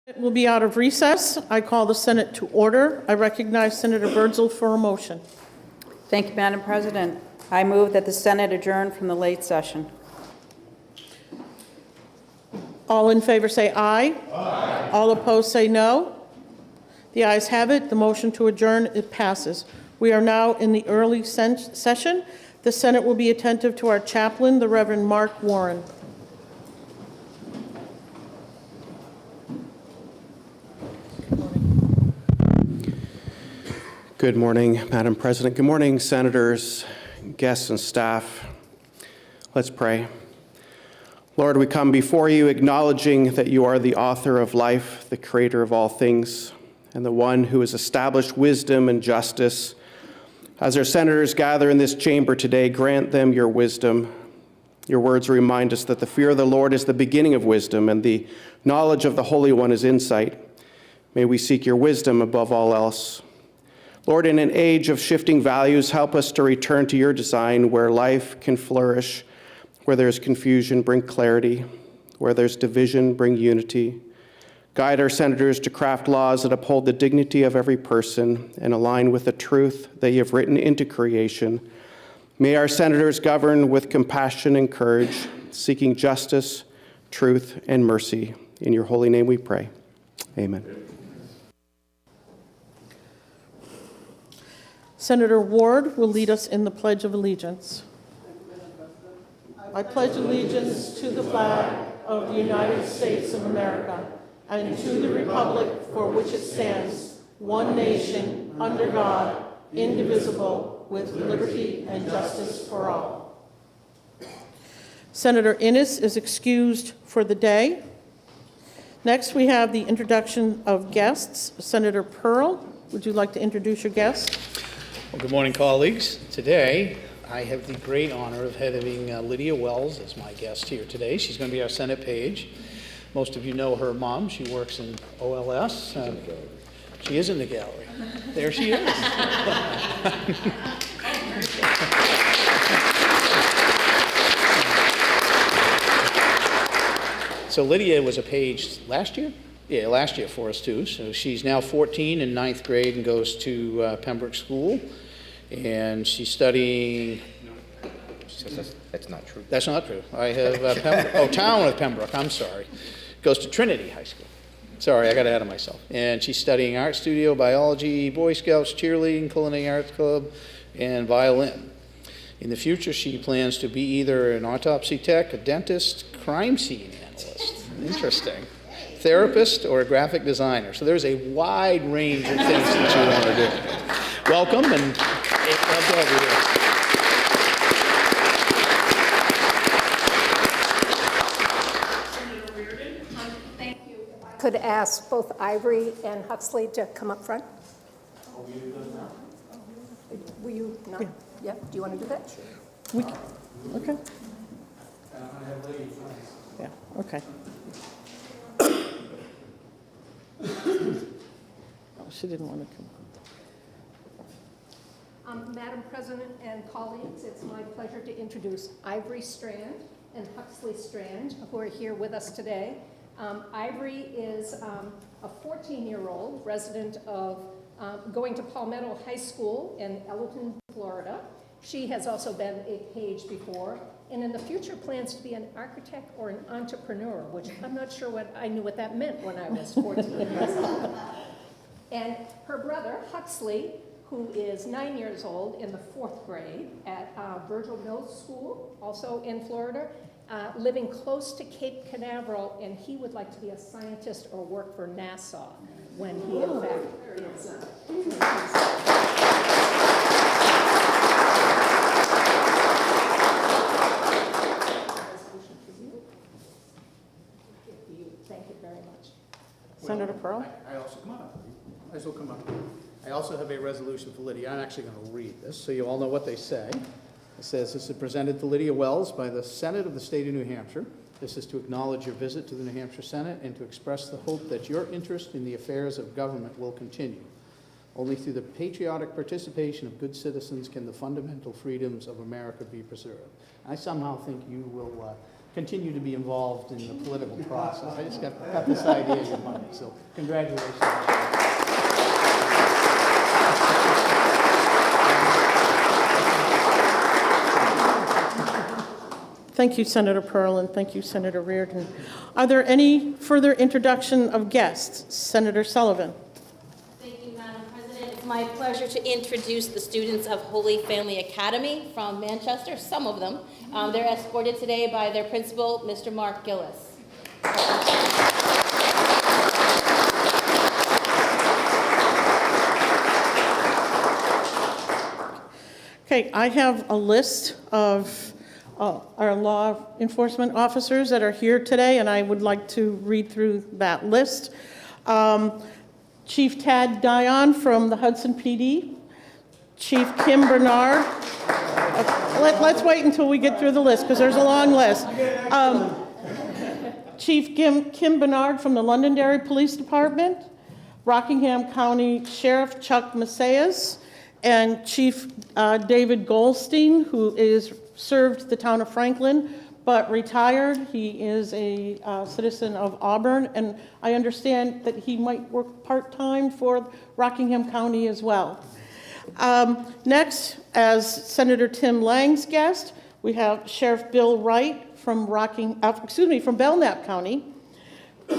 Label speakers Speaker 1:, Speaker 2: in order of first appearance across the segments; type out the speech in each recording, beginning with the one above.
Speaker 1: It will be out of recess. I call the Senate to order. I recognize Senator Birdsell for a motion.
Speaker 2: Thank you, Madam President. I move that the Senate adjourn from the late session.
Speaker 1: All in favor say aye. Aye. All opposed say no. The ayes have it. The motion to adjourn, it passes. We are now in the early session. The Senate will be attentive to our chaplain, the Reverend Mark Warren.
Speaker 3: Good morning, Madam President. Good morning, senators, guests, and staff. Let's pray. Lord, we come before you acknowledging that you are the author of life, the creator of all things, and the one who has established wisdom and justice. As our senators gather in this chamber today, grant them your wisdom. Your words remind us that the fear of the Lord is the beginning of wisdom, and the knowledge of the Holy One is insight. May we seek your wisdom above all else. Lord, in an age of shifting values, help us to return to your design where life can flourish, where there's confusion, bring clarity, where there's division, bring unity. Guide our senators to craft laws that uphold the dignity of every person and align with the truth that you have written into creation. May our senators govern with compassion and courage, seeking justice, truth, and mercy. In your holy name we pray. Amen.
Speaker 1: Senator Ward will lead us in the Pledge of Allegiance. I pledge allegiance to the flag of the United States of America and to the republic for which it stands, one nation, under God, indivisible, with liberty and justice for all. Senator Innis is excused for the day. Next, we have the introduction of guests. Senator Pearl, would you like to introduce your guest?
Speaker 4: Well, good morning, colleagues. Today, I have the great honor of having Lydia Wells as my guest here today. She's going to be our Senate page. Most of you know her mom. She works in OLS. She is in the gallery. There she is. So Lydia was a page last year? Yeah, last year for us too. So she's now 14 in 9th grade and goes to Pembroke School. And she's studying...
Speaker 5: That's not true.
Speaker 4: That's not true. I have Town of Pembroke, I'm sorry. Goes to Trinity High School. Sorry, I got ahead of myself. And she's studying art studio, biology, Boy Scouts, cheerleading, culinary arts club, and violin. In the future, she plans to be either an autopsy tech, a dentist, crime scene analyst. Interesting. Therapist, or a graphic designer. So there's a wide range of things that you want to do. Welcome, and love to have you here.
Speaker 6: Thank you. If I could ask both Ivory and Huxley to come up front. Will you not? Yeah. Do you want to do that?
Speaker 1: We, okay. Yeah, okay. Oh, she didn't want to come.
Speaker 6: Madam President and colleagues, it's my pleasure to introduce Ivory Strand and Huxley Strand, who are here with us today. Ivory is a 14-year-old resident of going to Palmetto High School in Ellerton, Florida. She has also been a page before, and in the future plans to be an architect or an entrepreneur, which I'm not sure what I knew what that meant when I was 14 years old. And her brother, Huxley, who is 9 years old in the 4th grade at Virgil Mills School, also in Florida, living close to Cape Canaveral, and he would like to be a scientist or work for NASA when he, in fact, is. Thank you very much.
Speaker 1: Senator Pearl?
Speaker 4: I also come up. I still come up. I also have a resolution for Lydia. I'm actually going to read this so you all know what they say. It says, this is presented to Lydia Wells by the Senate of the State of New Hampshire. This is to acknowledge your visit to the New Hampshire Senate and to express the hope that your interest in the affairs of government will continue. Only through the patriotic participation of good citizens can the fundamental freedoms of America be preserved. I somehow think you will continue to be involved in the political process. I just got this idea in your mind, so congratulations.
Speaker 1: Thank you, Senator Pearl, and thank you, Senator Reardon. Are there any further introduction of guests? Senator Sullivan.
Speaker 7: Thank you, Madam President. It's my pleasure to introduce the students of Holy Family Academy from Manchester, some of them. They're escorted today by their principal, Mr. Mark Gillis.
Speaker 1: Okay, I have a list of our law enforcement officers that are here today, and I would like to read through that list. Chief Tad Dion from the Hudson PD, Chief Kim Bernard. Let's wait until we get through the list because there's a long list. Chief Kim Bernard from the Londonderry Police Department, Rockingham County Sheriff Chuck Macias, and Chief David Goldstein, who served the town of Franklin, but retired. He is a citizen of Auburn, and I understand that he might work part-time for Rockingham County as well. Next, as Senator Tim Lang's guest, we have Sheriff Bill Wright from Belknap County.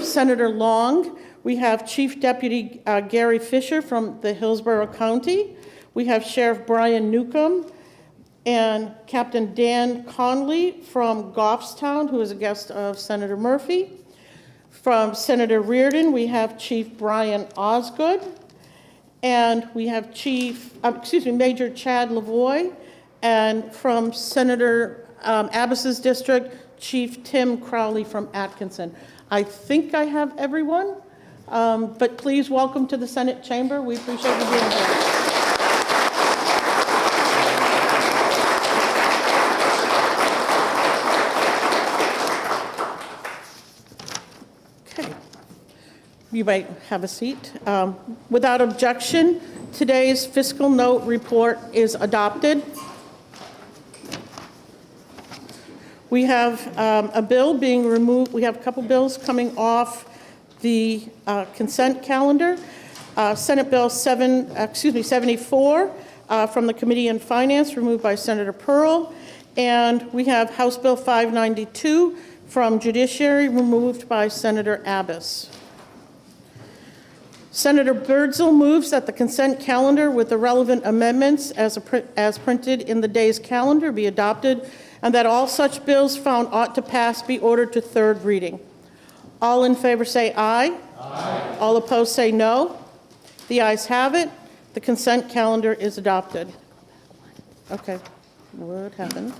Speaker 1: Senator Long. We have Chief Deputy Gary Fisher from the Hillsborough County. We have Sheriff Brian Newcomb and Captain Dan Conley from Goffstown, who is a guest of Senator Murphy. From Senator Reardon, we have Chief Brian Osgood, and we have Major Chad Lavoie, and from Senator Abbas's district, Chief Tim Crowley from Atkinson. I think I have everyone, but please welcome to the Senate chamber. We appreciate you being here. You might have a seat. Without objection, today's fiscal note report is adopted. We have a bill being removed. We have a couple bills coming off the consent calendar. Senate Bill 74 from the Committee on Finance, removed by Senator Pearl. And we have House Bill 592 from Judiciary, removed by Senator Abbas. Senator Birdsell moves that the consent calendar with the relevant amendments as printed in the day's calendar be adopted, and that all such bills found ought to pass be ordered to third reading. All in favor say aye. Aye. All opposed say no. The ayes have it. The consent calendar is adopted. Okay. What happened?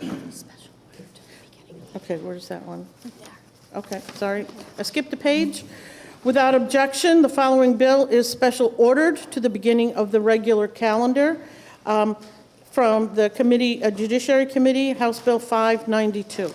Speaker 1: Okay, where's that one? Okay, sorry. I skipped a page. Without objection, the following bill is special ordered to the beginning of the regular calendar from the Judiciary Committee, House Bill 592.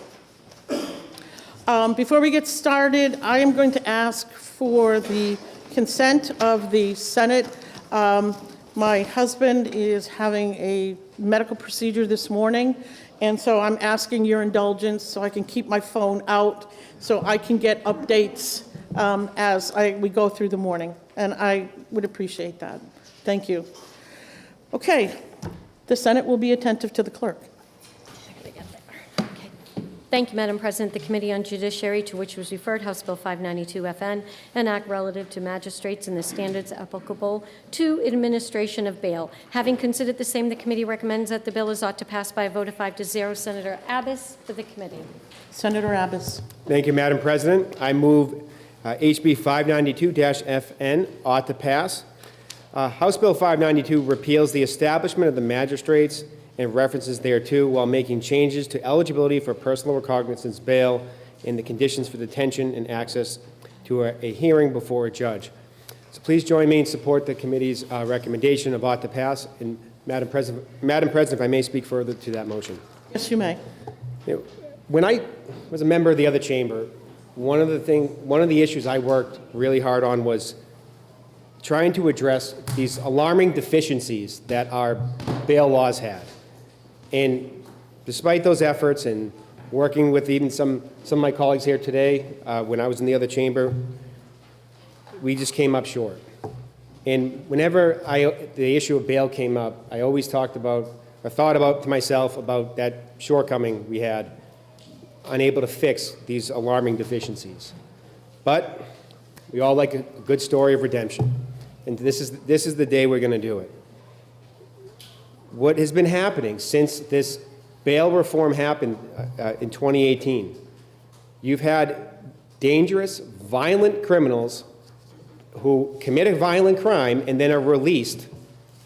Speaker 1: Before we get started, I am going to ask for the consent of the Senate. My husband is having a medical procedure this morning, and so I'm asking your indulgence so I can keep my phone out so I can get updates as we go through the morning, and I would appreciate that. Thank you. Okay, the Senate will be attentive to the clerk.
Speaker 8: Thank you, Madam President. The Committee on Judiciary, to which was referred, House Bill 592 FN, an act relative to magistrates and the standards applicable to administration of bail. Having considered the same, the committee recommends that the bill is ought to pass by a vote of 5-0. Senator Abbas for the committee.
Speaker 1: Senator Abbas.
Speaker 9: Thank you, Madam President. I move HB 592-FN ought to pass. House Bill 592 repeals the establishment of the magistrates and references thereto while making changes to eligibility for personal recognizance bail and the conditions for detention and access to a hearing before a judge. So please join me and support the committee's recommendation of ought to pass. And Madam President, if I may speak further to that motion.
Speaker 1: Yes, you may.
Speaker 9: When I was a member of the other chamber, one of the issues I worked really hard on was trying to address these alarming deficiencies that our bail laws had. And despite those efforts and working with even some of my colleagues here today, when I was in the other chamber, we just came up short. And whenever the issue of bail came up, I always talked about, or thought about to myself about that shortcoming we had, unable to fix these alarming deficiencies. But we all like a good story of redemption. And this is the day we're going to do it. What has been happening since this bail reform happened in 2018, you've had dangerous, violent criminals who commit a violent crime and then are released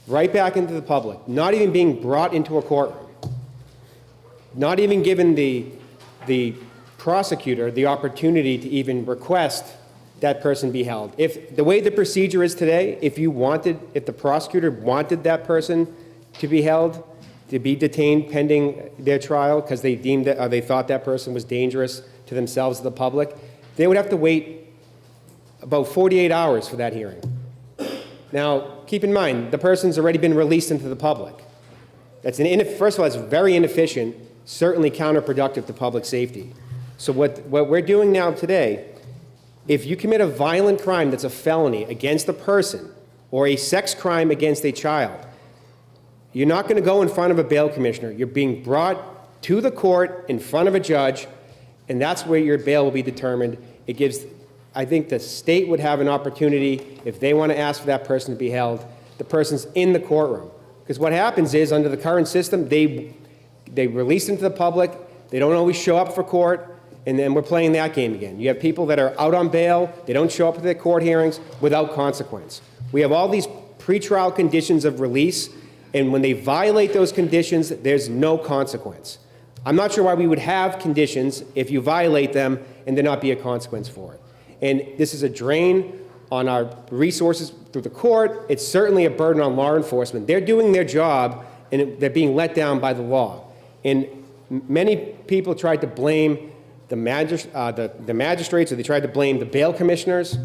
Speaker 9: right back into the public, not even being brought into a courtroom, not even given the prosecutor the opportunity to even request that person be held. If the way the procedure is today, if the prosecutor wanted that person to be held, to be detained pending their trial because they deemed that, or they thought that person was dangerous to themselves or the public, they would have to wait about 48 hours for that hearing. Now, keep in mind, the person's already been released into the public. That's first of all, it's very inefficient, certainly counterproductive to public safety. So what we're doing now today, if you commit a violent crime that's a felony against a person or a sex crime against a child, you're not going to go in front of a bail commissioner. You're being brought to the court in front of a judge, and that's where your bail will be determined. It gives, I think the state would have an opportunity, if they want to ask for that person to be held, the person's in the courtroom. Because what happens is, under the current system, they release into the public, they don't always show up for court, and then we're playing that game again. You have people that are out on bail, they don't show up at their court hearings without consequence. We have all these pretrial conditions of release, and when they violate those conditions, there's no consequence. I'm not sure why we would have conditions if you violate them and there not be a consequence for it. And this is a drain on our resources through the court. It's certainly a burden on law enforcement. They're doing their job, and they're being let down by the law. And many people tried to blame the magistrates, or they tried to blame the bail commissioners.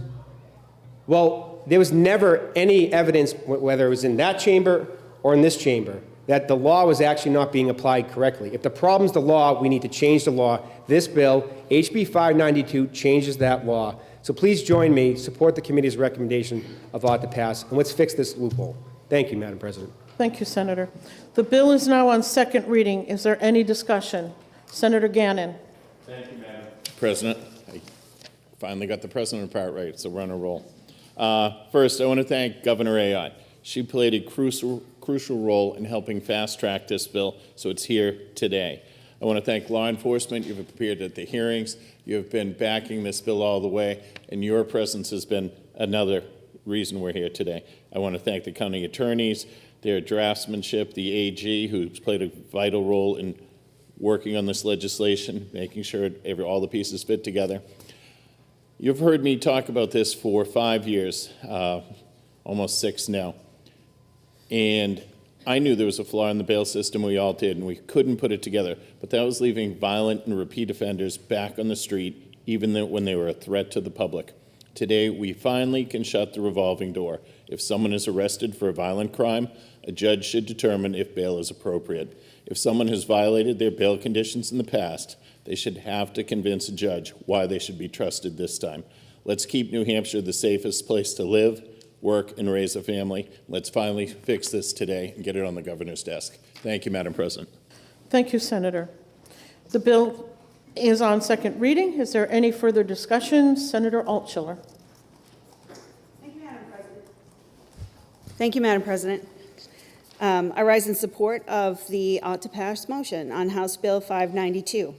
Speaker 9: Well, there was never any evidence, whether it was in that chamber or in this chamber, that the law was actually not being applied correctly. If the problem's the law, we need to change the law. This bill, HB 592, changes that law. So please join me, support the committee's recommendation of ought to pass, and let's fix this loophole. Thank you, Madam President.
Speaker 1: Thank you, Senator. The bill is now on second reading. Is there any discussion? Senator Gannon.
Speaker 10: Thank you, Madam President. I finally got the president part right, so we're on a roll. First, I want to thank Governor Ayotte. She played a crucial role in helping fast-track this bill, so it's here today. I want to thank law enforcement. You've appeared at the hearings. You have been backing this bill all the way, and your presence has been another reason we're here today. I want to thank the county attorneys, their draftsmanship, the AG, who's played a vital role in working on this legislation, making sure all the pieces fit together. You've heard me talk about this for 5 years, almost 6 now. And I knew there was a flaw in the bail system, we all did, and we couldn't put it together. But that was leaving violent and repeat offenders back on the street, even when they were a threat to the public. Today, we finally can shut the revolving door. If someone is arrested for a violent crime, a judge should determine if bail is appropriate. If someone has violated their bail conditions in the past, they should have to convince a judge why they should be trusted this time. Let's keep New Hampshire the safest place to live, work, and raise a family. Let's finally fix this today and get it on the governor's desk. Thank you, Madam President.
Speaker 1: Thank you, Senator. The bill is on second reading. Is there any further discussion? Senator Altschiller.
Speaker 2: Thank you, Madam President. Thank you, Madam President. I rise in support of the ought to pass motion on House Bill 592.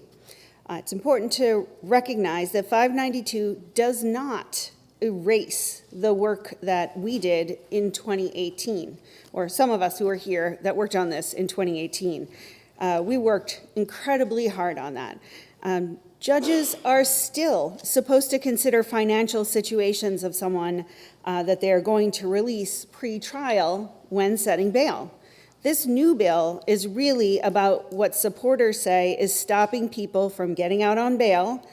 Speaker 2: It's important to recognize that 592 does not erase the work that we did in 2018, or some of us who are here that worked on this in 2018. We worked incredibly hard on that. Judges are still supposed to consider financial situations of someone that they are going to release pre-trial when setting bail. This new bill is really about what supporters say is stopping people from getting out on bail,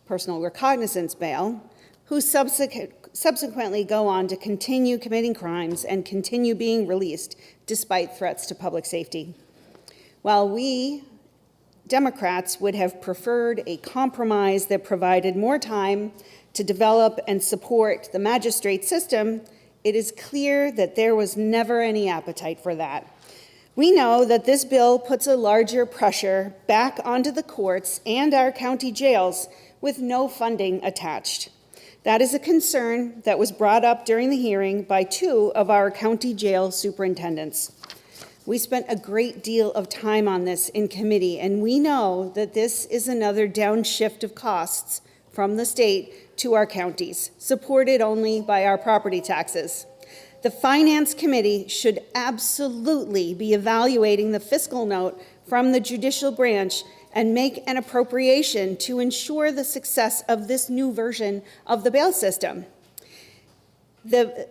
Speaker 2: personal recognizance bail, who subsequently go on to continue committing crimes and continue being released despite threats to public safety. While we Democrats would have preferred a compromise that provided more time to develop and support the magistrate system, it is clear that there was never any appetite for that. We know that this bill puts a larger pressure back onto the courts and our county jails with no funding attached. That is a concern that was brought up during the hearing by 2 of our county jail superintendents. We spent a great deal of time on this in committee, and we know that this is another downshift of costs from the state to our counties, supported only by our property taxes. The Finance Committee should absolutely be evaluating the fiscal note from the judicial branch and make an appropriation to ensure the success of this new version of the bail system. The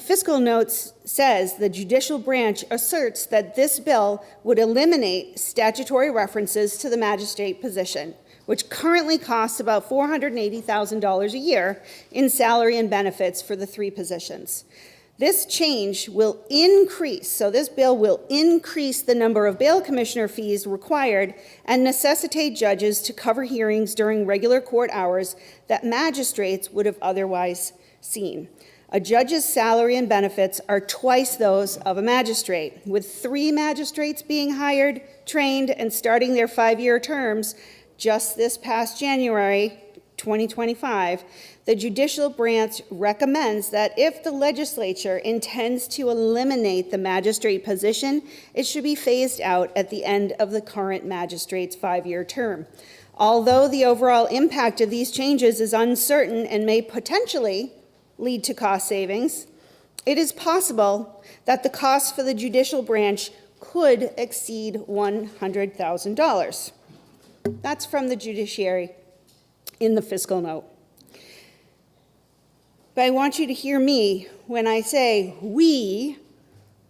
Speaker 2: fiscal note says the judicial branch asserts that this bill would eliminate statutory references to the magistrate position, which currently costs about $480,000 a year in salary and benefits for the 3 positions. This change will increase, so this bill will increase the number of bail commissioner fees required and necessitate judges to cover hearings during regular court hours that magistrates would have otherwise seen. A judge's salary and benefits are twice those of a magistrate. With 3 magistrates being hired, trained, and starting their 5-year terms, just this past January 2025, the judicial branch recommends that if the legislature intends to eliminate the magistrate position, it should be phased out at the end of the current magistrate's 5-year term. Although the overall impact of these changes is uncertain and may potentially lead to cost savings, it is possible that the cost for the judicial branch could exceed $100,000. That's from the judiciary in the fiscal note. But I want you to hear me when I say we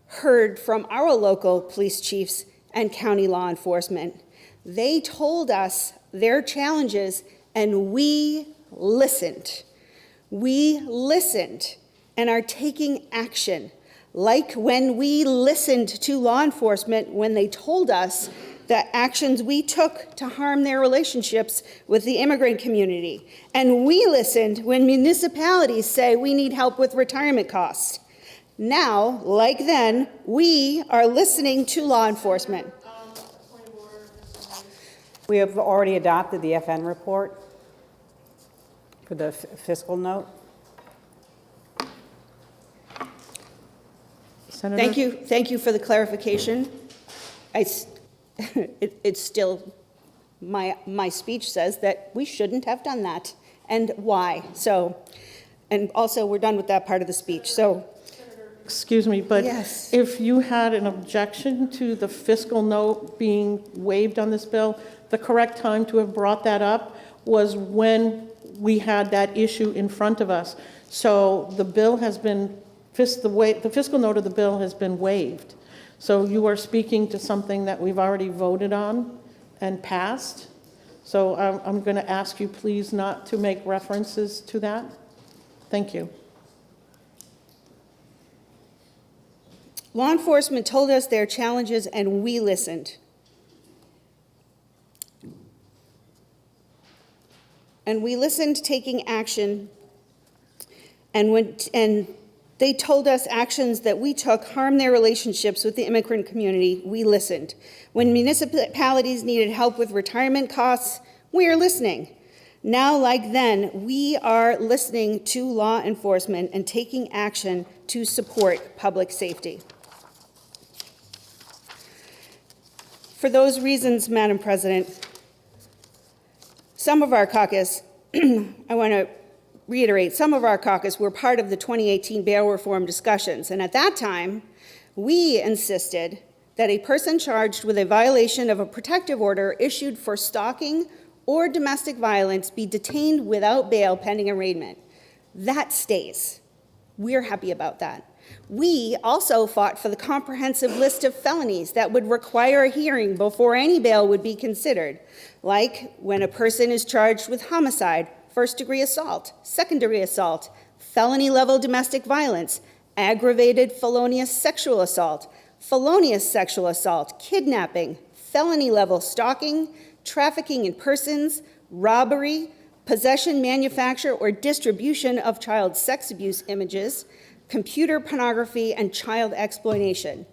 Speaker 2: heard from our local police chiefs and county law enforcement. They told us their challenges and we listened. We listened and are taking action, like when we listened to law enforcement when they told us the actions we took to harm their relationships with the immigrant community. And we listened when municipalities say we need help with retirement costs. Now, like then, we are listening to law enforcement.
Speaker 11: We have already adopted the FN report for the fiscal note.
Speaker 1: Senator?
Speaker 2: Thank you for the clarification. It's still, my speech says that we shouldn't have done that, and why. So, and also we're done with that part of the speech, so.
Speaker 1: Excuse me, but
Speaker 2: Yes.
Speaker 1: if you had an objection to the fiscal note being waived on this bill, the correct time to have brought that up was when we had that issue in front of us. So the bill has been, the fiscal note of the bill has been waived. So you are speaking to something that we've already voted on and passed. So I'm going to ask you please not to make references to that. Thank you.
Speaker 2: Law enforcement told us their challenges and we listened. And we listened, taking action, and they told us actions that we took harm their relationships with the immigrant community. We listened. When municipalities needed help with retirement costs, we are listening. Now, like then, we are listening to law enforcement and taking action to support public safety. For those reasons, Madam President, some of our caucus, I want to reiterate, some of our caucus were part of the 2018 bail reform discussions, and at that time, we insisted that a person charged with a violation of a protective order issued for stalking or domestic violence be detained without bail pending arraignment. That stays. We're happy about that. We also fought for the comprehensive list of felonies that would require a hearing before any bail would be considered, like when a person is charged with homicide, first-degree assault, second-degree assault, felony-level domestic violence, aggravated felonious sexual assault, kidnapping, felony-level stalking, trafficking in persons, robbery, possession, manufacture, or distribution of child sex abuse images, computer pornography, and child exploitation.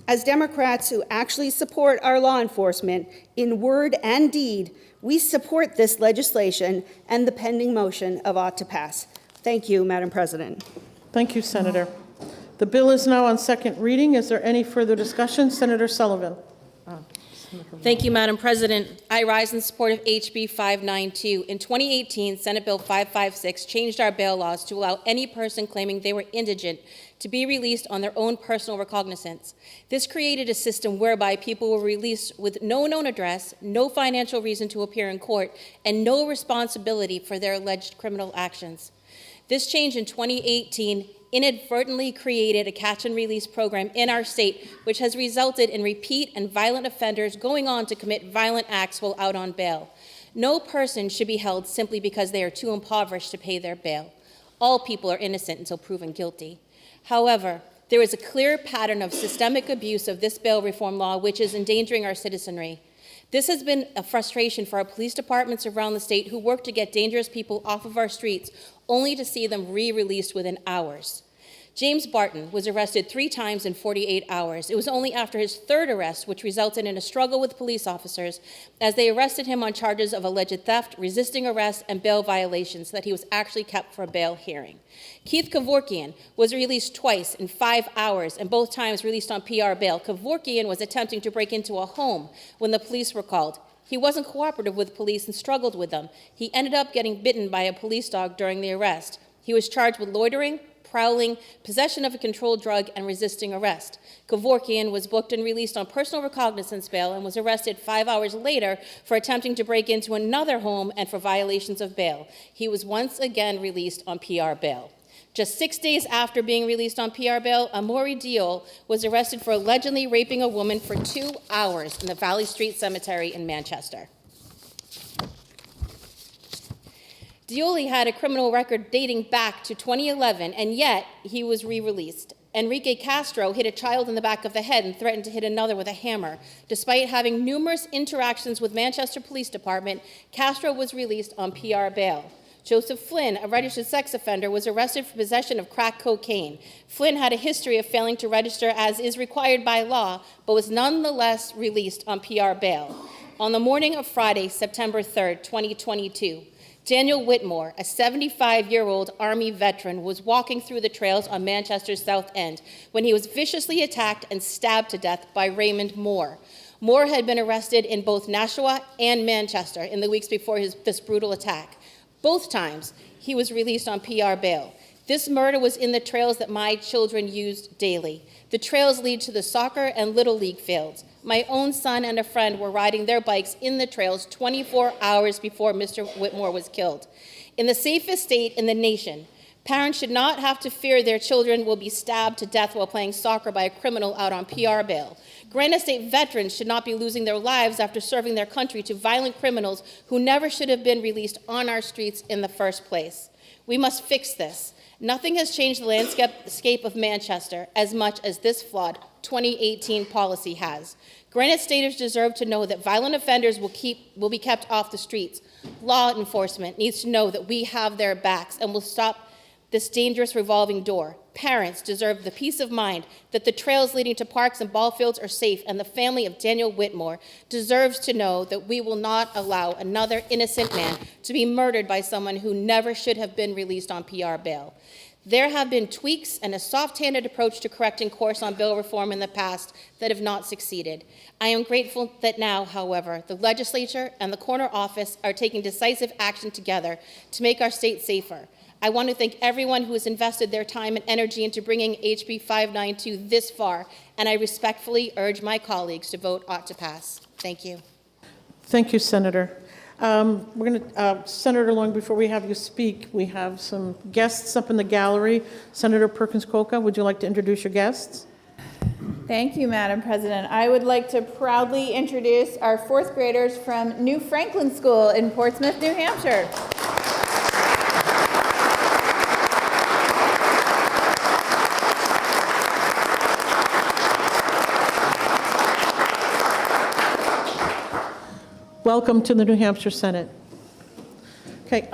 Speaker 2: As Democrats who actually support our law enforcement in word and deed, we support this legislation and the pending motion ought to pass. Thank you, Madam President.
Speaker 1: Thank you, Senator. The bill is now on second reading. Is there any further discussion? Senator Sullivan.
Speaker 7: Thank you, Madam President. I rise in support of HB 592. In 2018, Senate Bill 556 changed our bail laws to allow any person claiming they were indigent to be released on their own personal recognizance. This created a system whereby people were released with no known address, no financial reason to appear in court, and no responsibility for their alleged criminal actions. This change in 2018 inadvertently created a catch and release program in our state, which has resulted in repeat and violent offenders going on to commit violent acts while out on bail. No person should be held simply because they are too impoverished to pay their bail. All people are innocent until proven guilty. However, there is a clear pattern of systemic abuse of this bail reform law, which is endangering our citizenry. This has been a frustration for our police departments around the state who work to get dangerous people off of our streets, only to see them re-released within hours. James Barton was arrested 3 times in 48 hours. It was only after his 3rd arrest, which resulted in a struggle with police officers, as they arrested him on charges of alleged theft, resisting arrest, and bail violations, that he was actually kept for a bail hearing. Keith Kevorkian was released twice in 5 hours, and both times released on PR bail. Kevorkian was attempting to break into a home when the police were called. He wasn't cooperative with police and struggled with them. He ended up getting bitten by a police dog during the arrest. He was charged with loitering, prowling, possession of a controlled drug, and resisting arrest. Kevorkian was booked and released on personal recognizance bail and was arrested 5 hours later for attempting to break into another home and for violations of bail. He was once again released on PR bail. Just 6 days after being released on PR bail, Amaury Diol was arrested for allegedly raping a woman for 2 hours in the Valley Street Cemetery in Manchester. Dioli had a criminal record dating back to 2011, and yet he was re-released. Enrique Castro hit a child in the back of the head and threatened to hit another with a hammer. Despite having numerous interactions with Manchester Police Department, Castro was released on PR bail. Joseph Flynn, a registered sex offender, was arrested for possession of crack cocaine. Flynn had a history of failing to register as is required by law, but was nonetheless released on PR bail. On the morning of Friday, September 3rd, 2022, Daniel Whitmore, a 75-year-old Army veteran, was walking through the trails on Manchester's South End when he was viciously attacked and stabbed to death by Raymond Moore. Moore had been arrested in both Nashua and Manchester in the weeks before this brutal attack. Both times, he was released on PR bail. This murder was in the trails that my children used daily. The trails lead to the soccer and Little League fields. My own son and a friend were riding their bikes in the trails 24 hours before Mr. Whitmore was killed. In the safest state in the nation, parents should not have to fear their children will be stabbed to death while playing soccer by a criminal out on PR bail. Granite State veterans should not be losing their lives after serving their country to violent criminals who never should have been released on our streets in the first place. We must fix this. Nothing has changed the landscape of Manchester as much as this flawed 2018 policy has. Granite Staters deserve to know that violent offenders will be kept off the streets. Law enforcement needs to know that we have their backs and will stop this dangerous revolving door. Parents deserve the peace of mind that the trails leading to parks and ball fields are safe, and the family of Daniel Whitmore deserves to know that we will not allow another innocent man to be murdered by someone who never should have been released on PR bail. There have been tweaks and a soft-handed approach to correcting course on bail reform in the past that have not succeeded. I am grateful that now, however, the legislature and the corner office are taking decisive action together to make our state safer. I want to thank everyone who has invested their time and energy into bringing HB 592 this far, and I respectfully urge my colleagues to vote ought to pass. Thank you.
Speaker 1: Thank you, Senator. We're going to, Senator Long, before we have you speak, we have some guests up in the gallery. Senator Perkins-Coca, would you like to introduce your guests?
Speaker 12: Thank you, Madam President. I would like to proudly introduce our 4th graders from New Franklin School in Portsmouth, New Hampshire.
Speaker 1: Welcome to the New Hampshire Senate. Okay,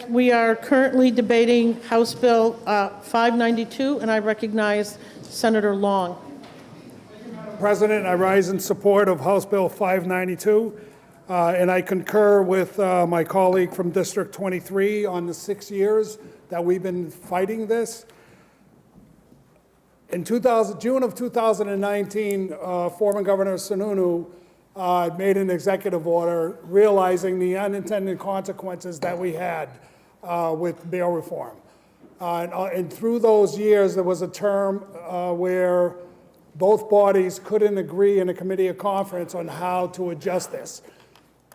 Speaker 1: we are currently debating House Bill 592, and I recognize Senator Long.
Speaker 13: President, I rise in support of House Bill 592, and I concur with my colleague from District 23 on the 6 years that we've been fighting this. In June of 2019, former Governor Sununu made an executive order realizing the unintended consequences that we had with bail reform. And through those years, there was a term where both bodies couldn't agree in a committee of conference on how to adjust this.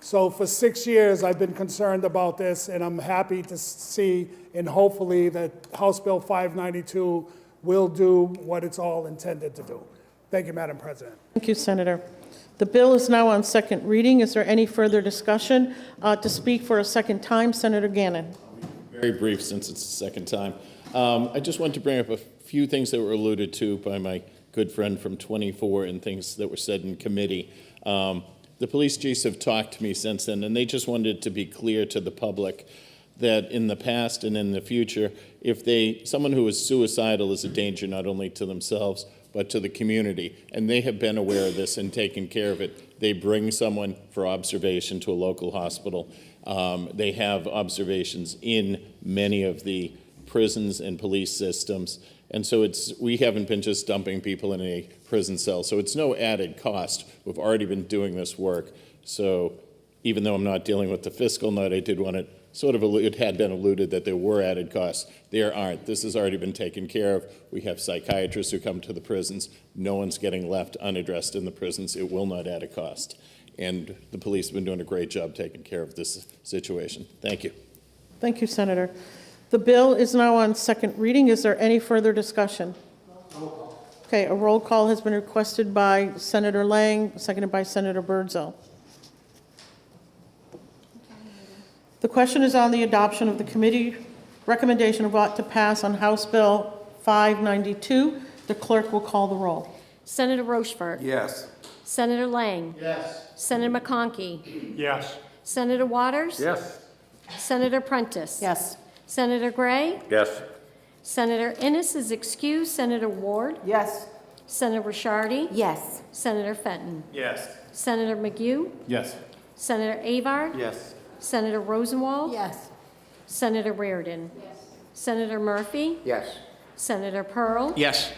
Speaker 13: So for 6 years, I've been concerned about this, and I'm happy to see, and hopefully, that House Bill 592 will do what it's all intended to do. Thank you, Madam President.
Speaker 1: Thank you, Senator. The bill is now on second reading. Is there any further discussion? To speak for a second time, Senator Gannon.
Speaker 10: Very brief, since it's the second time. I just want to bring up a few things that were alluded to by my good friend from 24 and things that were said in committee. The police chiefs have talked to me since then, and they just wanted to be clear to the public that in the past and in the future, if someone who is suicidal is a danger not only to themselves, but to the community, and they have been aware of this and taken care of it. They bring someone for observation to a local hospital. They have observations in many of the prisons and police systems. And so we haven't been just dumping people in a prison cell. So it's no added cost. We've already been doing this work. So even though I'm not dealing with the fiscal nut, I did want to it had been alluded that there were added costs. There aren't. This has already been taken care of. We have psychiatrists who come to the prisons. No one's getting left unaddressed in the prisons. It will not add a cost. And the police have been doing a great job taking care of this situation. Thank you.
Speaker 1: Thank you, Senator. The bill is now on second reading. Is there any further discussion? Okay, a roll call has been requested by Senator Lang, seconded by Senator Birdsell. The question is on the adoption of the committee recommendation of what to pass on House Bill 592. The clerk will call the roll.
Speaker 8: Senator Rochefort.
Speaker 5: Yes.
Speaker 8: Senator Lang.
Speaker 13: Yes.
Speaker 8: Senator McConkey.
Speaker 13: Yes.
Speaker 8: Senator Waters.
Speaker 13: Yes.
Speaker 8: Senator Prentice.
Speaker 11: Yes.
Speaker 8: Senator Gray.
Speaker 5: Yes.
Speaker 8: Senator Innis is excused. Senator Ward.
Speaker 11: Yes.
Speaker 8: Senator Ricciardi.
Speaker 11: Yes.
Speaker 8: Senator Fenton.
Speaker 5: Yes.
Speaker 8: Senator McGue.
Speaker 5: Yes.
Speaker 8: Senator Avard.
Speaker 5: Yes.
Speaker 8: Senator Rosenwald.
Speaker 11: Yes.
Speaker 8: Senator Reardon. Senator Murphy.
Speaker 5: Yes.
Speaker 8: Senator Pearl.
Speaker 4: Yes.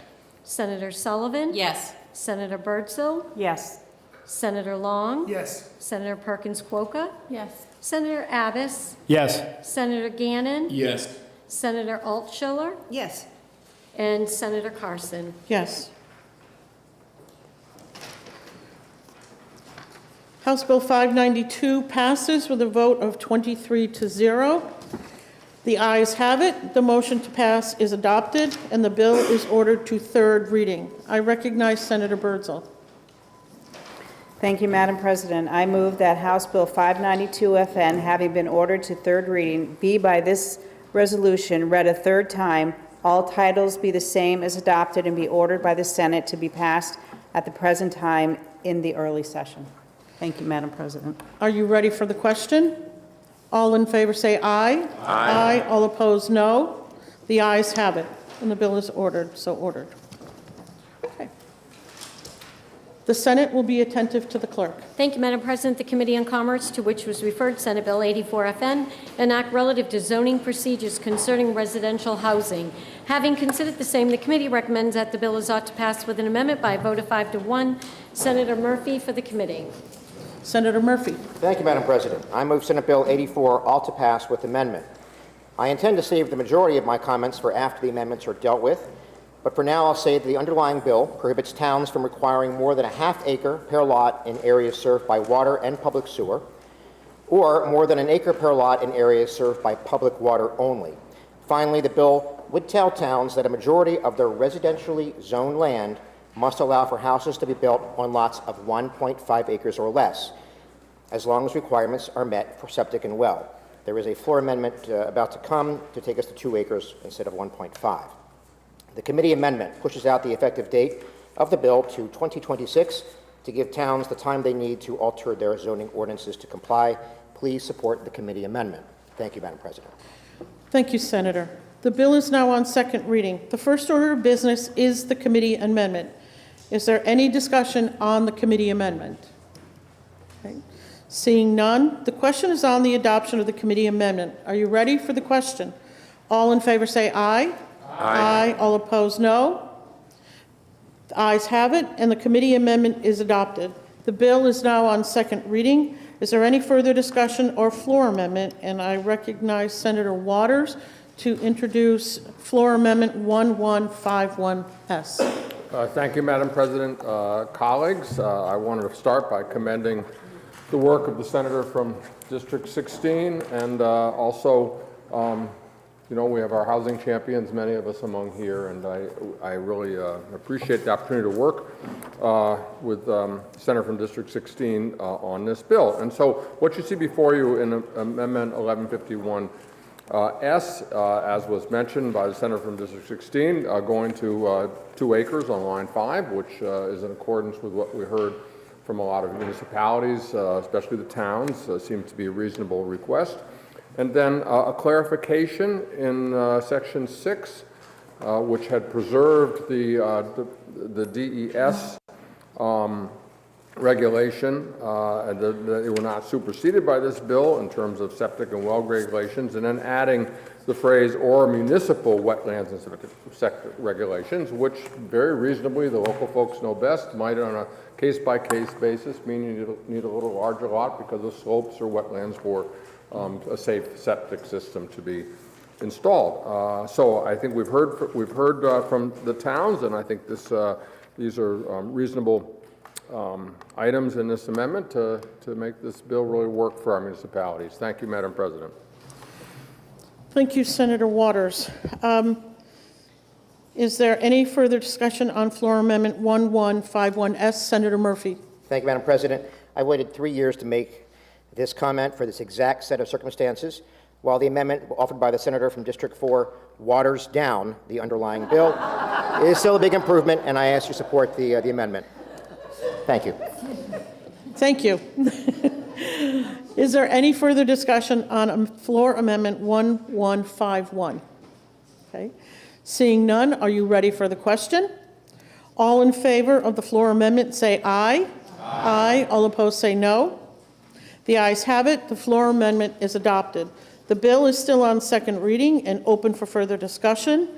Speaker 8: Senator Sullivan.
Speaker 7: Yes.
Speaker 8: Senator Birdsell.
Speaker 11: Yes.
Speaker 8: Senator Long.
Speaker 13: Yes.
Speaker 8: Senator Perkins Quokka.
Speaker 11: Yes.
Speaker 8: Senator Abbas.
Speaker 9: Yes.
Speaker 8: Senator Gannon.
Speaker 10: Yes.
Speaker 8: Senator Altschiller.
Speaker 11: Yes.
Speaker 8: And Senator Carson.
Speaker 1: Yes. House Bill 592 passes with a vote of 23-0. The ayes have it. The motion to pass is adopted, and the bill is ordered to third reading. I recognize Senator Birdsell.
Speaker 11: Thank you, Madam President. I move that House Bill 592 FN, having been ordered to third reading, be by this resolution read a third time, all titles be the same as adopted, and be ordered by the Senate to be passed at the present time in the early session. Thank you, Madam President.
Speaker 1: Are you ready for the question? All in favor say aye. Aye. All opposed, no. The ayes have it, and the bill is ordered, so ordered. Okay. The Senate will be attentive to the clerk.
Speaker 8: Thank you, Madam President. The Committee on Commerce, to which was referred Senate Bill 84FN, an act relative to zoning procedures concerning residential housing. Having considered the same, the committee recommends that the bill is ought to pass with an amendment by a vote of 5-1. Senator Murphy for the committee.
Speaker 1: Senator Murphy.
Speaker 5: Thank you, Madam President. I move Senate Bill 84 all to pass with amendment. I intend to save the majority of my comments for after the amendments are dealt with, but for now I'll say that the underlying bill prohibits towns from requiring more than a half acre per lot in areas served by water and public sewer, or more than an acre per lot in areas served by public water only. Finally, the bill would tell towns that a majority of their residentially zoned land must allow for houses to be built on lots of 1.5 acres or less, as long as requirements are met for septic and well. There is a floor amendment about to come to take us to 2 acres instead of 1.5. The committee amendment pushes out the effective date of the bill to 2026 to give towns the time they need to alter their zoning ordinances to comply. Please support the committee amendment. Thank you, Madam President.
Speaker 1: Thank you, Senator. The bill is now on second reading. The first order of business is the committee amendment. Is there any discussion on the committee amendment? Okay. Seeing none, the question is on the adoption of the committee amendment. Are you ready for the question? All in favor say aye. Aye. All opposed, no. The ayes have it, and the committee amendment is adopted. The bill is now on second reading. Is there any further discussion or floor amendment? And I recognize Senator Waters to introduce floor amendment 1151S.
Speaker 14: Thank you, Madam President. Colleagues, I wanted to start by commending the work of the senator from District 16, and also, you know, we have our housing champions, many of us among here, and I really appreciate the opportunity to work with Senator from District 16 on this bill. And so what you see before you in Amendment 1151 S, as was mentioned by the senator from District 16, going to 2 acres on line 5, which is in accordance with what we heard from a lot of municipalities, especially the towns, seems to be a reasonable request. And then a clarification in Section 6, which had preserved the DES regulation, and they were not superseded by this bill in terms of septic and well regulations, and then adding the phrase "or municipal wetlands and septic regulations," which very reasonably the local folks know best, might on a case-by-case basis mean you need a little larger lot because of slopes or wetlands for a safe septic system to be installed. So I think we've heard from the towns, and I think these are reasonable items in this amendment to make this bill really work for our municipalities. Thank you, Madam President.
Speaker 1: Thank you, Senator Waters. Is there any further discussion on floor amendment 1151S? Senator Murphy.
Speaker 5: Thank you, Madam President. I waited 3 years to make this comment for this exact set of circumstances. While the amendment offered by the senator from District 4 waters down the underlying bill, it is still a big improvement, and I ask you to support the amendment. Thank you.
Speaker 1: Thank you. Is there any further discussion on floor amendment 1151? Okay. Seeing none, are you ready for the question? All in favor of the floor amendment say aye. Aye. All opposed say no. The ayes have it. The floor amendment is adopted. The bill is still on second reading and open for further discussion.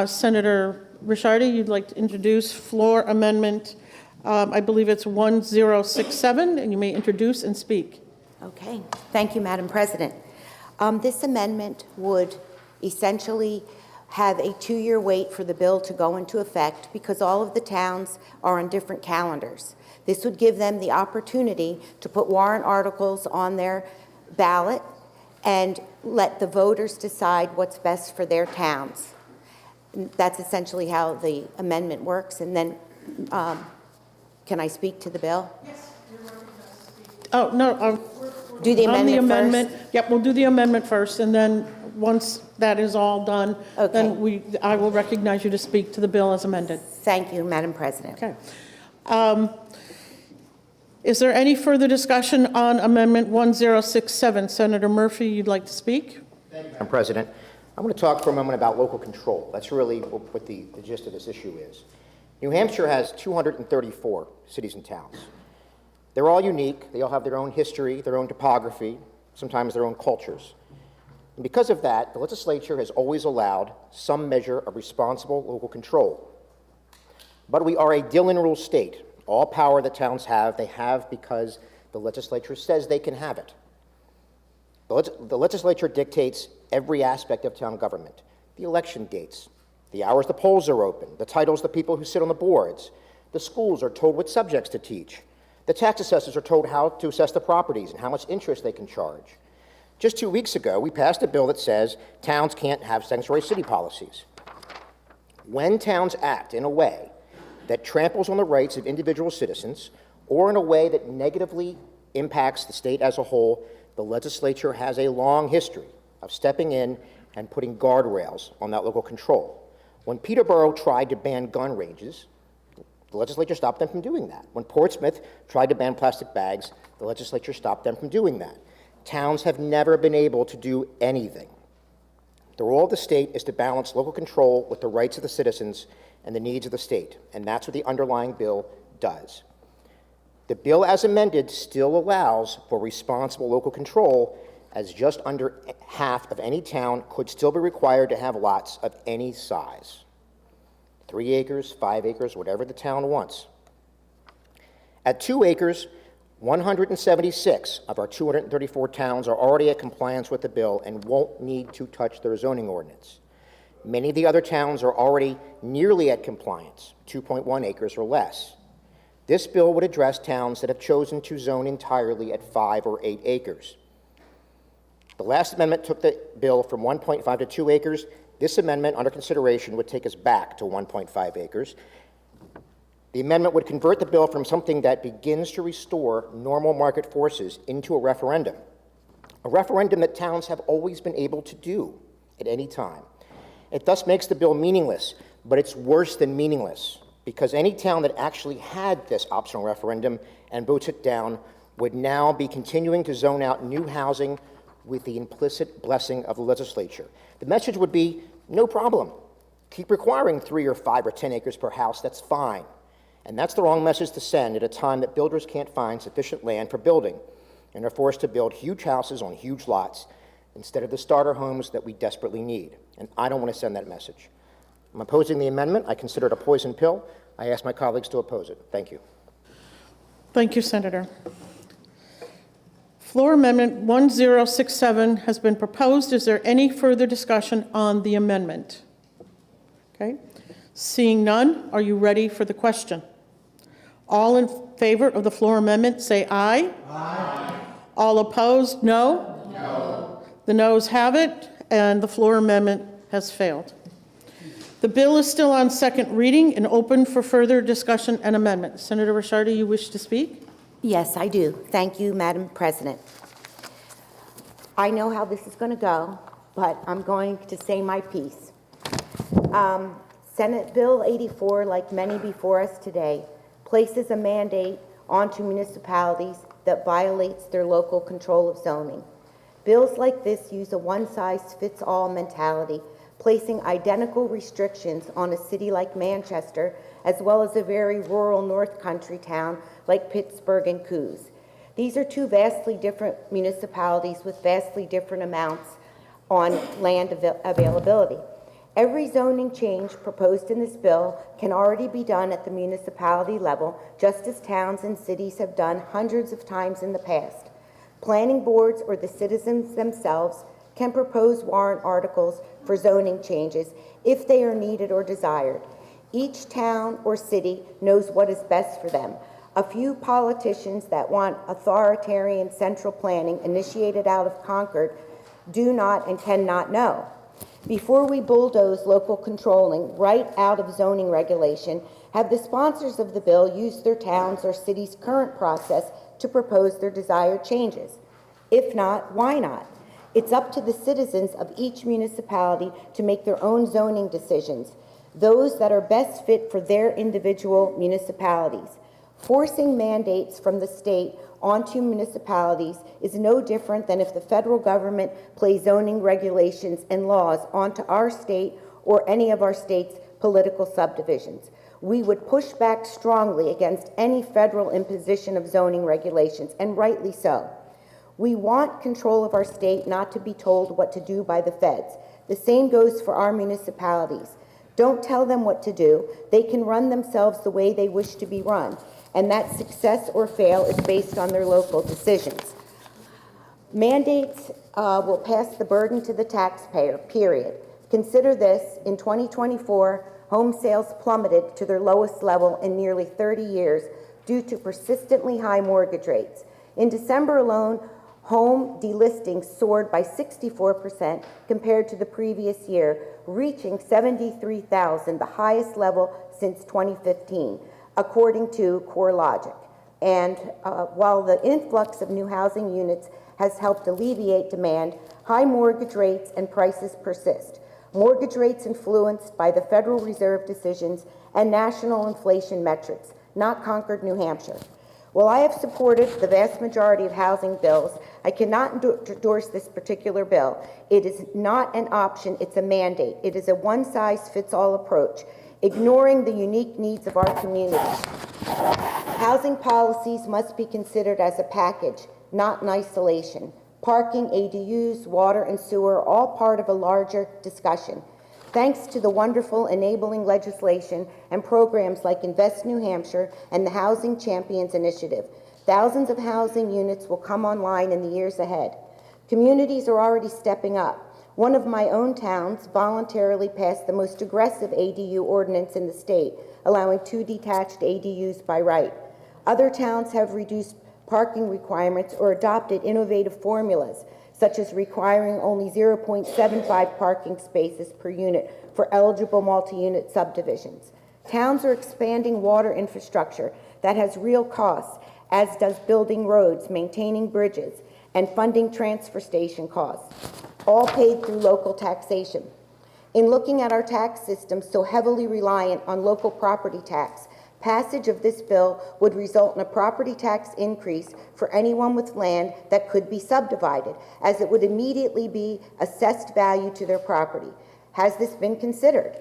Speaker 1: Senator Ricciardi, you'd like to introduce floor amendment, I believe it's 1067, and you may introduce and speak.
Speaker 15: Okay. Thank you, Madam President. This amendment would essentially have a 2-year wait for the bill to go into effect because all of the towns are on different calendars. This would give them the opportunity to put warrant articles on their ballot and let the voters decide what's best for their towns. That's essentially how the amendment works. And then, can I speak to the bill?
Speaker 1: Yes, you're recognized to speak. Oh, no.
Speaker 15: Do the amendment first?
Speaker 1: Yep, we'll do the amendment first, and then once that is all done,
Speaker 15: Okay.
Speaker 1: then I will recognize you to speak to the bill as amended.
Speaker 15: Thank you, Madam President.
Speaker 1: Okay. Is there any further discussion on Amendment 1067? Senator Murphy, you'd like to speak?
Speaker 5: Thank you, Madam President. I want to talk for a moment about local control. That's really what the gist of this issue is. New Hampshire has 234 cities and towns. They're all unique. They all have their own history, their own topography, sometimes their own cultures. And because of that, the legislature has always allowed some measure of responsible local control. But we are a Dillon Rule state. All power that towns have, they have because the legislature says they can have it. The legislature dictates every aspect of town government: the election dates, the hours the polls are open, the titles of the people who sit on the boards. The schools are told what subjects to teach. The tax assessors are told how to assess the properties and how much interest they can charge. Just 2 weeks ago, we passed a bill that says towns can't have sanctuary city policies. When towns act in a way that tramples on the rights of individual citizens or in a way that negatively impacts the state as a whole, the legislature has a long history of stepping in and putting guardrails on that local control. When Peterborough tried to ban gun ranges, The legislature stopped them from doing that. When Portsmouth tried to ban plastic bags, the legislature stopped them from doing that. Towns have never been able to do anything. The role of the state is to balance local control with the rights of the citizens and the needs of the state, and that's what the underlying bill does. The bill as amended still allows for responsible local control, as just under half of any town could still be required to have lots of any size. 3 acres, 5 acres, whatever the town wants. At 2 acres, 176 of our 234 towns are already at compliance with the bill and won't need to touch their zoning ordinance. Many of the other towns are already nearly at compliance, 2.1 acres or less. This bill would address towns that have chosen to zone entirely at 5 or 8 acres. The last amendment took the bill from 1.5 to 2 acres. This amendment under consideration would take us back to 1.5 acres. The amendment would convert the bill from something that begins to restore normal market forces into a referendum that towns have always been able to do at any time. It thus makes the bill meaningless, but it's worse than meaningless, because any town that actually had this optional referendum and votes it down would now be continuing to zone out new housing with the implicit blessing of the legislature. The message would be, no problem. Keep requiring 3 or 5 or 10 acres per house, that's fine. And that's the wrong message to send at a time that builders can't find sufficient land for building and are forced to build huge houses on huge lots instead of the starter homes that we desperately need. And I don't want to send that message. I'm opposing the amendment. I consider it a poison pill. I ask my colleagues to oppose it. Thank you.
Speaker 1: Thank you, Senator. Floor Amendment 1067 has been proposed. Is there any further discussion on the amendment? Okay. Seeing none, are you ready for the question? All in favor of the floor amendment, say aye. Aye. All opposed, no? No. The noes have it, and the floor amendment has failed. The bill is still on second reading and open for further discussion and amendment. Senator Ricciardi, you wish to speak?
Speaker 15: Yes, I do. Thank you, Madam President. I know how this is going to go, but I'm going to say my piece. Senate Bill 84, like many before us today, places a mandate onto municipalities that violates their local control of zoning. Bills like this use a one-size-fits-all mentality, placing identical restrictions on a city like Manchester, as well as a very rural North Country town like Pittsburgh and Coos. These are two vastly different municipalities with vastly different amounts on land availability. Every zoning change proposed in this bill can already be done at the municipality level, just as towns and cities have done hundreds of times in the past. Planning boards or the citizens themselves can propose warrant articles for zoning changes if they are needed or desired. Each town or city knows what is best for them. A few politicians that want authoritarian central planning initiated out of Concord do not and cannot know. Before we bulldoze local controlling right out of zoning regulation, have the sponsors of the bill used their town's or city's current process to propose their desired changes? If not, why not? It's up to the citizens of each municipality to make their own zoning decisions, those that are best fit for their individual municipalities. Forcing mandates from the state onto municipalities is no different than if the federal government plays zoning regulations and laws onto our state or any of our state's political subdivisions. We would push back strongly against any federal imposition of zoning regulations, and rightly so. We want control of our state, not to be told what to do by the feds. The same goes for our municipalities. Don't tell them what to do. They can run themselves the way they wish to be run, and that success or fail is based on their local decisions. Mandates will pass the burden to the taxpayer, period. Consider this: in 2024, home sales plummeted to their lowest level in nearly 30 years due to persistently high mortgage rates. In December alone, home delistings soared by 64% compared to the previous year, reaching 73,000, the highest level since 2015, according to CoreLogic. And while the influx of new housing units has helped alleviate demand, high mortgage rates and prices persist. mortgage rates influenced by the Federal Reserve decisions and national inflation metrics, not Concord, New Hampshire. While I have supported the vast majority of housing bills, I cannot endorse this particular bill. It is not an option, it's a mandate. It is a one-size-fits-all approach, ignoring the unique needs of our community. Housing policies must be considered as a package, not in isolation. Parking, ADUs, water, and sewer are all part of a larger discussion. Thanks to the wonderful enabling legislation and programs like Invest New Hampshire and the Housing Champions Initiative, thousands of housing units will come online in the years ahead. Communities are already stepping up. One of my own towns voluntarily passed the most aggressive ADU ordinance in the state, allowing 2 detached ADUs by right. Other towns have reduced parking requirements or adopted innovative formulas, such as requiring only 0.75 parking spaces per unit for eligible multi-unit subdivisions. Towns are expanding water infrastructure that has real costs, as does building roads, maintaining bridges, and funding transfer station costs, all paid through local taxation. In looking at our tax system so heavily reliant on local property tax, passage of this bill would result in a property tax increase for anyone with land that could be subdivided, as it would immediately be assessed value to their property. Has this been considered?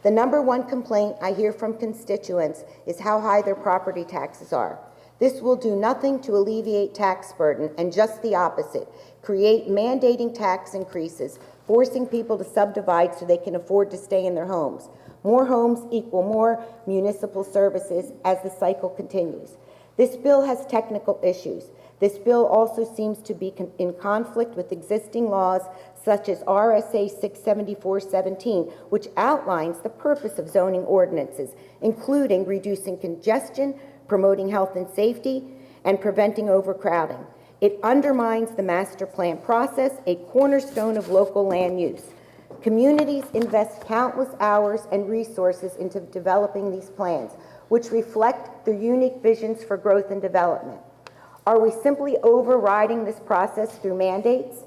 Speaker 15: The number one complaint I hear from constituents is how high their property taxes are. This will do nothing to alleviate tax burden, and just the opposite, create mandating tax increases, forcing people to subdivide so they can afford to stay in their homes. More homes equal more municipal services as the cycle continues. This bill has technical issues. This bill also seems to be in conflict with existing laws such as RSA 674-17, which outlines the purpose of zoning ordinances, including reducing congestion, promoting health and safety, and preventing overcrowding. It undermines the master plan process, a cornerstone of local land use. Communities invest countless hours and resources into developing these plans, which reflect their unique visions for growth and development. Are we simply overriding this process through mandates?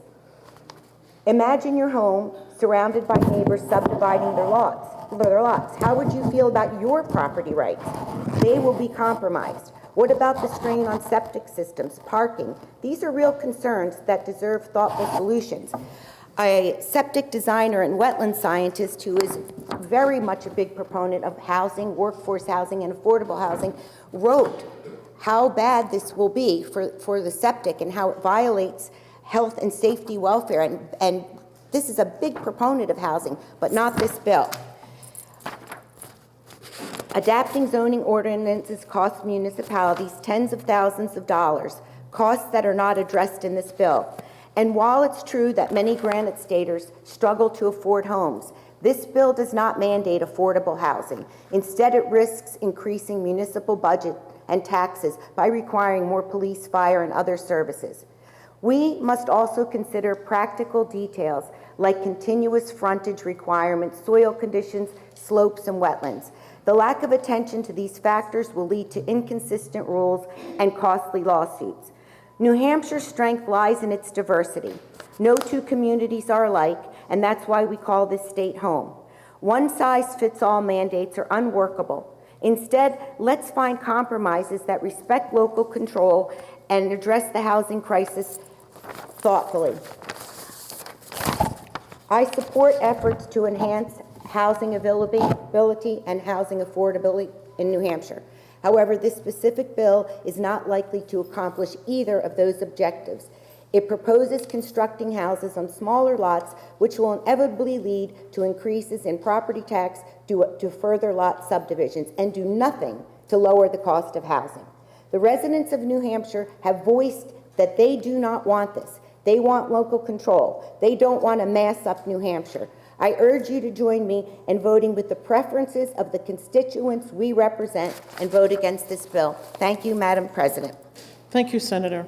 Speaker 15: Imagine your home surrounded by neighbors subdividing their lots. How would you feel about your property rights? They will be compromised. What about the strain on septic systems, parking? These are real concerns that deserve thoughtful solutions. A septic designer and wetland scientist who is very much a big proponent of housing, workforce housing, and affordable housing, wrote how bad this will be for the septic and how it violates health and safety welfare. And this is a big proponent of housing, but not this bill. Adapting zoning ordinances costs municipalities tens of thousands of dollars, costs that are not addressed in this bill. And while it's true that many Granite Staters struggle to afford homes, this bill does not mandate affordable housing. Instead, it risks increasing municipal budget and taxes by requiring more police, fire, and other services. We must also consider practical details like continuous frontage requirements, soil conditions, slopes, and wetlands. The lack of attention to these factors will lead to inconsistent rules and costly lawsuits. New Hampshire's strength lies in its diversity. No two communities are alike, and that's why we call this state home. One-size-fits-all mandates are unworkable. Instead, let's find compromises that respect local control and address the housing crisis thoughtfully. I support efforts to enhance housing availability and housing affordability in New Hampshire. However, this specific bill is not likely to accomplish either of those objectives. It proposes constructing houses on smaller lots, which will inevitably lead to increases in property tax due to further lot subdivisions, and do nothing to lower the cost of housing. The residents of New Hampshire have voiced that they do not want this. They want local control. They don't want to mass up New Hampshire. I urge you to join me in voting with the preferences of the constituents we represent and vote against this bill. Thank you, Madam President.
Speaker 1: Thank you, Senator.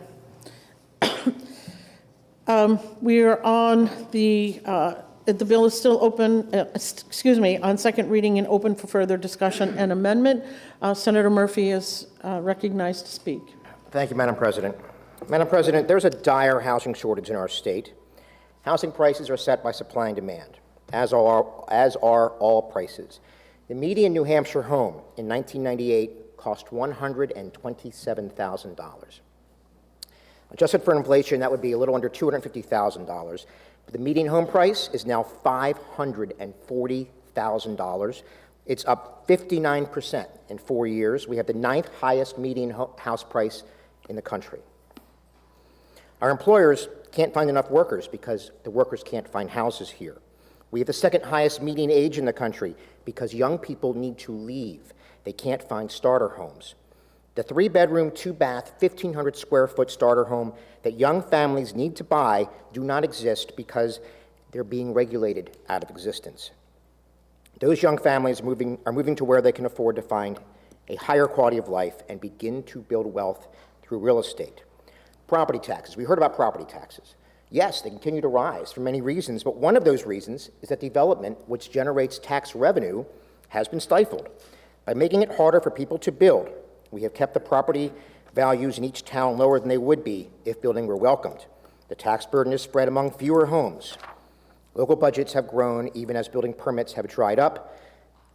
Speaker 1: We are on the bill is still open, on second reading and open for further discussion and amendment. Senator Murphy is recognized to speak.
Speaker 5: Thank you, Madam President. Madam President, there's a dire housing shortage in our state. Housing prices are set by supply and demand. as are all prices. The median New Hampshire home in 1998 cost $127,000. Adjusted for inflation, that would be a little under $250,000. But the median home price is now $540,000. It's up 59% in 4 years. We have the 9th highest median house price in the country. Our employers can't find enough workers because the workers can't find houses here. We have the 2nd highest median age in the country because young people need to leave. They can't find starter homes. The 3-bedroom, 2-bath, 1,500 square foot starter home that young families need to buy do not exist because they're being regulated out of existence. Those young families are moving to where they can afford to find a higher quality of life and begin to build wealth through real estate. Property taxes. We heard about property taxes. Yes, they continue to rise for many reasons, but one of those reasons is that development, which generates tax revenue, has been stifled. By making it harder for people to build, we have kept the property values in each town lower than they would be if building were welcomed. The tax burden is spread among fewer homes. Local budgets have grown even as building permits have dried up.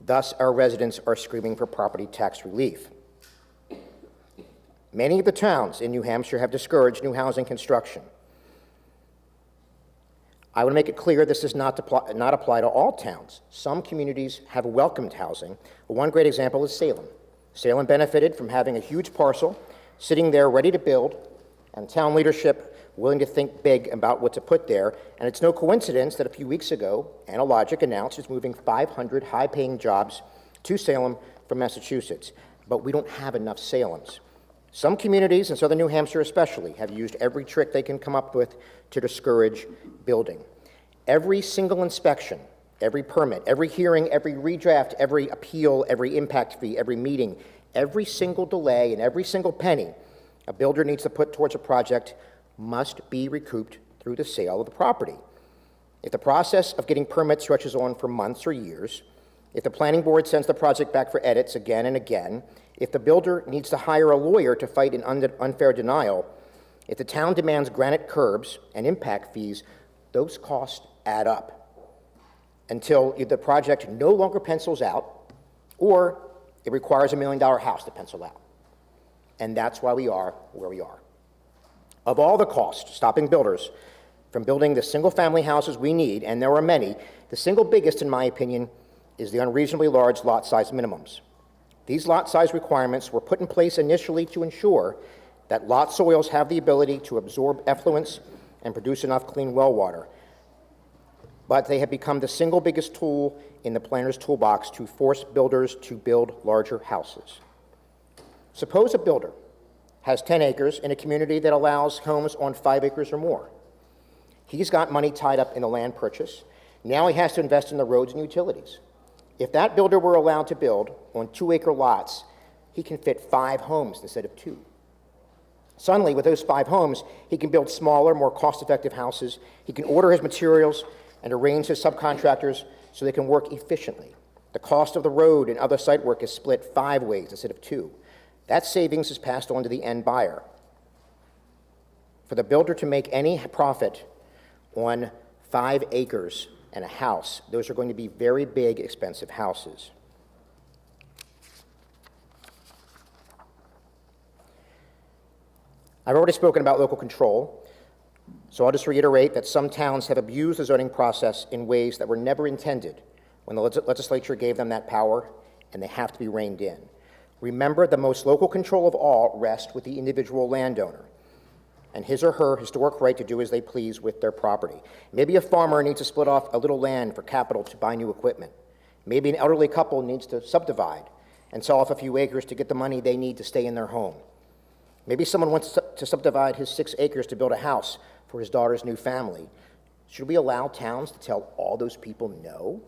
Speaker 5: Thus, our residents are screaming for property tax relief. Many of the towns in New Hampshire have discouraged new housing construction. I want to make it clear this does not apply to all towns. Some communities have welcomed housing. One great example is Salem. Salem benefited from having a huge parcel sitting there ready to build, and town leadership willing to think big about what to put there. And it's no coincidence that a few weeks ago, Analogic announced it's moving 500 high-paying jobs to Salem from Massachusetts. But we don't have enough Salems. Some communities, in southern New Hampshire especially, have used every trick they can come up with to discourage building. Every single inspection, every permit, every hearing, every redraft, every appeal, every impact fee, every meeting, every single delay and every single penny a builder needs to put towards a project must be recouped through the sale of the property. If the process of getting permits stretches on for months or years, if the planning board sends the project back for edits again and again, if the builder needs to hire a lawyer to fight an unfair denial, if the town demands granite curbs and impact fees, those costs add up until the project no longer pencils out or it requires $1 million house to pencil out. And that's why we are where we are. Of all the costs stopping builders from building the single-family houses we need, and there are many, the single biggest, in my opinion, is the unreasonably large lot size minimums. These lot size requirements were put in place initially to ensure that lot soils have the ability to absorb effluents and produce enough clean well water. But they have become the single biggest tool in the planner's toolbox to force builders to build larger houses. Suppose a builder has 10 acres in a community that allows homes on 5 acres or more. He's got money tied up in the land purchase. Now he has to invest in the roads and utilities. If that builder were allowed to build on 2-acre lots, he can fit 5 homes instead of 2. Suddenly, with those 5 homes, he can build smaller, more cost-effective houses. He can order his materials and arrange his subcontractors so they can work efficiently. The cost of the road and other site work is split 5 ways instead of 2. That savings is passed on to the end buyer. For the builder to make any profit on 5 acres and a house, those are going to be very big, expensive houses. I've already spoken about local control, so I'll just reiterate that some towns have abused the zoning process in ways that were never intended when the legislature gave them that power, and they have to be reined in. Remember, the most local control of all rests with the individual landowner and his or her historic right to do as they please with their property. Maybe a farmer needs to split off a little land for capital to buy new equipment. Maybe an elderly couple needs to subdivide and sell off a few acres to get the money they need to stay in their home. Maybe someone wants to subdivide his 6 acres to build a house for his daughter's new family. Should we allow towns to tell all those people no?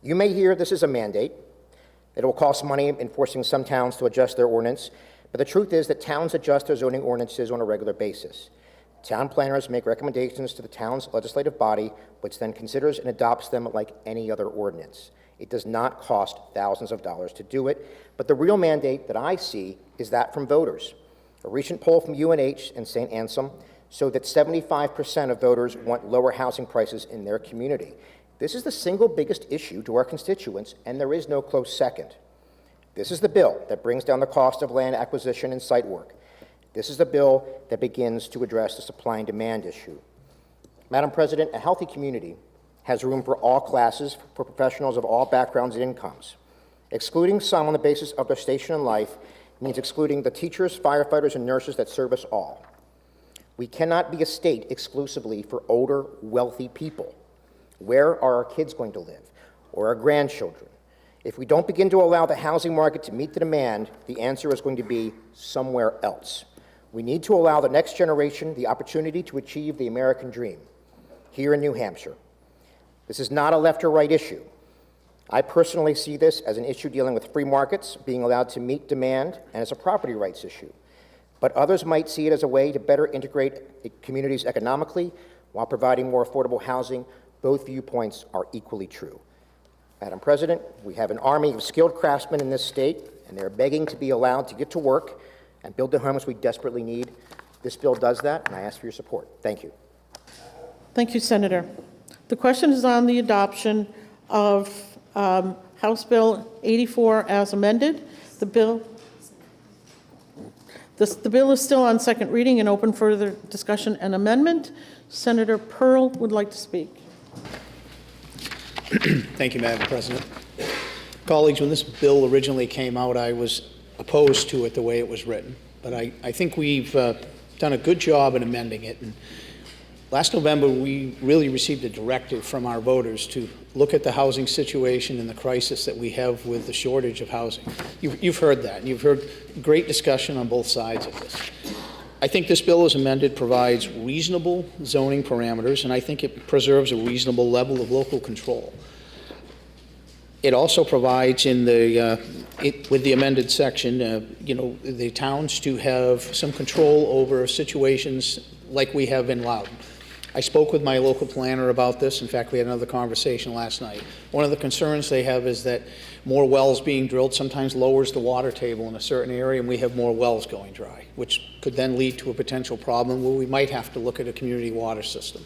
Speaker 5: You may hear this is a mandate. It will cost money in forcing some towns to adjust their ordinance, but the truth is that towns adjust their zoning ordinances on a regular basis. Town planners make recommendations to the town's legislative body, which then considers and adopts them like any other ordinance. It does not cost thousands of dollars to do it, but the real mandate that I see is that from voters. A recent poll from UNH and St. Anselm so that 75% of voters want lower housing prices in their community. This is the single biggest issue to our constituents, and there is no close second. This is the bill that brings down the cost of land acquisition and site work. This is the bill that begins to address the supply and demand issue. Madam President, a healthy community has room for all classes, for professionals of all backgrounds and incomes. Excluding some on the basis of their station in life means excluding the teachers, firefighters, and nurses that serve us all. We cannot be a state exclusively for older, wealthy people. Where are our kids going to live, or our grandchildren? If we don't begin to allow the housing market to meet the demand, the answer is going to be somewhere else. We need to allow the next generation the opportunity to achieve the American dream here in New Hampshire. This is not a left or right issue. I personally see this as an issue dealing with free markets being allowed to meet demand, and as a property rights issue. But others might see it as a way to better integrate communities economically while providing more affordable housing. Both viewpoints are equally true. Madam President, we have an army of skilled craftsmen in this state, and they're begging to be allowed to get to work and build the homes we desperately need. This bill does that, and I ask for your support. Thank you.
Speaker 1: Thank you, Senator. The question is on the adoption of House Bill 84 as amended. The bill is still on second reading and open for further discussion and amendment. Senator Pearl would like to speak.
Speaker 4: Thank you, Madam President. Colleagues, when this bill originally came out, I was opposed to it the way it was written. But I think we've done a good job in amending it. And last November, we really received a directive from our voters to look at the housing situation and the crisis that we have with the shortage of housing. You've heard that, and you've heard great discussion on both sides of this. I think this bill as amended provides reasonable zoning parameters, and I think it preserves a reasonable level of local control. It also provides in the, with the amended section, the towns to have some control over situations like we have in Loudon. I spoke with my local planner about this. In fact, we had another conversation last night. One of the concerns they have is that more wells being drilled sometimes lowers the water table in a certain area, and we have more wells going dry, which could then lead to a potential problem where we might have to look at a community water system.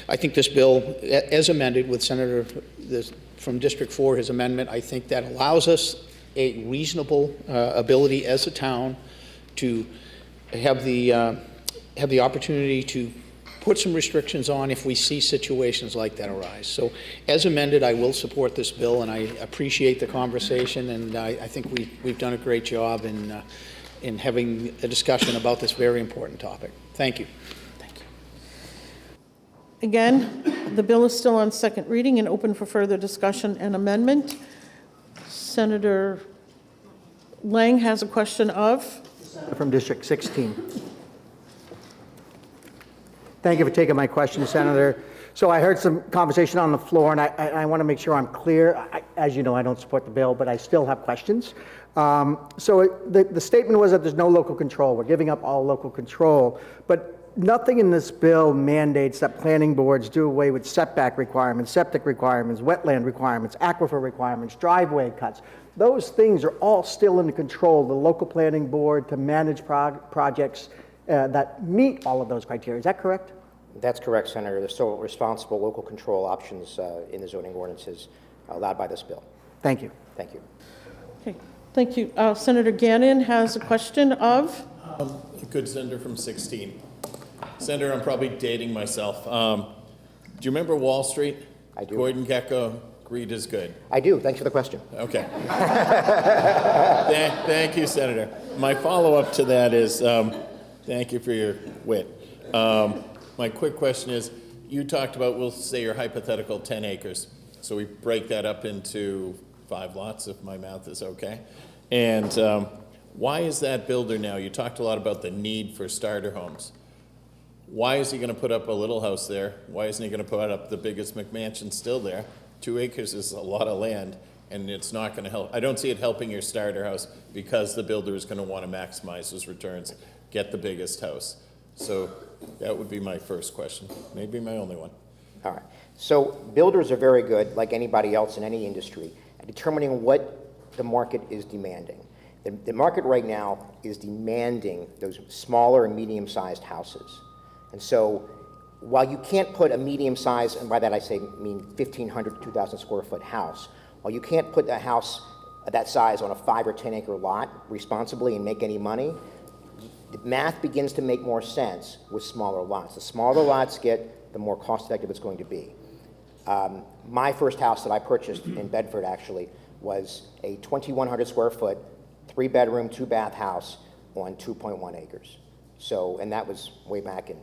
Speaker 4: I think this bill, as amended with Senator from District 4, his amendment, I think that allows us a reasonable ability as a town to have the opportunity to put some restrictions on if we see situations like that arise. So as amended, I will support this bill, and I appreciate the conversation, and I think we've done a great job in having a discussion about this very important topic. Thank you.
Speaker 1: Thank you. Again, the bill is still on second reading and open for further discussion and amendment. Senator Lang has a question of?
Speaker 16: From District 16. Thank you for taking my question, Senator. So I heard some conversation on the floor, and I want to make sure I'm clear. As you know, I don't support the bill, but I still have questions. So the statement was that there's no local control. We're giving up all local control. But nothing in this bill mandates that planning boards do away with setback requirements, septic requirements, wetland requirements, aquifer requirements, driveway cuts. Those things are all still in the control of the local planning board to manage projects that meet all of those criteria. Is that correct?
Speaker 5: That's correct, Senator. There's still responsible local control options in the zoning ordinances allowed by this bill.
Speaker 16: Thank you.
Speaker 5: Thank you.
Speaker 1: Okay, thank you. Senator Gannon has a question of?
Speaker 10: Good senator from 16. Senator, I'm probably dating myself. Do you remember Wall Street?
Speaker 5: I do.
Speaker 10: Gordon Gekko, greed is good.
Speaker 5: I do. Thanks for the question.
Speaker 10: Okay. Thank you, Senator. My follow-up to that is, thank you for your wit. My quick question is, you talked about, we'll say your hypothetical 10 acres. So we break that up into 5 lots, if my math is okay. And why is that builder now? You talked a lot about the need for starter homes. Why is he going to put up a little house there? Why isn't he going to put up the biggest McMansion still there? 2 acres is a lot of land, and it's not going to help. I don't see it helping your starter house because the builder is going to want to maximize his returns, get the biggest house. So that would be my first question, maybe my only one.
Speaker 5: All right. So builders are very good, like anybody else in any industry, at determining what the market is demanding. The market right now is demanding those smaller and medium-sized houses. And so while you can't put a medium-size, and by that I mean 1,500 to 2,000 square foot house, while you can't put a house that size on a 5 or 10 acre lot responsibly and make any money, the math begins to make more sense with smaller lots. The smaller lots get, the more cost-effective it's going to be. My first house that I purchased in Bedford, actually, was a 2,100 square foot, 3-bedroom, 2-bath house on 2.1 acres. So, and that was way back in,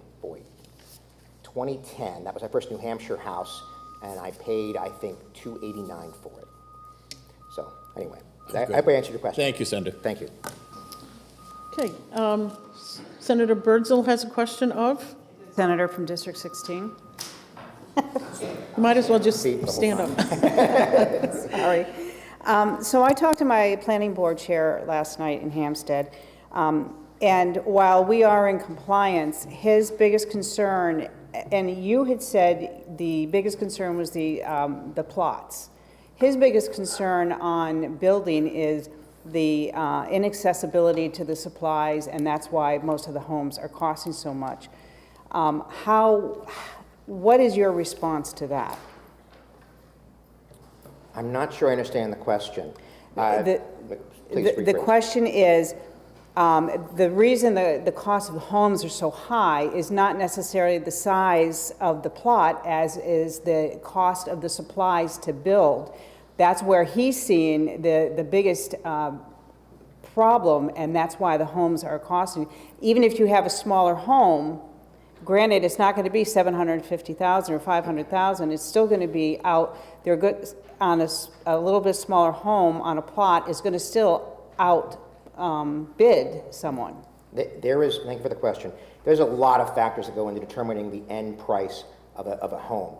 Speaker 5: 2010. That was my first New Hampshire house, and I paid, I think, $289 for it. So, anyway, I hope I answered your question.
Speaker 10: Thank you, Senator.
Speaker 5: Thank you.
Speaker 1: Okay, Senator Birdsall has a question of?
Speaker 11: Senator from District 16.
Speaker 1: You might as well just stand up.
Speaker 11: Sorry. So I talked to my planning board chair last night in Hampstead, and while we are in compliance, his biggest concern, and you had said the biggest concern was the plots. His biggest concern on building is the inaccessibility to the supplies, and that's why most of the homes are costing so much. What is your response to that?
Speaker 5: I'm not sure I understand the question.
Speaker 11: The question is, the reason the cost of homes are so high is not necessarily the size of the plot, as is the cost of the supplies to build. That's where he's seeing the biggest problem, and that's why the homes are costing. Even if you have a smaller home, granted, it's not going to be $750,000 or $500,000. It's still going to be out. They're good on a little bit smaller home on a plot is going to still bid someone.
Speaker 5: Thank you for the question. There's a lot of factors that go into determining the end price of a home.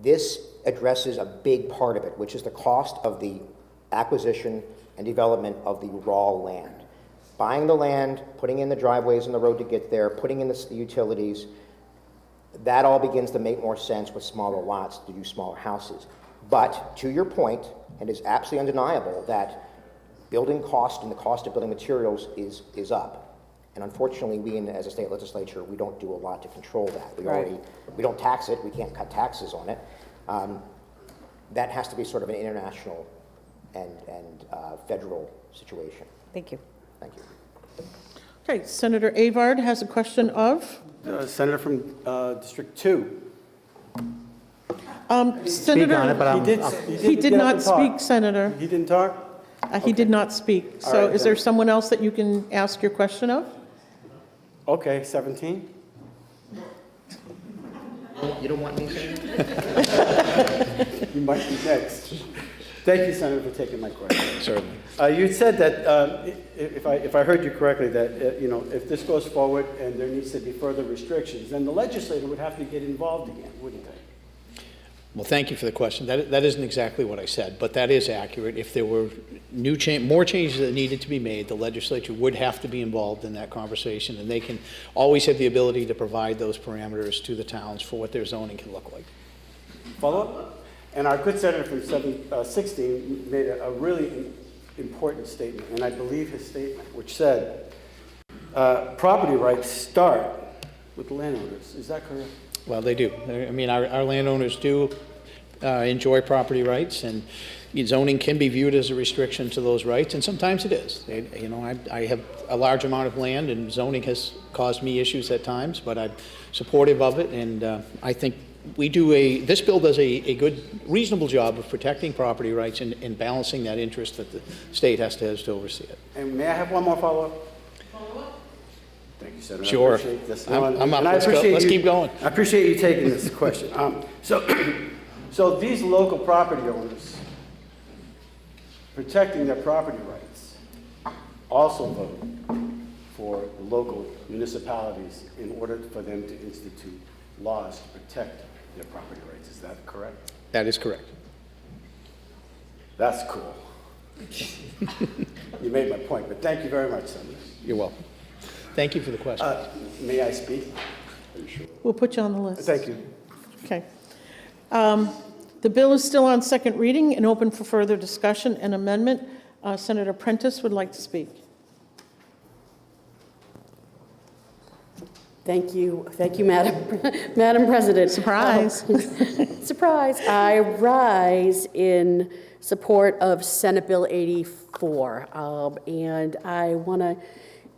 Speaker 5: This addresses a big part of it, which is the cost of the acquisition and development of the raw land. Buying the land, putting in the driveways and the road to get there, putting in the utilities, that all begins to make more sense with smaller lots to do smaller houses. But to your point, it is absolutely undeniable that building cost and the cost of building materials is up. And unfortunately, we as a state legislature, we don't do a lot to control that. We don't tax it, we can't cut taxes on it. That has to be sort of an international and federal situation.
Speaker 11: Thank you.
Speaker 5: Thank you.
Speaker 1: Okay, Senator Avard has a question of?
Speaker 17: Senator from District 2.
Speaker 1: Senator,
Speaker 16: on it, but
Speaker 1: he did not speak, Senator.
Speaker 17: He didn't talk?
Speaker 1: He did not speak. So
Speaker 17: right,
Speaker 1: is there someone else that you can ask your question of?
Speaker 17: Okay, 17.
Speaker 5: You don't want me to?
Speaker 17: You might be next. Thank you, Senator, for taking my question.
Speaker 4: Certainly.
Speaker 17: You said that, if I heard you correctly, that if this goes forward and there needs to be further restrictions, then the legislature would have to get involved again, wouldn't they?
Speaker 4: Well, thank you for the question. That isn't exactly what I said, but that is accurate. If there were more changes that needed to be made, the legislature would have to be involved in that conversation, and they can always have the ability to provide those parameters to the towns for what their zoning can look like.
Speaker 17: Follow up? And our good senator from 16 made a really important statement, and I believe his statement, which said, property rights start with landowners. Is that correct?
Speaker 4: Well, they do. I mean, our landowners do enjoy property rights, and zoning can be viewed as a restriction to those rights, and sometimes it is. I have a large amount of land, and zoning has caused me issues at times, but I'm supportive of it, and I think this bill does a good, reasonable job of protecting property rights and balancing that interest that the state has to oversee it.
Speaker 17: And may I have one more follow-up? Thank you, Senator.
Speaker 4: Sure.
Speaker 17: I appreciate this.
Speaker 4: I'm up. Let's keep going.
Speaker 17: I appreciate you taking this question. So these local property owners protecting their property rights also vote for local municipalities in order for them to institute laws to protect their property rights. Is that correct?
Speaker 4: That is correct.
Speaker 17: That's cool. You made my point, but thank you very much, Senator.
Speaker 4: You're welcome. Thank you for the question.
Speaker 17: May I speak? Are you sure?
Speaker 1: We'll put you on the list.
Speaker 17: Thank you.
Speaker 1: Okay. The bill is still on second reading and open for further discussion and amendment. Senator Prentice would like to speak.
Speaker 18: Thank you, Madam President.
Speaker 1: Surprise.
Speaker 18: Surprise. I rise in support of Senate Bill 84, and I want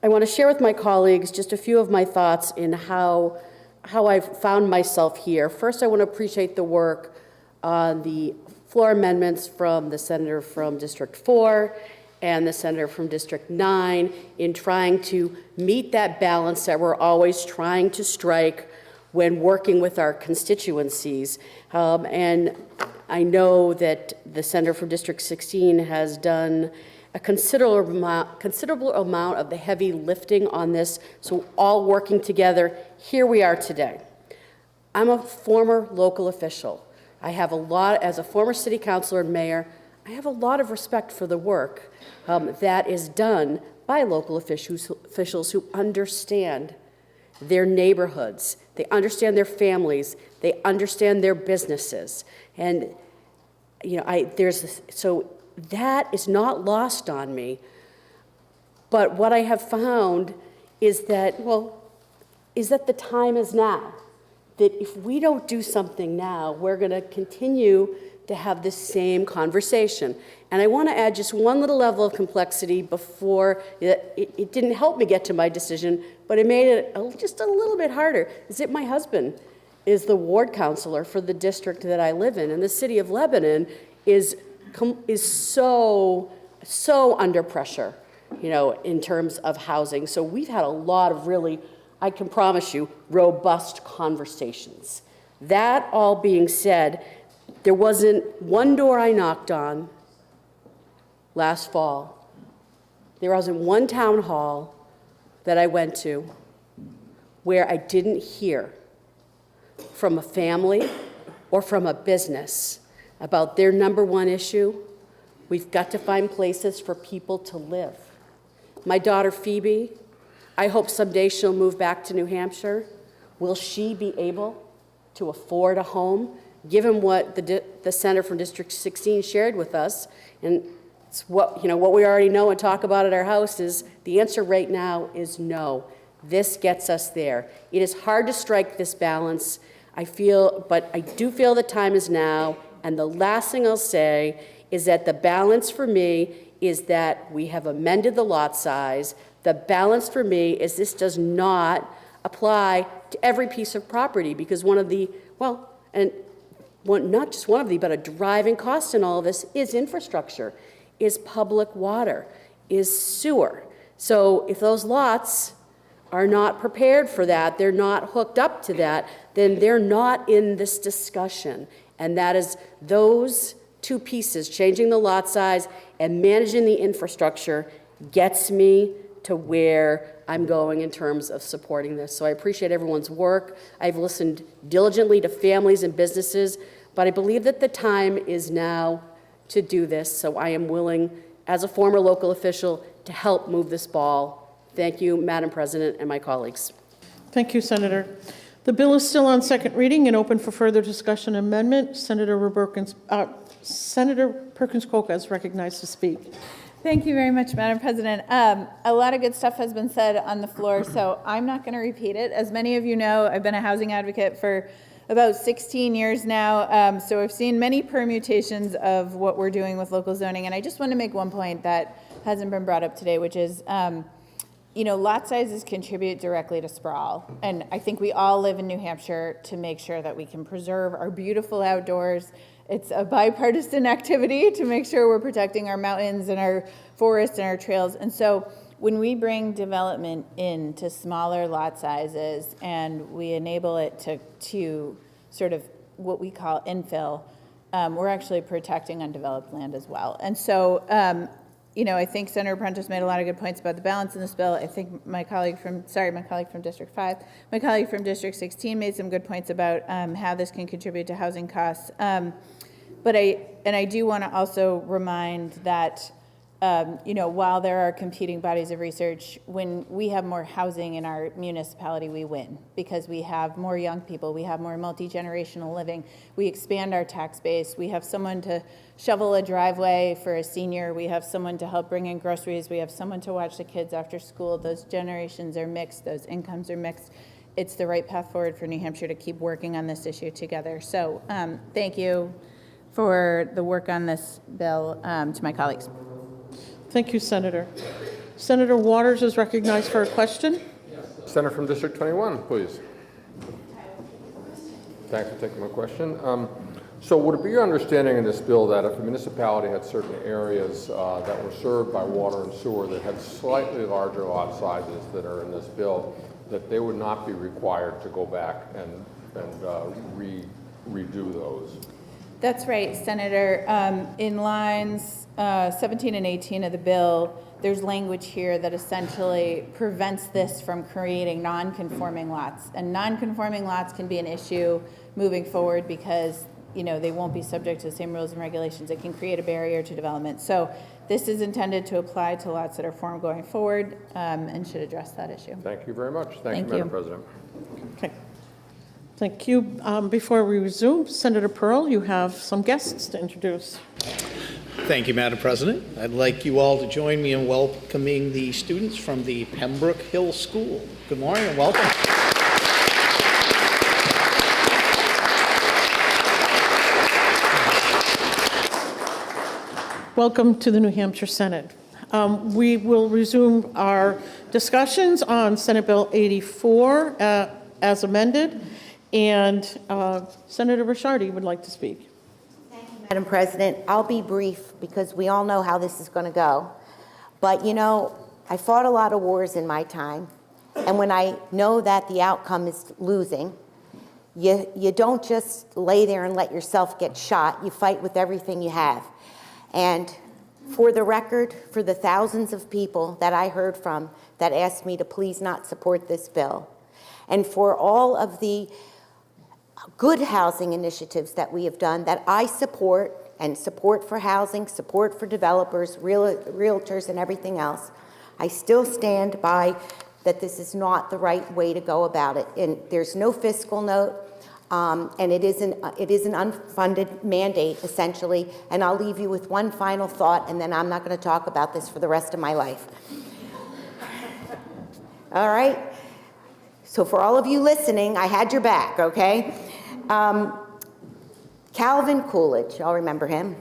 Speaker 18: to share with my colleagues just a few of my thoughts in how I've found myself here. First, I want to appreciate the work on the floor amendments from the senator from District 4 and the senator from District 9 in trying to meet that balance that we're always trying to strike when working with our constituencies. And I know that the senator from District 16 has done a considerable amount of the heavy lifting on this, so all working together, here we are today. I'm a former local official. I have a lot, as a former city councilor and mayor, I have a lot of respect for the work that is done by local officials who understand their neighborhoods, they understand their families, they understand their businesses. And, you know, so that is not lost on me. But what I have found is that, the time is now. That if we don't do something now, we're going to continue to have the same conversation. And I want to add just one little level of complexity before, it didn't help me get to my decision, but it made it just a little bit harder, is that my husband is the ward counselor for the district that I live in, and the city of Lebanon is so under pressure, you know, in terms of housing. So we've had a lot of really, I can promise you, robust conversations. That all being said, there wasn't one door I knocked on last fall. There wasn't one town hall that I went to where I didn't hear from a family or from a business about their number one issue. We've got to find places for people to live. My daughter Phoebe, I hope someday she'll move back to New Hampshire. Will she be able to afford a home, given what the senator from District 16 shared with us? And it's what we already know and talk about at our house is the answer right now is no. This gets us there. It is hard to strike this balance. But I do feel the time is now. And the last thing I'll say is that the balance for me is that we have amended the lot size. The balance for me is this does not apply to every piece of property, because not just one of the, but a driving cost in all of this is infrastructure, is public water, is sewer. So if those lots are not prepared for that, they're not hooked up to that, then they're not in this discussion. And that is those two pieces, changing the lot size and managing the infrastructure, gets me to where I'm going in terms of supporting this. So I appreciate everyone's work. I've listened diligently to families and businesses, but I believe that the time is now to do this. So I am willing, as a former local official, to help move this ball. Thank you, Madam President, and my colleagues.
Speaker 1: Thank you, Senator. The bill is still on second reading and open for further discussion and amendment. Senator Perkins-Coker is recognized to speak.
Speaker 12: Thank you very much, Madam President. A lot of good stuff has been said on the floor, so I'm not going to repeat it. As many of you know, I've been a housing advocate for about 16 years now, so I've seen many permutations of what we're doing with local zoning, and I just want to make one point that hasn't been brought up today, which is lot sizes contribute directly to sprawl. And I think we all live in New Hampshire to make sure that we can preserve our beautiful outdoors. It's a bipartisan activity to make sure we're protecting our mountains and our forests and our trails. And so when we bring development into smaller lot sizes and we enable it to sort of what we call infill, we're actually protecting undeveloped land as well. And so I think Senator Prentice made a lot of good points about the balance in this bill. I think my colleague from District 5, my colleague from District 16 made some good points about how this can contribute to housing costs. But I do want to also remind that, while there are competing bodies of research, when we have more housing in our municipality, we win, because we have more young people, we have more multi-generational living, we expand our tax base, we have someone to shovel a driveway for a senior, we have someone to help bring in groceries, we have someone to watch the kids after school. Those generations are mixed, those incomes are mixed. it's the right path forward for New Hampshire to keep working on this issue together. So thank you for the work on this bill to my colleagues.
Speaker 1: Thank you, Senator. Senator Waters is recognized for a question.
Speaker 14: Senator from District 21, please. Thanks for taking my question. So would it be your understanding in this bill that if a municipality had certain areas that were served by water and sewer that had slightly larger lot sizes that are in this bill, that they would not be required to go back and redo those?
Speaker 12: That's right, Senator. In lines 17 and 18 of the bill, there's language here that essentially prevents this from creating non-conforming lots. And non-conforming lots can be an issue moving forward because, you know, they won't be subject to the same rules and regulations. It can create a barrier to development. So this is intended to apply to lots that are formed going forward and should address that issue.
Speaker 14: Thank you very much. Thank you, Madam President.
Speaker 1: Okay. Thank you. Before we resume, Senator Pearl, you have some guests to introduce.
Speaker 4: Thank you, Madam President. I'd like you all to join me in welcoming the students from the Pembroke Hill School. Good morning and welcome.
Speaker 1: Welcome to the New Hampshire Senate. We will resume our discussions on Senate Bill 84 as amended, and Senator Ricciardi would like to speak.
Speaker 15: Madam President, I'll be brief because we all know how this is going to go. But, you know, I fought a lot of wars in my time, and when I know that the outcome is losing, you don't just lay there and let yourself get shot. You fight with everything you have. And for the record, for the thousands of people that I heard from that asked me to please not support this bill, and for all of the good housing initiatives that we have done that I support, and support for housing, support for developers, realtors, and everything else, I still stand by that this is not the right way to go about it. And there's no fiscal note, and it is an unfunded mandate, essentially. And I'll leave you with one final thought, and then I'm not going to talk about this for the rest of my life. All right? So for all of you listening, I had your back, okay? Calvin Coolidge, y'all remember him,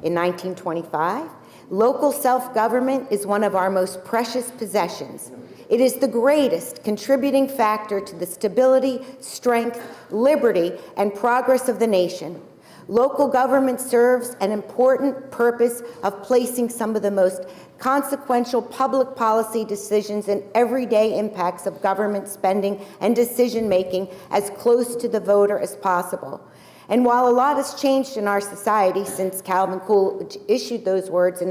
Speaker 15: in 1925. Local self-government is one of our most precious possessions. It is the greatest contributing factor to the stability, strength, liberty, and progress of the nation. Local government serves an important purpose of placing some of the most consequential public policy decisions and everyday impacts of government spending and decision-making as close to the voter as possible. And while a lot has changed in our society since Calvin Coolidge issued those words in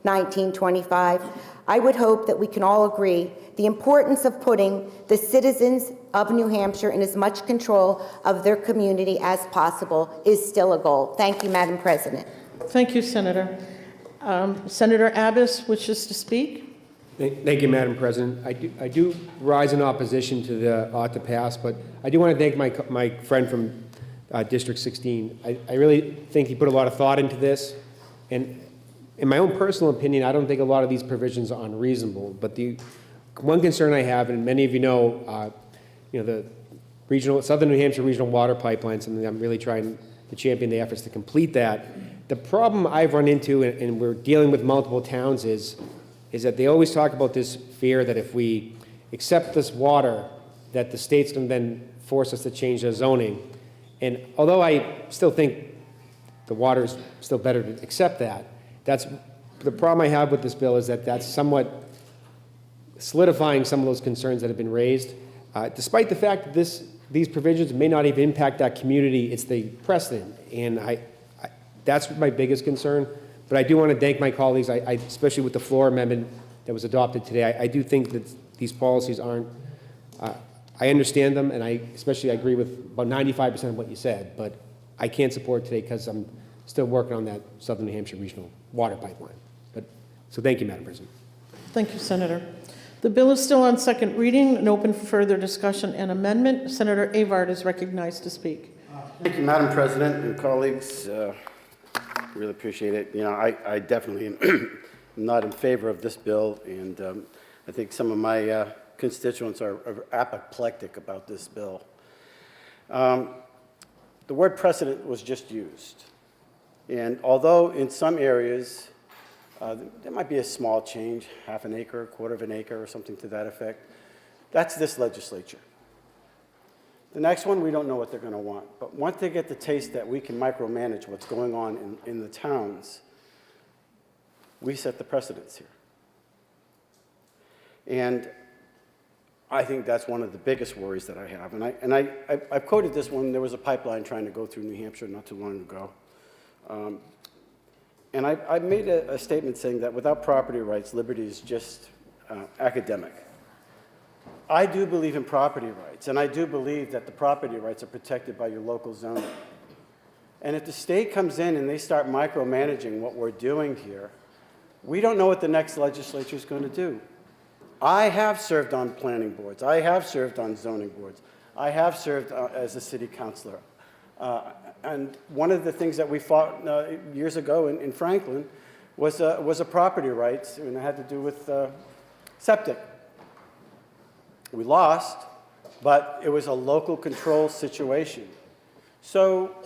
Speaker 15: 1925, I would hope that we can all agree the importance of putting the citizens of New Hampshire in as much control of their community as possible is still a goal. Thank you, Madam President.
Speaker 1: Thank you, Senator. Senator Abbas wishes to speak.
Speaker 9: Thank you, Madam President. I do rise in opposition to the ought to pass, but I do want to thank my friend from District 16. I really think he put a lot of thought into this, and in my own personal opinion, I don't think a lot of these provisions are unreasonable, but the one concern I have, and many of you know, the Southern New Hampshire regional water pipeline, something I'm really trying to champion the efforts to complete that. The problem I've run into, and we're dealing with multiple towns, is that they always talk about this fear that if we accept this water, that the state's going to then force us to change their zoning. And although I still think the water is still better to accept that, that's the problem I have with this bill, is that that's somewhat solidifying some of those concerns that have been raised. Despite the fact that these provisions may not even impact that community, it's the precedent. And that's my biggest concern. But I do want to thank my colleagues, especially with the floor amendment that was adopted today. I do think that these policies aren't, I understand them, and I agree with about 95% of what you said, but I can't support it today because I'm still working on that Southern New Hampshire regional water pipeline. So thank you, Madam President.
Speaker 1: Thank you, Senator. The bill is still on second reading and open for further discussion and amendment. Senator Avard is recognized to speak.
Speaker 17: Thank you, Madam President and colleagues. Really appreciate it. You know, I definitely am not in favor of this bill, and I think some of my constituents are apoplectic about this bill. The word precedent was just used. And although in some areas there might be a small change, half an acre, quarter of an acre, or something to that effect, that's this legislature. The next one, we don't know what they're going to want. But once they get the taste that we can micromanage what's going on in the towns, we set the precedents here. And I think that's one of the biggest worries that I have. And I've quoted this when there was a pipeline trying to go through New Hampshire not too long ago. And I made a statement saying that without property rights, liberty is just academic. I do believe in property rights, and I do believe that the property rights are protected by your local zoning. And if the state comes in and they start micromanaging what we're doing here, we don't know what the next legislature is going to do. I have served on planning boards. I have served on zoning boards. I have served as a city councilor. And one of the things that we fought years ago in Franklin was a property rights, and it had to do with septic. We lost, but it was a local control situation. So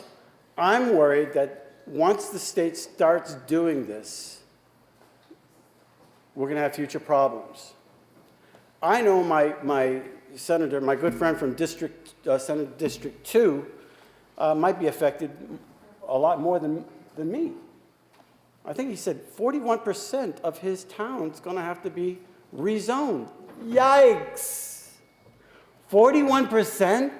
Speaker 17: I'm worried that once the state starts doing this, we're going to have future problems. I know my senator, my good friend from Senate District 2, might be affected a lot more than me. I think he said 41% of his town's going to have to be rezoned. Yikes! 41%?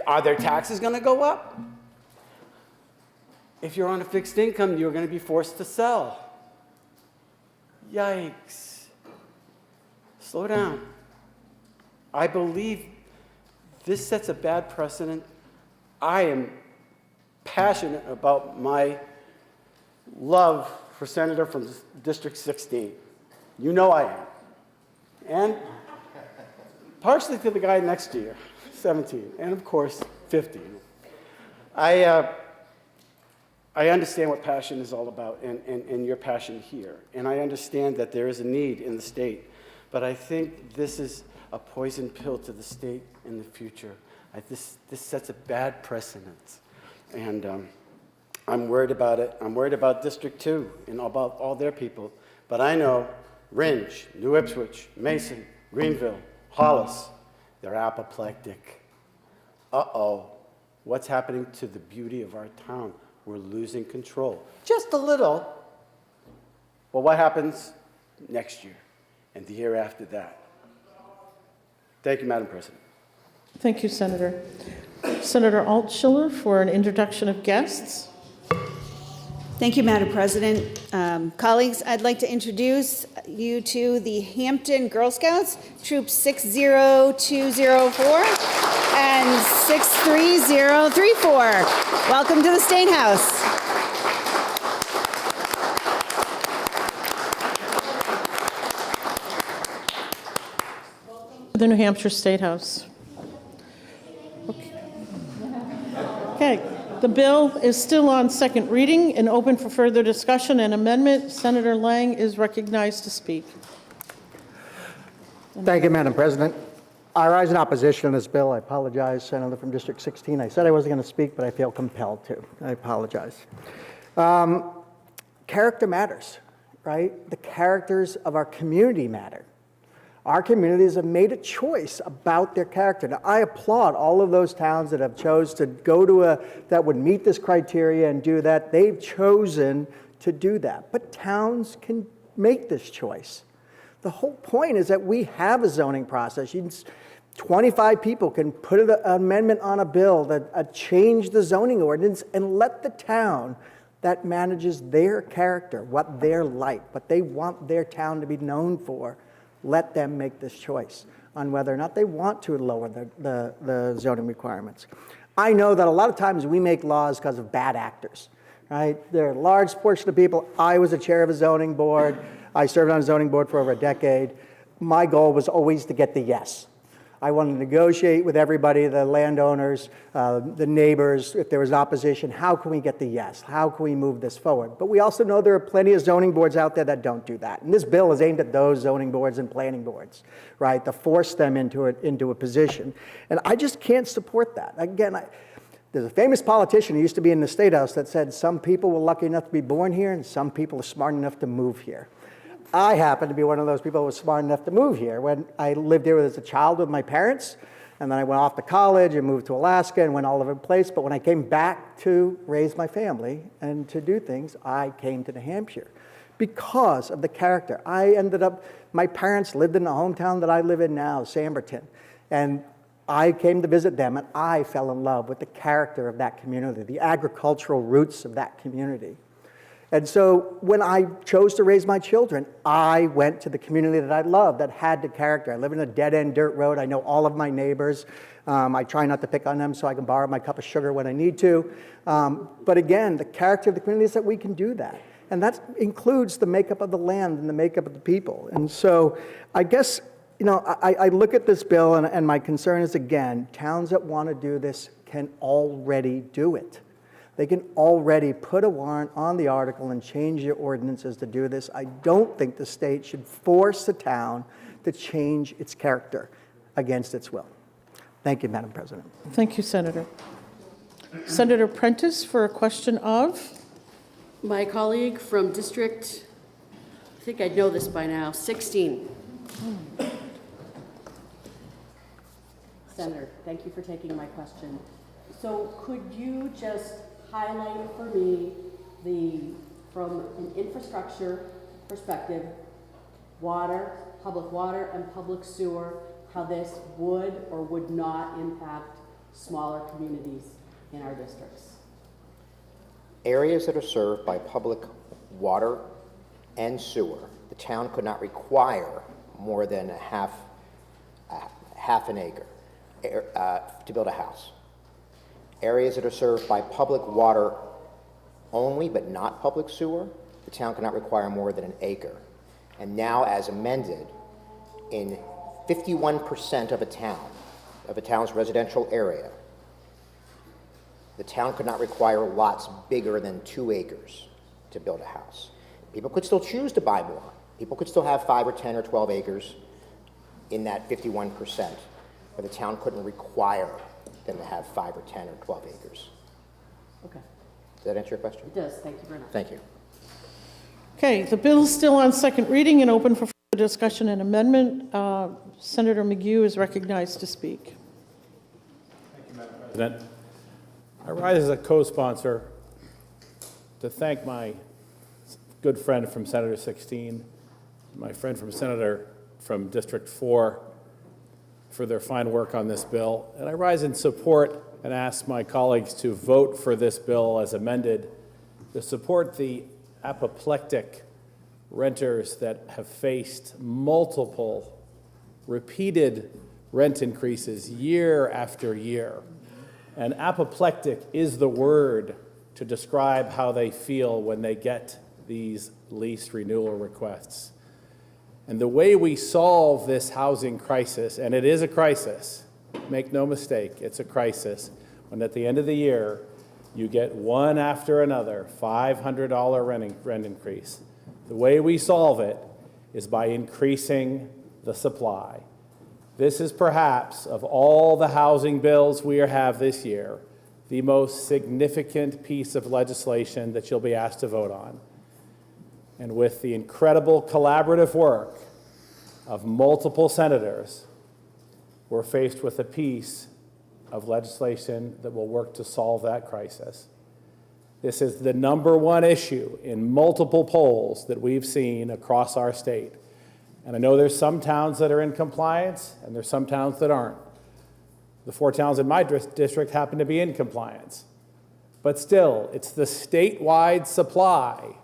Speaker 17: Are their taxes going to go up? If you're on a fixed income, you're going to be forced to sell. Yikes. Slow down. I believe this sets a bad precedent. I am passionate about my love for Senator from District 16. You know I am. And partially to the guy next to you, 17, and of course, 15. I understand what passion is all about and your passion here. And I understand that there is a need in the state. But I think this is a poison pill to the state in the future. This sets a bad precedent. And I'm worried about it. I'm worried about District 2 and about all their people. But I know Ringe, New Ipswich, Mason, Greenville, Hollis, they're apoplectic. Uh-oh, what's happening to the beauty of our town? We're losing control. Just a little. But what happens next year and the year after that? Thank you, Madam President.
Speaker 1: Thank you, Senator. Senator Altschiller for an introduction of guests.
Speaker 2: Thank you, Madam President. Colleagues, I'd like to introduce you to the Hampton Girl Scouts, Troop 60204 and 63034. Welcome to the State House.
Speaker 1: The New Hampshire State House. Okay. The bill is still on second reading and open for further discussion and amendment. Senator Lang is recognized to speak.
Speaker 16: Thank you, Madam President. I rise in opposition to this bill. I apologize, Senator from District 16. I said I wasn't going to speak, but I feel compelled to. I apologize. Character matters, right? The characters of our community matter. Our communities have made a choice about their character. Now, I applaud all of those towns that have chose to go to that would meet this criteria and do that. They've chosen to do that. But towns can make this choice. The whole point is that we have a zoning process. 25 people can put an amendment on a bill that change the zoning ordinance and let the town that manages their character, what they're like, what they want their town to be known for, let them make this choice on whether or not they want to lower the zoning requirements. I know that a lot of times we make laws because of bad actors, right? There are a large portion of people. I was a chair of a zoning board. I served on a zoning board for over a decade. My goal was always to get the yes. I want to negotiate with everybody, the landowners, the neighbors, if there was opposition, how can we get the yes? How can we move this forward? But we also know there are plenty of zoning boards out there that don't do that. And this bill is aimed at those zoning boards and planning boards, right, to force them into a position. And I just can't support that. Again, there's a famous politician who used to be in the State House that said some people were lucky enough to be born here and some people are smart enough to move here. I happen to be one of those people who was smart enough to move here. When I lived here as a child with my parents, and then I went off to college and moved to Alaska and went all over the place. But when I came back to raise my family and to do things, I came to New Hampshire because of the character. My parents lived in the hometown that I live in now, Samberton. And I came to visit them, and I fell in love with the character of that community, the agricultural roots of that community. And so when I chose to raise my children, I went to the community that I loved, that had the character. I live in a dead-end dirt road. I know all of my neighbors. I try not to pick on them so I can borrow my cup of sugar when I need to. But again, the character of the community is that we can do that. And that includes the makeup of the land and the makeup of the people. And so I guess, I look at this bill and my concern is, again, towns that want to do this can already do it. They can already put a warrant on the article and change your ordinances to do this. I don't think the state should force the town to change its character against its will. Thank you, Madam President.
Speaker 1: Thank you, Senator. Senator Prentice for a question of?
Speaker 18: My colleague from District, I think I'd know this by now, 16. Senator, thank you for taking my question. So could you just highlight for me from an infrastructure perspective, public water and public sewer, how this would or would not impact smaller communities in our districts?
Speaker 5: Areas that are served by public water and sewer, the town could not require more than half an acre to build a house. Areas that are served by public water only but not public sewer, the town cannot require more than an acre. And now, as amended, in 51% of a town's residential area, the town could not require lots bigger than 2 acres to build a house. People could still choose to buy more. People could still have 5 or 10 or 12 acres in that 51%, but the town couldn't require them to have 5 or 10 or 12 acres.
Speaker 18: Okay.
Speaker 5: Does that answer your question?
Speaker 18: It does. Thank you very much.
Speaker 5: Thank you.
Speaker 1: Okay, the bill is still on second reading and open for further discussion and amendment. Senator McGue is recognized to speak.
Speaker 19: Thank you, Madam President. I rise as a co-sponsor to thank my good friend from Senator 16, my friend from District 4, for their fine work on this bill. And I rise in support and ask my colleagues to vote for this bill as amended to support the apoplectic renters that have faced multiple repeated rent increases year after year. And apoplectic is the word to describe how they feel when they get these lease renewal requests. And the way we solve this housing crisis, and it is a crisis, make no mistake, it's a crisis, when at the end of the year, you get one after another $500 rent increase. The way we solve it is by increasing the supply. This is perhaps, of all the housing bills we have this year, the most significant piece of legislation that you'll be asked to vote on. And with the incredible collaborative work of multiple senators, we're faced with a piece of legislation that will work to solve that crisis. This is the #1 issue in multiple polls that we've seen across our state. And I know there's some towns that are in compliance, and there's some towns that aren't. The 4 towns in my district happen to be in compliance. But still, it's the statewide supply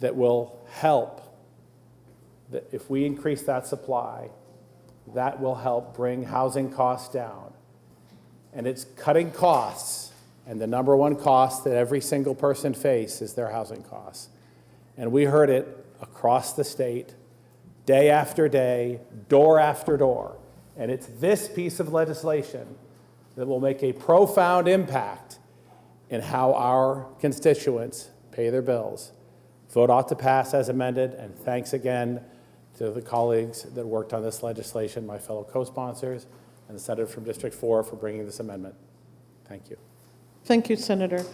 Speaker 19: that will help. That if we increase that supply, that will help bring housing costs down. And it's cutting costs, and the #1 cost that every single person faces is their housing costs. And we heard it across the state, day after day, door after door. And it's this piece of legislation that will make a profound impact in how our constituents pay their bills. Vote ought to pass as amended, and thanks again to the colleagues that worked on this legislation, my fellow co-sponsors, and the Senator from District 4 for bringing this amendment. Thank you.
Speaker 1: Thank you, Senator.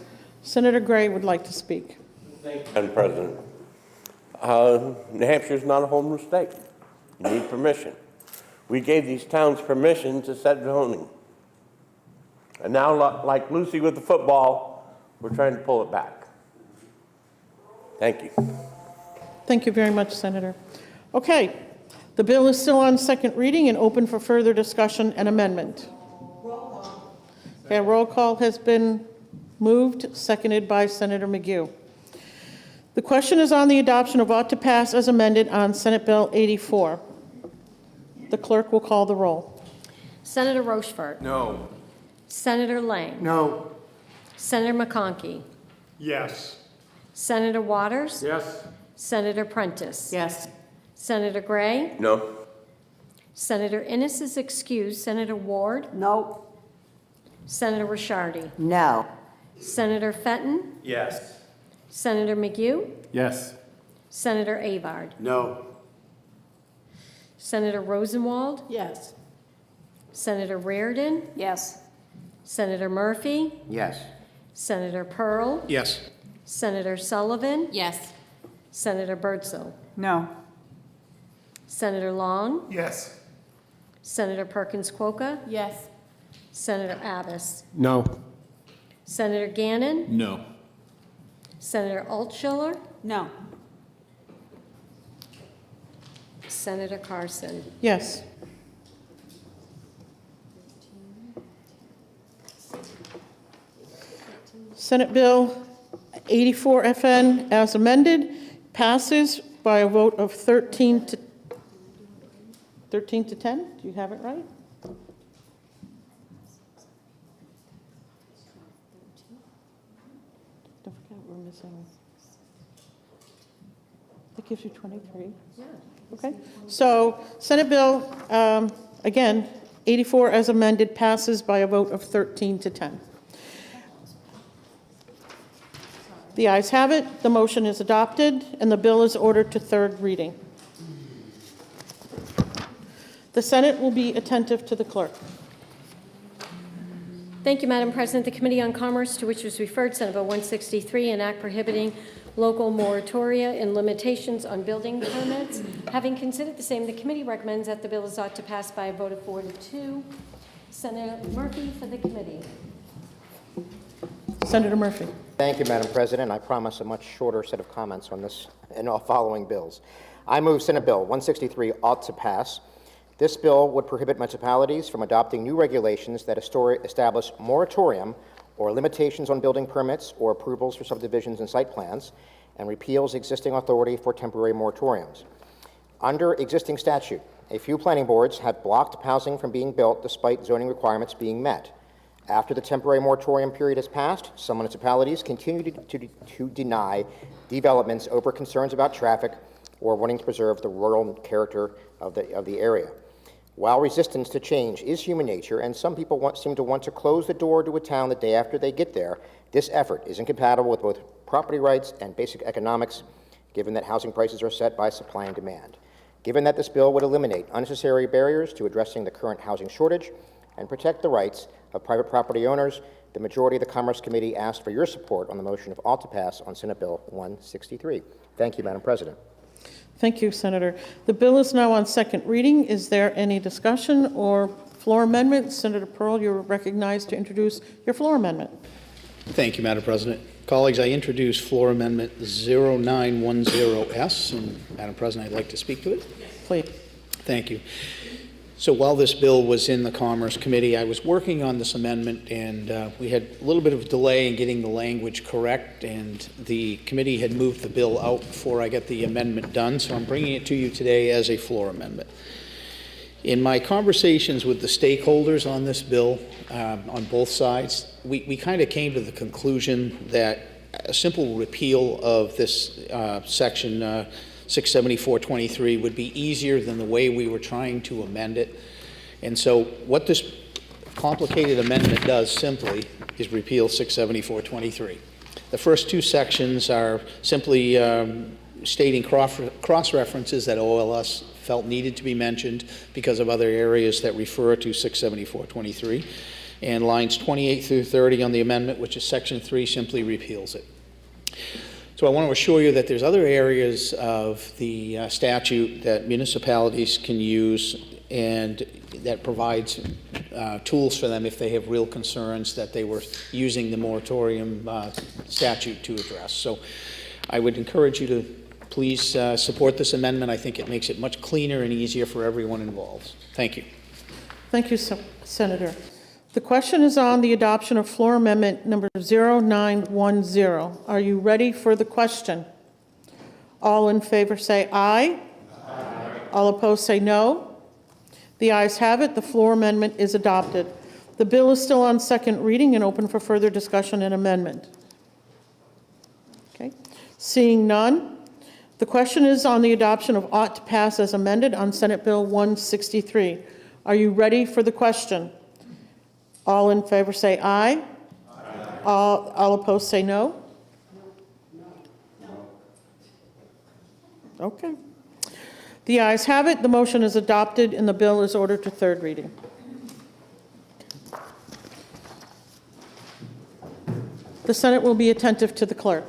Speaker 1: Senator Gray would like to speak.
Speaker 20: Madam President, New Hampshire is not a home rule state. You need permission. We gave these towns permission to set zoning. And now, like Lucy with the football, we're trying to pull it back. Thank you.
Speaker 1: Thank you very much, Senator. Okay, the bill is still on second reading and open for further discussion and amendment. Okay, roll call has been moved, seconded by Senator McGue. The question is on the adoption of ought to pass as amended on Senate Bill 84. The clerk will call the roll.
Speaker 8: Senator Rochefort.
Speaker 14: No.
Speaker 8: Senator Lang.
Speaker 16: No.
Speaker 8: Senator McConkey.
Speaker 14: Yes.
Speaker 8: Senator Waters.
Speaker 14: Yes.
Speaker 8: Senator Prentice.
Speaker 1: Yes.
Speaker 8: Senator Gray.
Speaker 20: No.
Speaker 8: Senator Innis is excused. Senator Ward.
Speaker 11: No.
Speaker 8: Senator Ricciardi.
Speaker 15: No.
Speaker 8: Senator Fenton.
Speaker 14: Yes.
Speaker 8: Senator McGue.
Speaker 19: Yes.
Speaker 8: Senator Avard.
Speaker 17: No.
Speaker 8: Senator Rosenwald.
Speaker 1: Yes.
Speaker 8: Senator Reardon.
Speaker 12: Yes.
Speaker 8: Senator Murphy.
Speaker 5: Yes.
Speaker 8: Senator Pearl.
Speaker 4: Yes.
Speaker 8: Senator Sullivan.
Speaker 7: Yes.
Speaker 8: Senator Birdsell.
Speaker 11: No.
Speaker 8: Senator Long.
Speaker 13: Yes.
Speaker 8: Senator Perkins Quokka.
Speaker 12: Yes.
Speaker 8: Senator Abbas.
Speaker 9: No.
Speaker 8: Senator Gannon.
Speaker 10: No.
Speaker 8: Senator Altschiller.
Speaker 11: No.
Speaker 8: Senator Carson.
Speaker 1: Yes. Senate Bill 84 FN as amended passes by a vote of 13 to 10. Do you have it right? Don't forget we're missing. That gives you 23.
Speaker 8: Yeah.
Speaker 1: Okay. So Senate Bill, again, 84 as amended passes by a vote of 13 to 10. The ayes have it. The motion is adopted, and the bill is ordered to third reading. The Senate will be attentive to the clerk.
Speaker 8: Thank you, Madam President. The Committee on Commerce, to which was referred, Senate Bill 163, an act prohibiting local moratoria and limitations on building permits. Having considered the same, the committee recommends that the bill is ought to pass by a vote of 4 to 2. Senator Murphy for the committee.
Speaker 1: Senator Murphy.
Speaker 5: Thank you, Madam President. I promise a much shorter set of comments on this and all following bills. I move Senate Bill 163 ought to pass. This bill would prohibit municipalities from adopting new regulations that establish moratorium or limitations on building permits or approvals for subdivisions and site plans, and repeals existing authority for temporary moratoriums. Under existing statute, a few planning boards have blocked housing from being built despite zoning requirements being met. After the temporary moratorium period has passed, some municipalities continue to deny developments over concerns about traffic or wanting to preserve the rural character of the area. While resistance to change is human nature, and some people seem to want to close the door to a town the day after they get there, this effort is incompatible with both property rights and basic economics, given that housing prices are set by supply and demand. Given that this bill would eliminate unnecessary barriers to addressing the current housing shortage and protect the rights of private property owners, the majority of the Commerce Committee asked for your support on the motion of ought to pass on Senate Bill 163. Thank you, Madam President.
Speaker 1: Thank you, Senator. The bill is now on second reading. Is there any discussion or floor amendment? Senator Pearl, you're recognized to introduce your floor amendment.
Speaker 4: Thank you, Madam President. Colleagues, I introduce floor amendment 0910S, and Madam President, I'd like to speak to it.
Speaker 1: Please.
Speaker 4: Thank you. So while this bill was in the Commerce Committee, I was working on this amendment, and we had a little bit of delay in getting the language correct, and the committee had moved the bill out before I got the amendment done, so I'm bringing it to you today as a floor amendment. In my conversations with the stakeholders on this bill, on both sides, we kind of came to the conclusion that a simple repeal of this section 674-23 would be easier than the way we were trying to amend it. And so what this complicated amendment does simply is repeal 674-23. The first two sections are simply stating cross-references that OLS felt needed to be mentioned because of other areas that refer to 674-23. And lines 28 through 30 on the amendment, which is section 3, simply repeals it. So I want to assure you that there's other areas of the statute that municipalities can use and that provides tools for them if they have real concerns that they were using the moratorium statute to address. So I would encourage you to please support this amendment. I think it makes it much cleaner and easier for everyone involved. Thank you.
Speaker 1: Thank you, Senator. The question is on the adoption of floor amendment number 0910. Are you ready for the question? All in favor say aye. Aye. All opposed say no. The ayes have it. The floor amendment is adopted. The bill is still on second reading and open for further discussion and amendment. Okay. Seeing none, the question is on the adoption of ought to pass as amended on Senate Bill 163. Are you ready for the question? All in favor say aye. Aye. All opposed say no. Okay. The ayes have it. The motion is adopted and the bill is ordered to third reading. The Senate will be attentive to the clerk.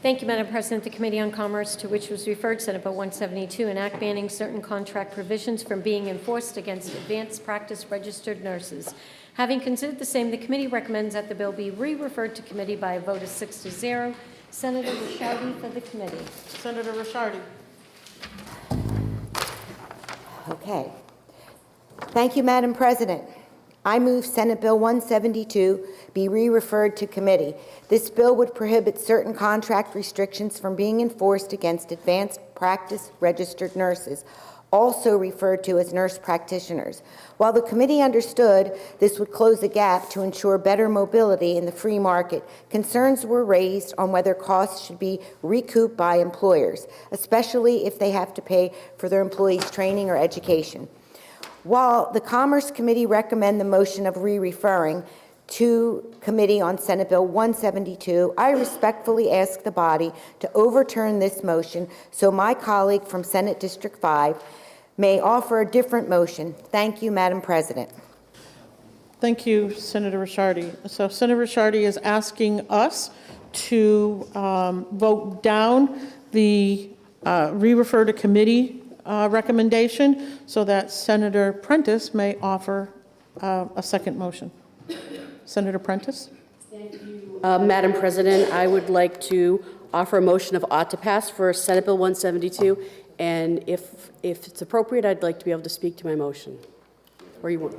Speaker 8: Thank you, Madam President. The Committee on Commerce, to which was referred, Senate Bill 172, an act banning certain contract provisions from being enforced against advanced practice registered nurses. Having considered the same, the committee recommends that the bill be re-referred to committee by a vote of 6-0. Senator Ricciardi for the committee.
Speaker 1: Senator Ricciardi.
Speaker 15: Okay. Thank you, Madam President. I move Senate Bill 172 be re-referred to committee. This bill would prohibit certain contract restrictions from being enforced against advanced practice registered nurses, also referred to as nurse practitioners. While the committee understood this would close the gap to ensure better mobility in the free market, concerns were raised on whether costs should be recouped by employers, especially if they have to pay for their employees' training or education. While the Commerce Committee recommend the motion of re-referring to committee on Senate Bill 172, I respectfully ask the body to overturn this motion so my colleague from Senate District 5 may offer a different motion. Thank you, Madam President.
Speaker 1: Thank you, Senator Ricciardi. So Senator Ricciardi is asking us to vote down the re-refer to committee recommendation so that Senator Prentice may offer a second motion. Senator Prentice.
Speaker 18: Thank you. Madam President, I would like to offer a motion of ought to pass for Senate Bill 172, and if it's appropriate, I'd like to be able to speak to my motion. Or you want?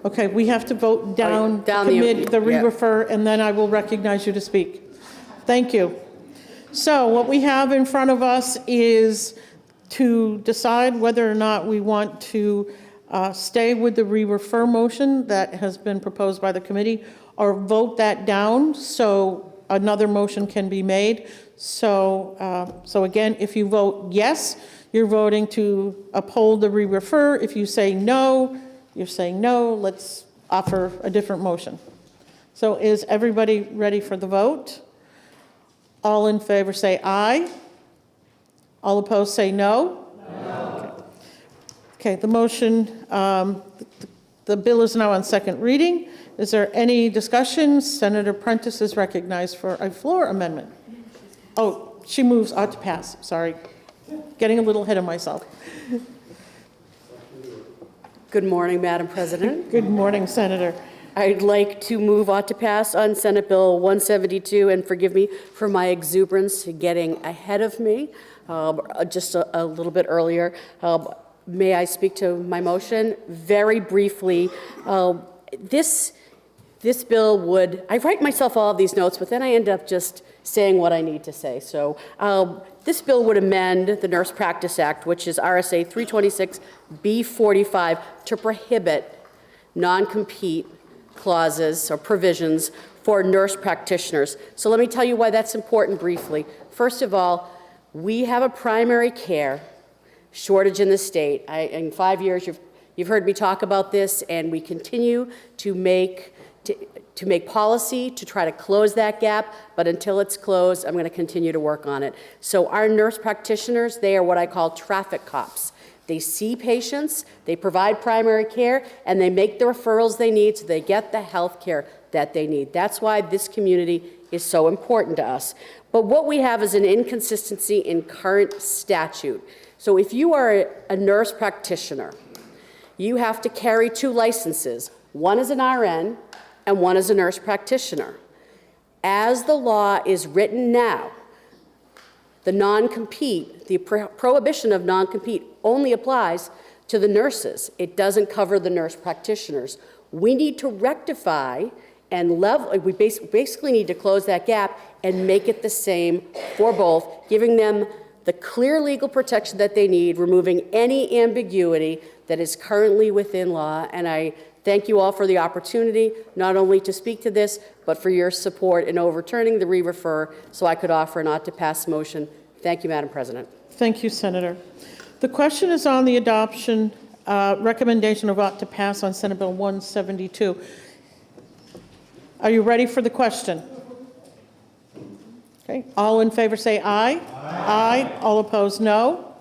Speaker 1: Okay, we have to vote down the re-refer, and then I will recognize you to speak. Thank you. So what we have in front of us is to decide whether or not we want to stay with the re-refer motion that has been proposed by the committee or vote that down so another motion can be made. So, so again, if you vote yes, you're voting to uphold the re-refer. If you say no, you're saying no. Let's offer a different motion. So is everybody ready for the vote? All in favor say aye. All opposed say no. No. Okay, the motion, the bill is now on second reading. Is there any discussion? Senator Prentice is recognized for a floor amendment. Oh, she moves ought to pass. Sorry, getting a little ahead of myself.
Speaker 18: Good morning, Madam President.
Speaker 1: Good morning, Senator.
Speaker 18: I'd like to move ought to pass on Senate Bill 172, and forgive me for my exuberance getting ahead of me just a little bit earlier. May I speak to my motion? Very briefly, this bill would, I write myself all of these notes, but then I end up just saying what I need to say. So this bill would amend the Nurse Practice Act, which is RSA 326B45, to prohibit non-compete clauses or provisions for nurse practitioners. So let me tell you why that's important briefly. First of all, we have a primary care shortage in the state. In 5 years, You've heard me talk about this, and we continue to make policy to try to close that gap, but until it's closed, I'm going to continue to work on it. So our nurse practitioners, they are what I call traffic cops. They see patients, they provide primary care, and they make the referrals they need so they get the health care that they need. That's why this community is so important to us. But what we have is an inconsistency in current statute. So if you are a nurse practitioner, you have to carry 2 licenses. One is an RN and one is a nurse practitioner. As the law is written now, the non-compete, the prohibition of non-compete only applies to the nurses. It doesn't cover the nurse practitioners. We need to rectify and we basically need to close that gap and make it the same for both, giving them the clear legal protection that they need, removing any ambiguity that is currently within law. And I thank you all for the opportunity, not only to speak to this, but for your support in overturning the re-refer so I could offer an ought-to-pass motion. Thank you, Madam President.
Speaker 1: Thank you, Senator. The question is on the adoption recommendation of ought to pass on Senate Bill 172. Are you ready for the question? Okay. All in favor say aye. Aye. All opposed, no.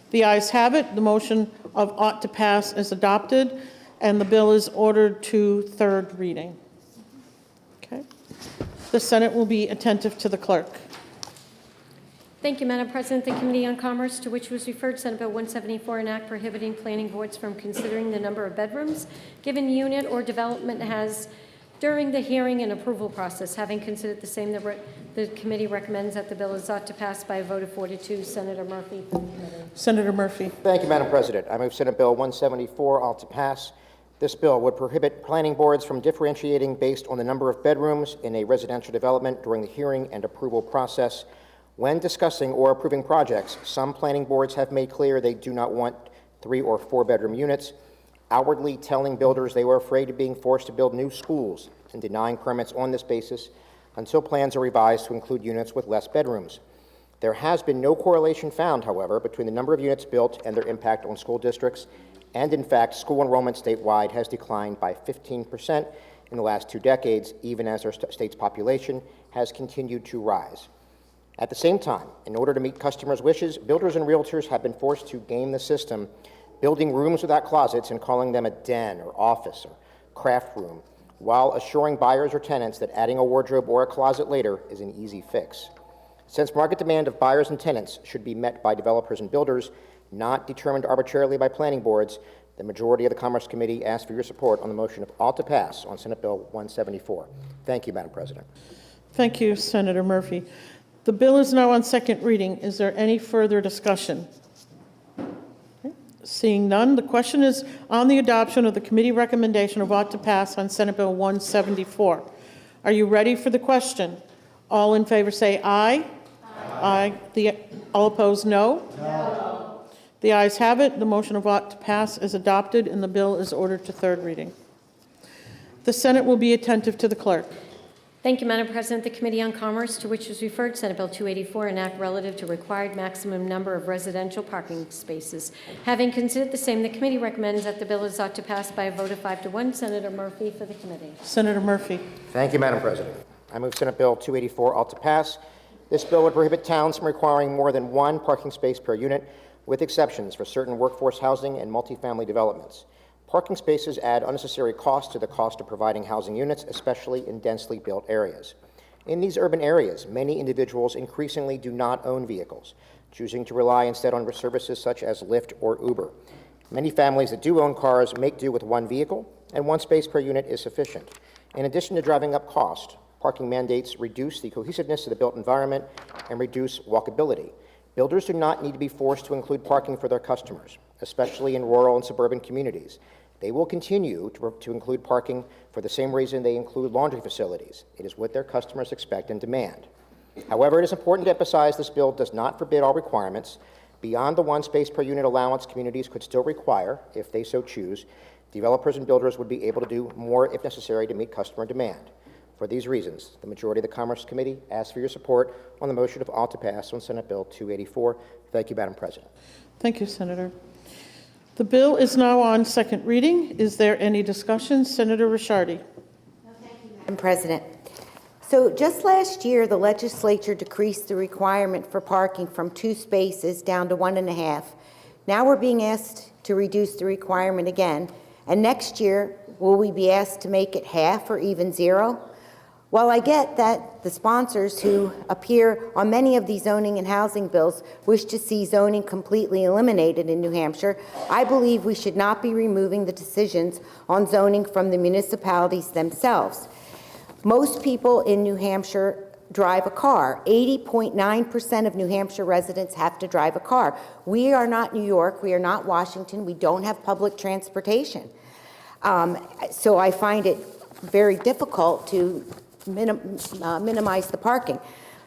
Speaker 1: The ayes have it. The motion of ought to pass is adopted, and the bill is ordered to third reading. Okay. The Senate will be attentive to the clerk.
Speaker 8: Thank you, Madam President. The Committee on Commerce, to which was referred Senate Bill 174, an act prohibiting planning boards from considering the number of bedrooms given unit or development has during the hearing and approval process. Having considered the same, the committee recommends that the bill is ought to pass by a vote of 4 to 2. Senator Murphy for the committee.
Speaker 1: Senator Murphy.
Speaker 5: Thank you, Madam President. I move Senate Bill 174 ought to pass. This bill would prohibit planning boards from differentiating based on the number of bedrooms in a residential development during the hearing and approval process. When discussing or approving projects, some planning boards have made clear they do not want 3 or 4 bedroom units, outwardly telling builders they were afraid of being forced to build new schools and denying permits on this basis until plans are revised to include units with less bedrooms. There has been no correlation found, however, between the number of units built and their impact on school districts, and in fact, school enrollment statewide has declined by 15% in the last 2 decades, even as our state's population has continued to rise. At the same time, in order to meet customers' wishes, builders and realtors have been forced to game the system, building rooms without closets and calling them a den or office or craft room, while assuring buyers or tenants that adding a wardrobe or a closet later is an easy fix. Since market demand of buyers and tenants should be met by developers and builders, not determined arbitrarily by planning boards, the majority of the Commerce Committee asks for your support on the motion of ought to pass on Senate Bill 174. Thank you, Madam President.
Speaker 1: Thank you, Senator Murphy. The bill is now on second reading. Is there any further discussion? Okay. Seeing none, the question is on the adoption of the committee recommendation of ought to pass on Senate Bill 174. Are you ready for the question? All in favor say aye. Aye. All opposed, no? No. The ayes have it. The motion of ought to pass is adopted, and the bill is ordered to third reading. The Senate will be attentive to the clerk.
Speaker 8: Thank you, Madam President. The Committee on Commerce, to which was referred Senate Bill 284, an act relative to required maximum number of residential parking spaces. Having considered the same, the committee recommends that the bill is ought to pass by a vote of 5 to 1. Senator Murphy for the committee.
Speaker 1: Senator Murphy.
Speaker 5: Thank you, Madam President. I move Senate Bill 284 ought to pass. This bill would prohibit towns from requiring more than 1 parking space per unit, with exceptions for certain workforce housing and multifamily developments. Parking spaces add unnecessary cost to the cost of providing housing units, especially in densely built areas. In these urban areas, many individuals increasingly do not own vehicles, choosing to rely instead on services such as Lyft or Uber. Many families that do own cars make do with 1 vehicle, and 1 space per unit is sufficient. In addition to driving up cost, parking mandates reduce the cohesiveness of the built environment and reduce walkability. Builders do not need to be forced to include parking for their customers, especially in rural and suburban communities. They will continue to include parking for the same reason they include laundry facilities. It is what their customers expect and demand. However, it is important to emphasize this bill does not forbid all requirements. Beyond the 1 space per unit allowance, communities could still require, if they so choose, developers and builders would be able to do more if necessary to meet customer demand. For these reasons, the majority of the Commerce Committee asks for your support on the motion of ought to pass on Senate Bill 284. Thank you, Madam President.
Speaker 1: Thank you, Senator. The bill is now on second reading. Is there any discussion? Senator Ricciardi.
Speaker 15: Madam President. So just last year, the legislature decreased the requirement for parking from 2 spaces down to 1.5. Now we're being asked to reduce the requirement again. And next year, will we be asked to make it half or even 0? While I get that the sponsors who appear on many of these zoning and housing bills wish to see zoning completely eliminated in New Hampshire, I believe we should not be removing the decisions on zoning from the municipalities themselves. Most people in New Hampshire drive a car. 80.9% of New Hampshire residents have to drive a car. We are not New York. We are not Washington. We don't have public transportation. So I find it very difficult to minimize the parking.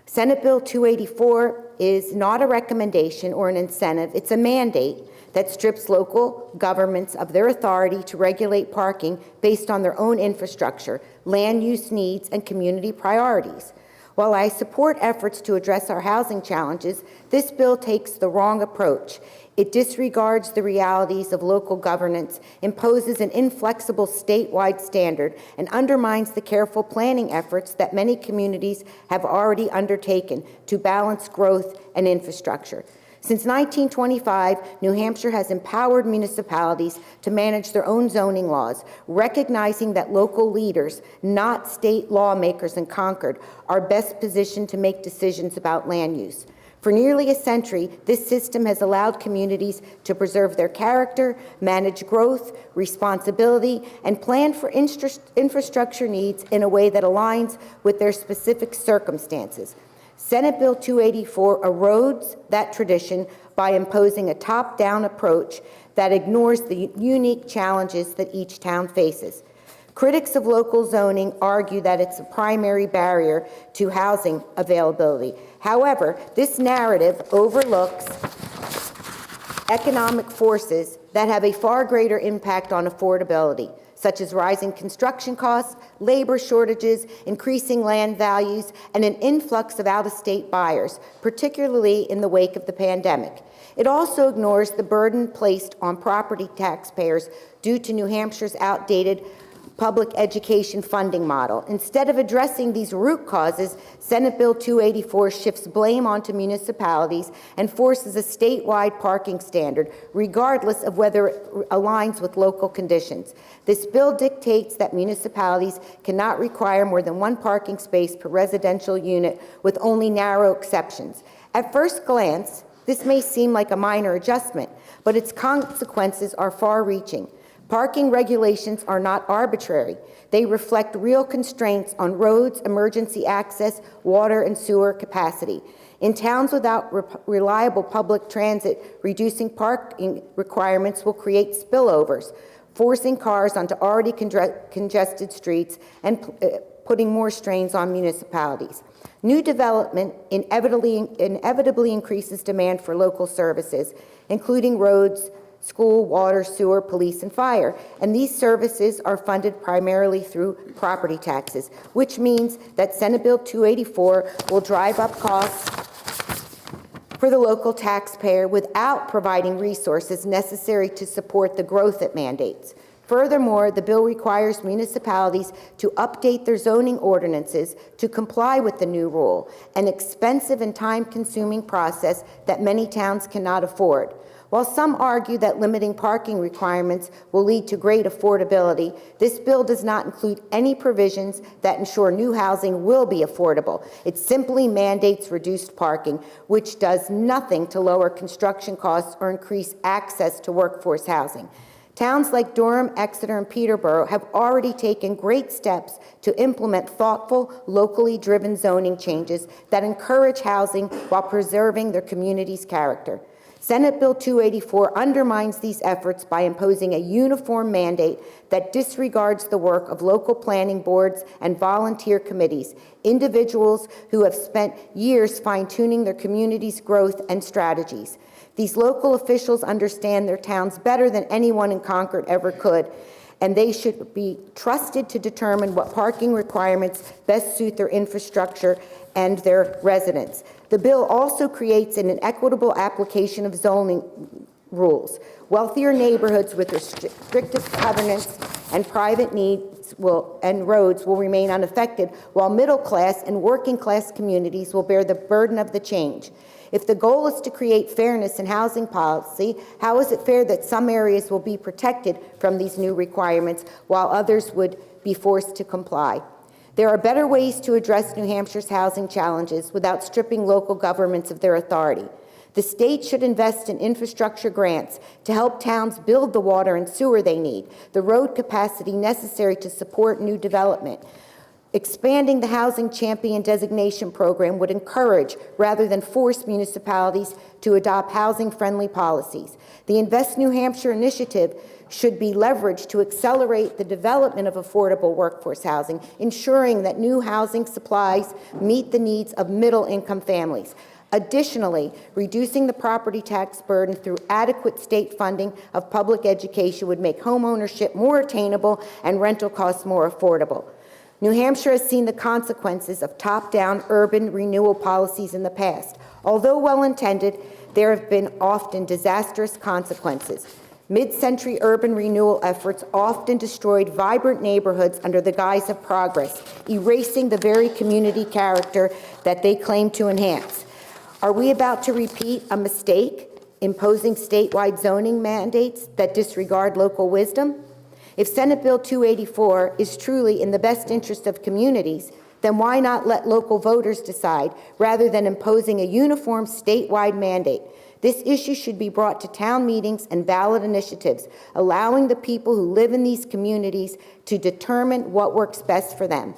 Speaker 15: Senate Bill 284 is not a recommendation or an incentive. It's a mandate that strips local governments of their authority to regulate parking based on their own infrastructure, land use needs, and community priorities. While I support efforts to address our housing challenges, this bill takes the wrong approach. It disregards the realities of local governance, imposes an inflexible statewide standard, and undermines the careful planning efforts that many communities have already undertaken to balance growth and infrastructure. Since 1925, New Hampshire has empowered municipalities to manage their own zoning laws, recognizing that local leaders, not state lawmakers in Concord, are best positioned to make decisions about land use. For nearly a century, this system has allowed communities to preserve their character, manage growth, responsibility, and plan for infrastructure needs in a way that aligns with their specific circumstances. Senate Bill 284 erodes that tradition by imposing a top-down approach that ignores the unique challenges that each town faces. Critics of local zoning argue that it's a primary barrier to housing availability. However, this narrative overlooks economic forces that have a far greater impact on affordability, such as rising construction costs, labor shortages, increasing land values, and an influx of out-of-state buyers, particularly in the wake of the pandemic. It also ignores the burden placed on property taxpayers due to New Hampshire's outdated public education funding model. Instead of addressing these root causes, Senate Bill 284 shifts blame onto municipalities and forces a statewide parking standard, regardless of whether it aligns with local conditions. This bill dictates that municipalities cannot require more than 1 parking space per residential unit, with only narrow exceptions. At first glance, this may seem like a minor adjustment, but its consequences are far-reaching. Parking regulations are not arbitrary. They reflect real constraints on roads, emergency access, water, and sewer capacity. In towns without reliable public transit, reducing parking requirements will create spillovers, forcing cars onto already congested streets and putting more strains on municipalities. New development inevitably increases demand for local services, including roads, school, water, sewer, police, and fire. And these services are funded primarily through property taxes, which means that Senate Bill 284 will drive up costs for the local taxpayer without providing resources necessary to support the growth it mandates. Furthermore, the bill requires municipalities to update their zoning ordinances to comply with the new rule, an expensive and time-consuming process that many towns cannot afford. While some argue that limiting parking requirements will lead to great affordability, this bill does not include any provisions that ensure new housing will be affordable. It simply mandates reduced parking, which does nothing to lower construction costs or increase access to workforce housing. Towns like Durham, Exeter, and Peterborough have already taken great steps to implement thoughtful, locally driven zoning changes that encourage housing while preserving their community's character. Senate Bill 284 undermines these efforts by imposing a uniform mandate that disregards the work of local planning boards and volunteer committees, individuals who have spent years fine-tuning their community's growth and strategies. These local officials understand their towns better than anyone in Concord ever could, and they should be trusted to determine what parking requirements best suit their infrastructure and their residents. The bill also creates an inequitable application of zoning rules. Wealthier neighborhoods with restrictive covenants and private needs and roads will remain unaffected, while middle-class and working-class communities will bear the burden of the change. If the goal is to create fairness in housing policy, how is it fair that some areas will be protected from these new requirements while others would be forced to comply? There are better ways to address New Hampshire's housing challenges without stripping local governments of their authority. The state should invest in infrastructure grants to help towns build the water and sewer they need, the road capacity necessary to support new development. Expanding the Housing Champion designation program would encourage rather than force municipalities to adopt housing-friendly policies. The Invest New Hampshire initiative should be leveraged to accelerate the development of affordable workforce housing, ensuring that new housing supplies meet the needs of middle-income families. Additionally, reducing the property tax burden through adequate state funding of public education would make home ownership more attainable and rental costs more affordable. New Hampshire has seen the consequences of top-down urban renewal policies in the past. Although well-intended, there have been often disastrous consequences. Mid-century urban renewal efforts often destroyed vibrant neighborhoods under the guise of progress, erasing the very community character that they claim to enhance. Are we about to repeat a mistake, imposing statewide zoning mandates that disregard local wisdom? If Senate Bill 284 is truly in the best interest of communities, then why not let local voters decide rather than imposing a uniform statewide mandate? This issue should be brought to town meetings and ballot initiatives, allowing the people who live in these communities to determine what works best for them.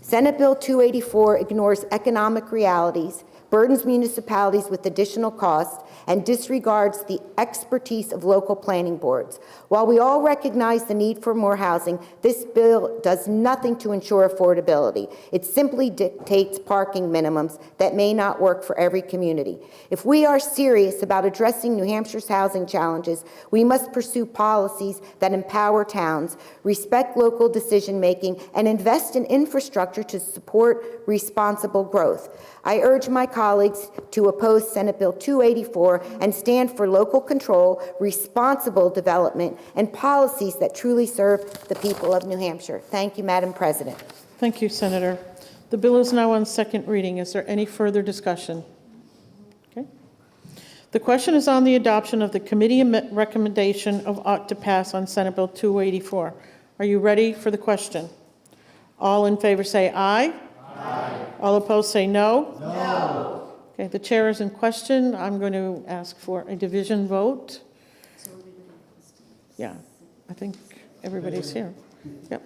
Speaker 15: Senate Bill 284 ignores economic realities, burdens municipalities with additional costs, and disregards the expertise of local planning boards. While we all recognize the need for more housing, this bill does nothing to ensure affordability. It simply dictates parking minimums that may not work for every community. If we are serious about addressing New Hampshire's housing challenges, we must pursue policies that empower towns, respect local decision-making, and invest in infrastructure to support responsible growth. I urge my colleagues to oppose Senate Bill 284 and stand for local control, responsible development, and policies that truly serve the people of New Hampshire. Thank you, Madam President.
Speaker 1: Thank you, Senator. The bill is now on second reading. Is there any further discussion? Okay. The question is on the adoption of the committee recommendation of ought to pass on Senate Bill 284. Are you ready for the question? All in favor say aye. Aye. All opposed say no. No. Okay, the chair is in question. I'm going to ask for a division vote. Yeah, I think everybody's here. Yep.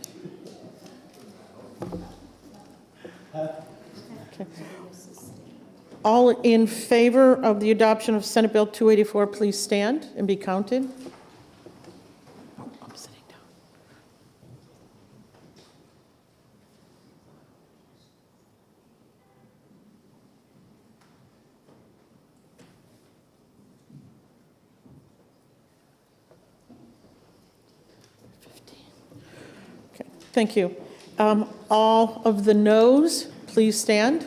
Speaker 1: Okay. All in favor of the adoption of Senate Bill 284, please stand and be counted. I'm sitting down. Okay, thank you. All of the noes, please stand.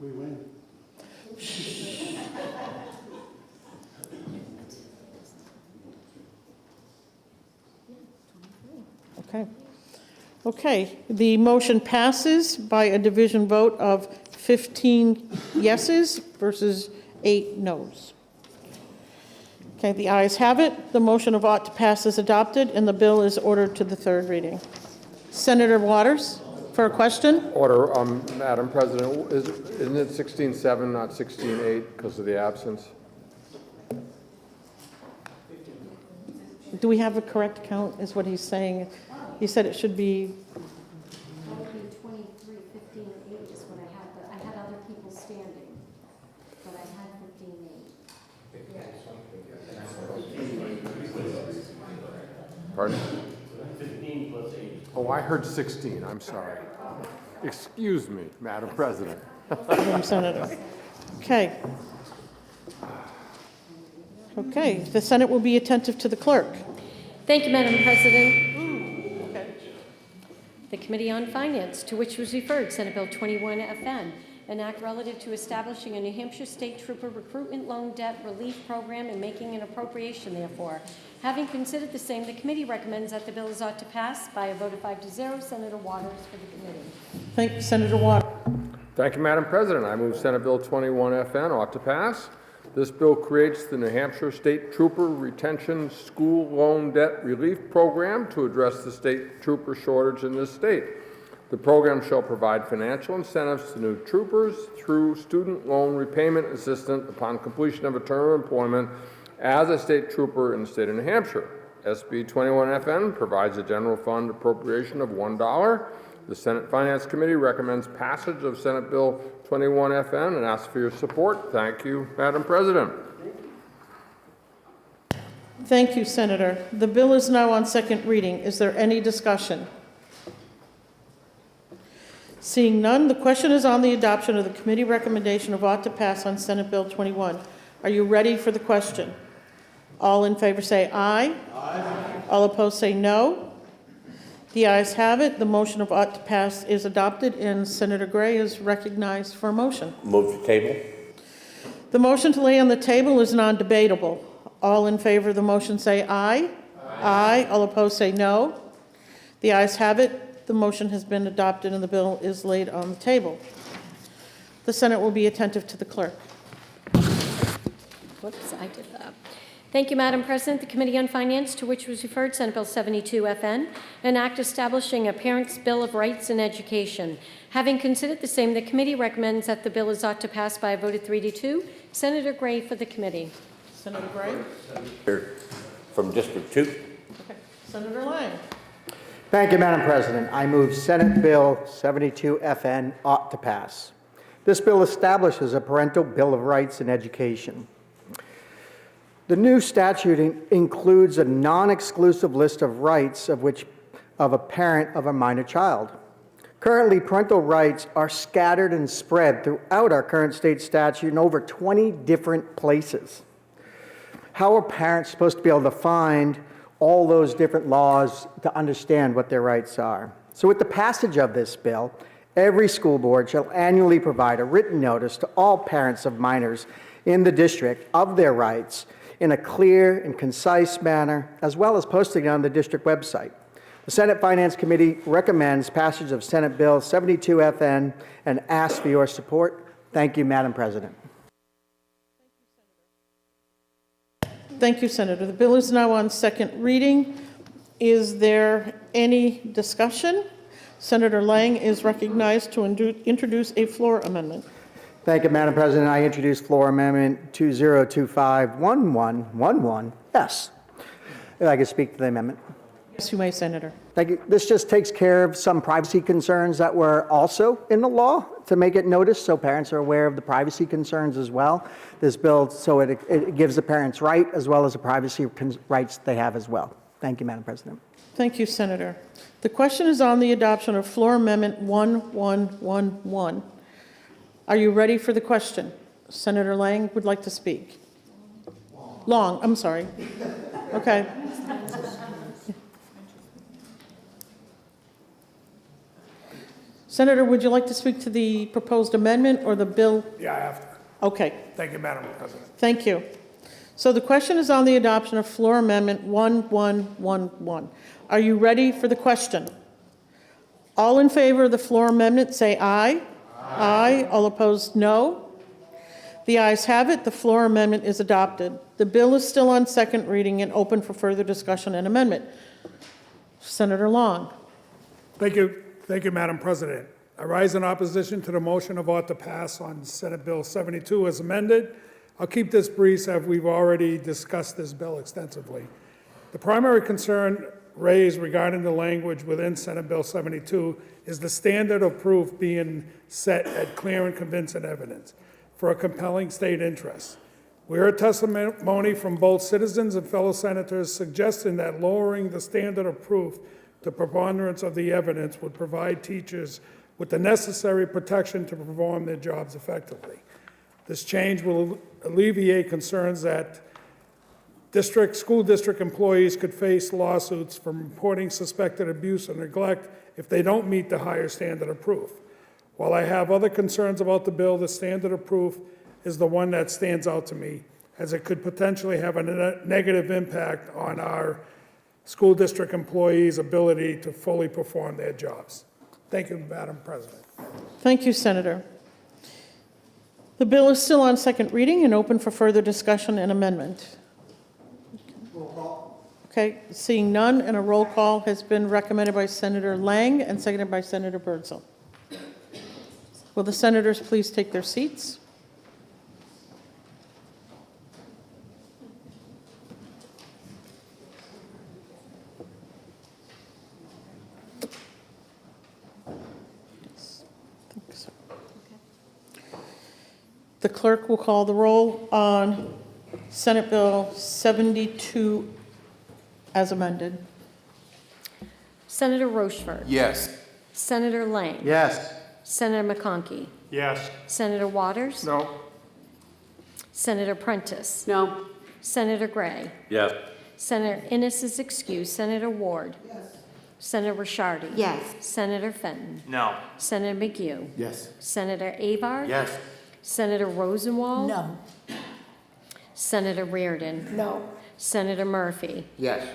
Speaker 17: We win.
Speaker 1: Okay. Okay, the motion passes by a division vote of 15 yeses versus 8 noes. Okay, the ayes have it. The motion of ought to pass is adopted, and the bill is ordered to the third reading. Senator Waters, for a question?
Speaker 14: Order, Madam President, isn't it 16-7, not 16-8 because of the absence?
Speaker 1: Do we have a correct count, is what he's saying? He said it should be...
Speaker 8: That would be 23, 15, 8 is what I had, but I had other people standing, but I had 15, 8.
Speaker 14: Pardon? 15 plus 8. Oh, I heard 16. I'm sorry. Excuse me, Madam President.
Speaker 1: Senator. Okay. Okay, the Senate will be attentive to the clerk.
Speaker 8: Thank you, Madam President. The Committee on Finance, to which was referred Senate Bill 21 FN, an act relative to establishing a New Hampshire State Trooper recruitment loan debt relief program and making an appropriation therefore. Having considered the same, the committee recommends that the bill is ought to pass by a vote of 5-0. Senator Waters for the committee.
Speaker 1: Thank you, Senator Waters.
Speaker 14: Thank you, Madam President. I move Senate Bill 21FN ought to pass. This bill creates the New Hampshire State Trooper Retention School Loan Debt Relief Program to address the state trooper shortage in this state. The program shall provide financial incentives to new troopers through student loan repayment assistance upon completion of a term of employment as a state trooper in the state of New Hampshire. SB 21FN provides a general fund appropriation of $1. The Senate Finance Committee recommends passage of Senate Bill 21FN and asks for your support. Thank you, Madam President.
Speaker 1: Thank you, Senator. The bill is now on second reading. Is there any discussion? Seeing none, the question is on the adoption of the committee recommendation of ought to pass on Senate Bill 21. Are you ready for the question? All in favor say aye. Aye. All opposed say no. The ayes have it. The motion of ought to pass is adopted, and Senator Gray is recognized for a motion.
Speaker 20: Move to table.
Speaker 1: The motion to lay on the table is non-debatable. All in favor of the motion say aye. Aye. All opposed say no. The ayes have it. The motion has been adopted and the bill is laid on the table. The Senate will be attentive to the clerk.
Speaker 8: Whoops, I did that. Thank you, Madam President. The Committee on Finance, to which was referred Senate Bill 72FN, an act establishing a Parents' Bill of Rights in Education. Having considered the same, the committee recommends that the bill is ought to pass by a vote of 3-2. Senator Gray for the committee.
Speaker 1: Senator Gray?
Speaker 20: Senator from District 2.
Speaker 1: Okay. Senator Lang?
Speaker 16: Thank you, Madam President. I move Senate Bill 72FN ought to pass. This bill establishes a parental bill of rights in education. The new statute includes a non-exclusive list of rights of a parent of a minor child. Currently, parental rights are scattered and spread throughout our current state statute in over 20 different places. How are parents supposed to be able to find all those different laws to understand what their rights are? So with the passage of this bill, every school board shall annually provide a written notice to all parents of minors in the district of their rights in a clear and concise manner, as well as posting it on the district website. The Senate Finance Committee recommends passage of Senate Bill 72FN and asks for your support. Thank you, Madam President.
Speaker 1: Thank you, Senator. The bill is now on second reading. Is there any discussion? Senator Lang is recognized to introduce a floor amendment.
Speaker 16: Thank you, Madam President. I introduce floor amendment 2025-1111. If I could speak to the amendment.
Speaker 1: Yes, you may, Senator.
Speaker 16: Thank you. This just takes care of some privacy concerns that were also in the law to make it noticed, so parents are aware of the privacy concerns as well. This bill, so it gives the parents right as well as the privacy rights they have as well. Thank you, Madam President.
Speaker 1: Thank you, Senator. The question is on the adoption of floor amendment 1111. Are you ready for the question? Senator Lang would like to speak. Long, I'm sorry. Okay. Senator, would you like to speak to the proposed amendment or the bill?
Speaker 13: Yeah, I have to.
Speaker 1: Okay.
Speaker 13: Thank you, Madam President.
Speaker 1: Thank you. So the question is on the adoption of floor amendment 1111. Are you ready for the question? All in favor of the floor amendment say aye. Aye. All opposed, no. The ayes have it. The floor amendment is adopted. The bill is still on second reading and open for further discussion and amendment. Senator Long.
Speaker 13: Thank you, Madam President. I rise in opposition to the motion of ought to pass on Senate Bill 72 as amended. I'll keep this brief as we've already discussed this bill extensively. The primary concern raised regarding the language within Senate Bill 72 is the standard of proof being set at clear and convincing evidence for a compelling state interest. We heard testimony from both citizens and fellow senators suggesting that lowering the standard of proof to preponderance of the evidence would provide teachers with the necessary protection to perform their jobs effectively. This change will alleviate concerns that school district employees could face lawsuits from reporting suspected abuse or neglect if they don't meet the higher standard of proof. While I have other concerns about the bill, the standard of proof is the one that stands out to me, as it could potentially have a negative impact on our school district employees' ability to fully perform their jobs. Thank you, Madam President.
Speaker 1: Thank you, Senator. The bill is still on second reading and open for further discussion and amendment. Okay, seeing none, and a roll call has been recommended by Senator Lang and seconded by Senator Birdsall. Will the senators please take their seats? The clerk will call the roll on Senate Bill 72 as amended.
Speaker 8: Senator Rochefort.
Speaker 17: Yes.
Speaker 8: Senator Lang.
Speaker 16: Yes.
Speaker 8: Senator McConkey.
Speaker 17: Yes.
Speaker 8: Senator Waters.
Speaker 17: No.
Speaker 8: Senator Prentice.
Speaker 18: No.
Speaker 8: Senator Gray.
Speaker 20: Yes.
Speaker 8: Senator Innis is excused. Senator Ward. Senator Ricciardi.
Speaker 15: Yes.
Speaker 8: Senator Fenton.
Speaker 17: No.
Speaker 8: Senator McHugh.
Speaker 17: Yes.
Speaker 8: Senator Avard.
Speaker 17: Yes.
Speaker 8: Senator Rosenwald.
Speaker 15: No.
Speaker 8: Senator Reardon.
Speaker 15: No.
Speaker 8: Senator Murphy.
Speaker 5: Yes.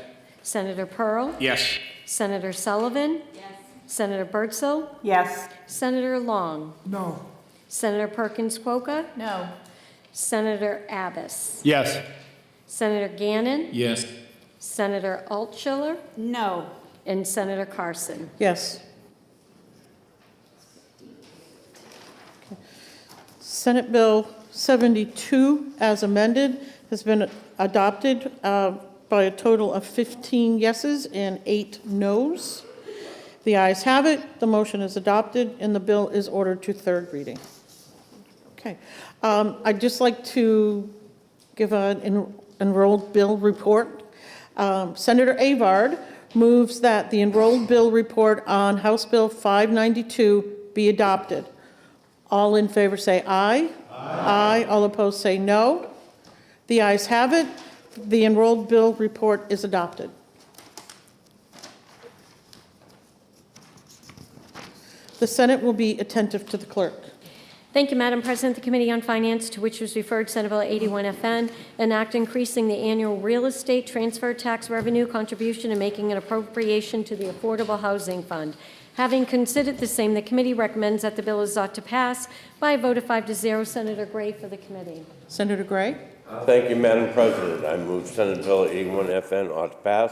Speaker 8: Senator Pearl.
Speaker 17: Yes.
Speaker 8: Senator Sullivan.
Speaker 15: Yes.
Speaker 8: Senator Birdsall.
Speaker 11: Yes.
Speaker 8: Senator Long.
Speaker 13: No.
Speaker 8: Senator Perkins Quokka.
Speaker 12: No.
Speaker 8: Senator Abbas.
Speaker 19: Yes.
Speaker 8: Senator Gannon.
Speaker 19: Yes.
Speaker 8: Senator Altschiller.
Speaker 11: No.
Speaker 8: And Senator Carson.
Speaker 1: Yes. Okay. Senate Bill 72 as amended has been adopted by a total of 15 yeses and 8 noes. The ayes have it, the motion is adopted, and the bill is ordered to third reading. Okay. I'd just like to give an enrolled bill report. Senator Avard moves that the enrolled bill report on House Bill 592 be adopted. All in favor say aye. Aye. All opposed say no. The ayes have it. The enrolled bill report is adopted. The Senate will be attentive to the clerk.
Speaker 8: Thank you, Madam President. The Committee on Finance, to which was referred Senate Bill 81FN, an act increasing the annual real estate transfer tax revenue contribution and making an appropriation to the Affordable Housing Fund. Having considered the same, the committee recommends that the bill is ought to pass by a vote of 5-0. Senator Gray for the committee.
Speaker 1: Senator Gray?
Speaker 20: Thank you, Madam President. I move Senate Bill 81FN ought to pass.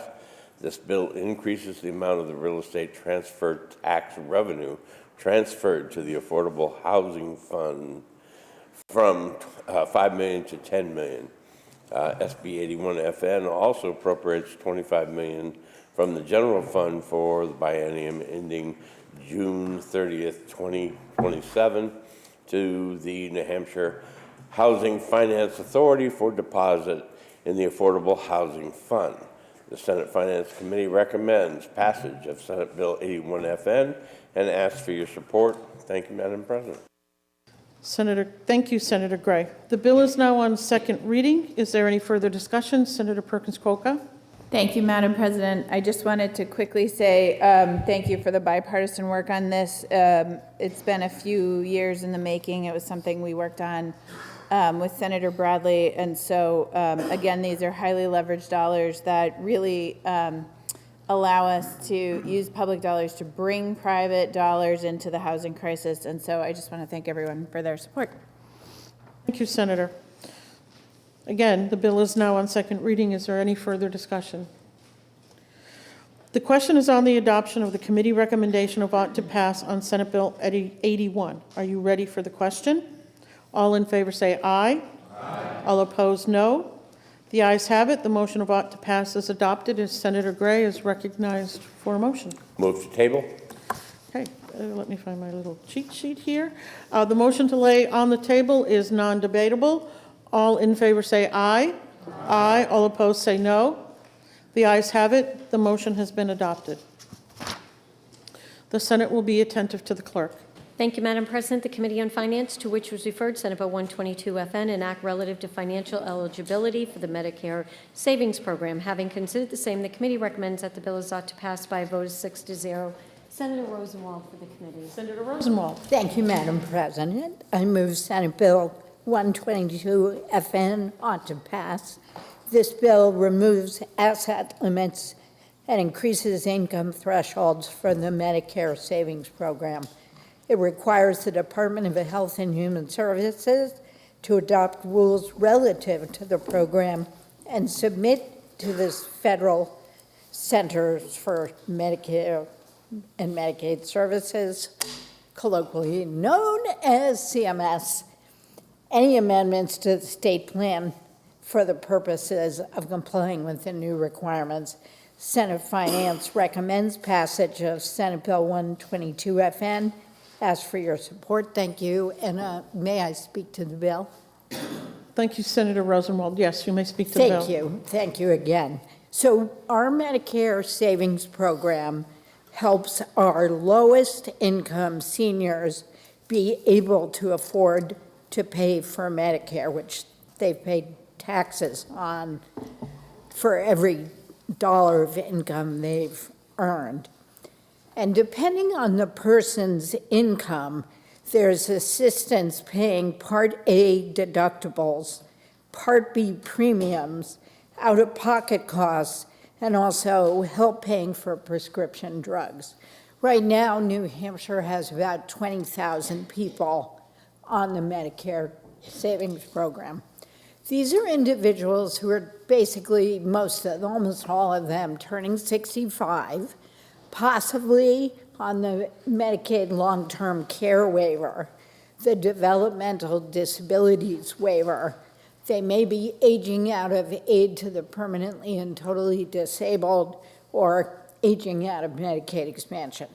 Speaker 20: This bill increases the amount of the real estate transfer tax revenue transferred to the Affordable Housing Fund from $5 million to $10 million. SB 81FN also appropriates $25 million from the general fund for the biennium ending June 30th, 2027 to the New Hampshire Housing Finance Authority for deposit in the Affordable Housing Fund. The Senate Finance Committee recommends passage of Senate Bill 81FN and asks for your support. Thank you, Madam President.
Speaker 1: Thank you, Senator Gray. The bill is now on second reading. Is there any further discussion? Senator Perkins Quokka.
Speaker 12: Thank you, Madam President. I just wanted to quickly say thank you for the bipartisan work on this. It's been a few years in the making. It was something we worked on with Senator Bradley. And so, again, these are highly leveraged dollars that really allow us to use public dollars to bring private dollars into the housing crisis. And so I just want to thank everyone for their support.
Speaker 1: Thank you, Senator. Again, the bill is now on second reading. Is there any further discussion? The question is on the adoption of the committee recommendation of ought to pass on Senate Bill 81. Are you ready for the question? All in favor say aye. Aye. All opposed, no. The ayes have it. The motion of ought to pass is adopted as Senator Gray is recognized for a motion.
Speaker 20: Move to table.
Speaker 1: Okay, let me find my little cheat sheet here. The motion to lay on the table is non-debatable. All in favor say aye. Aye. All opposed say no. The ayes have it. The motion has been adopted. The Senate will be attentive to the clerk.
Speaker 8: Thank you, Madam President. The Committee on Finance, to which was referred Senate Bill 122FN, an act relative to financial eligibility for the Medicare Savings Program. Having considered the same, the committee recommends that the bill is ought to pass by a vote of 6-0. Senator Rosenwald for the committee.
Speaker 1: Senator Rosenwald.
Speaker 21: Thank you, Madam President. I move Senate Bill 122 FN ought to pass. This bill removes asset limits and increases income thresholds for the Medicare Savings Program. It requires the Department of Health and Human Services to adopt rules relative to the program and submit to this federal Centers for Medicare and Medicaid Services, colloquially known as CMS, any amendments to the state plan for the purposes of complying with the new requirements. Senate Finance recommends passage of Senate Bill 122 FN. Ask for your support. Thank you. And may I speak to the bill?
Speaker 1: Thank you, Senator Rosenwald. Yes, you may speak to the bill.
Speaker 21: Thank you. Thank you again. So our Medicare Savings Program helps our lowest income seniors be able to afford to pay for Medicare, which they've paid taxes on for every dollar of income they've earned. And depending on the person's income, there's assistance paying Part A deductibles, Part B premiums, out-of-pocket costs, and also help paying for prescription drugs. Right now, New Hampshire has about 20,000 people on the Medicare Savings Program. These are individuals who are basically, almost all of them, turning 65, possibly on the Medicaid long-term care waiver, the developmental disabilities waiver. They may be aging out of aid to the permanently and totally disabled or aging out of Medicaid expansion.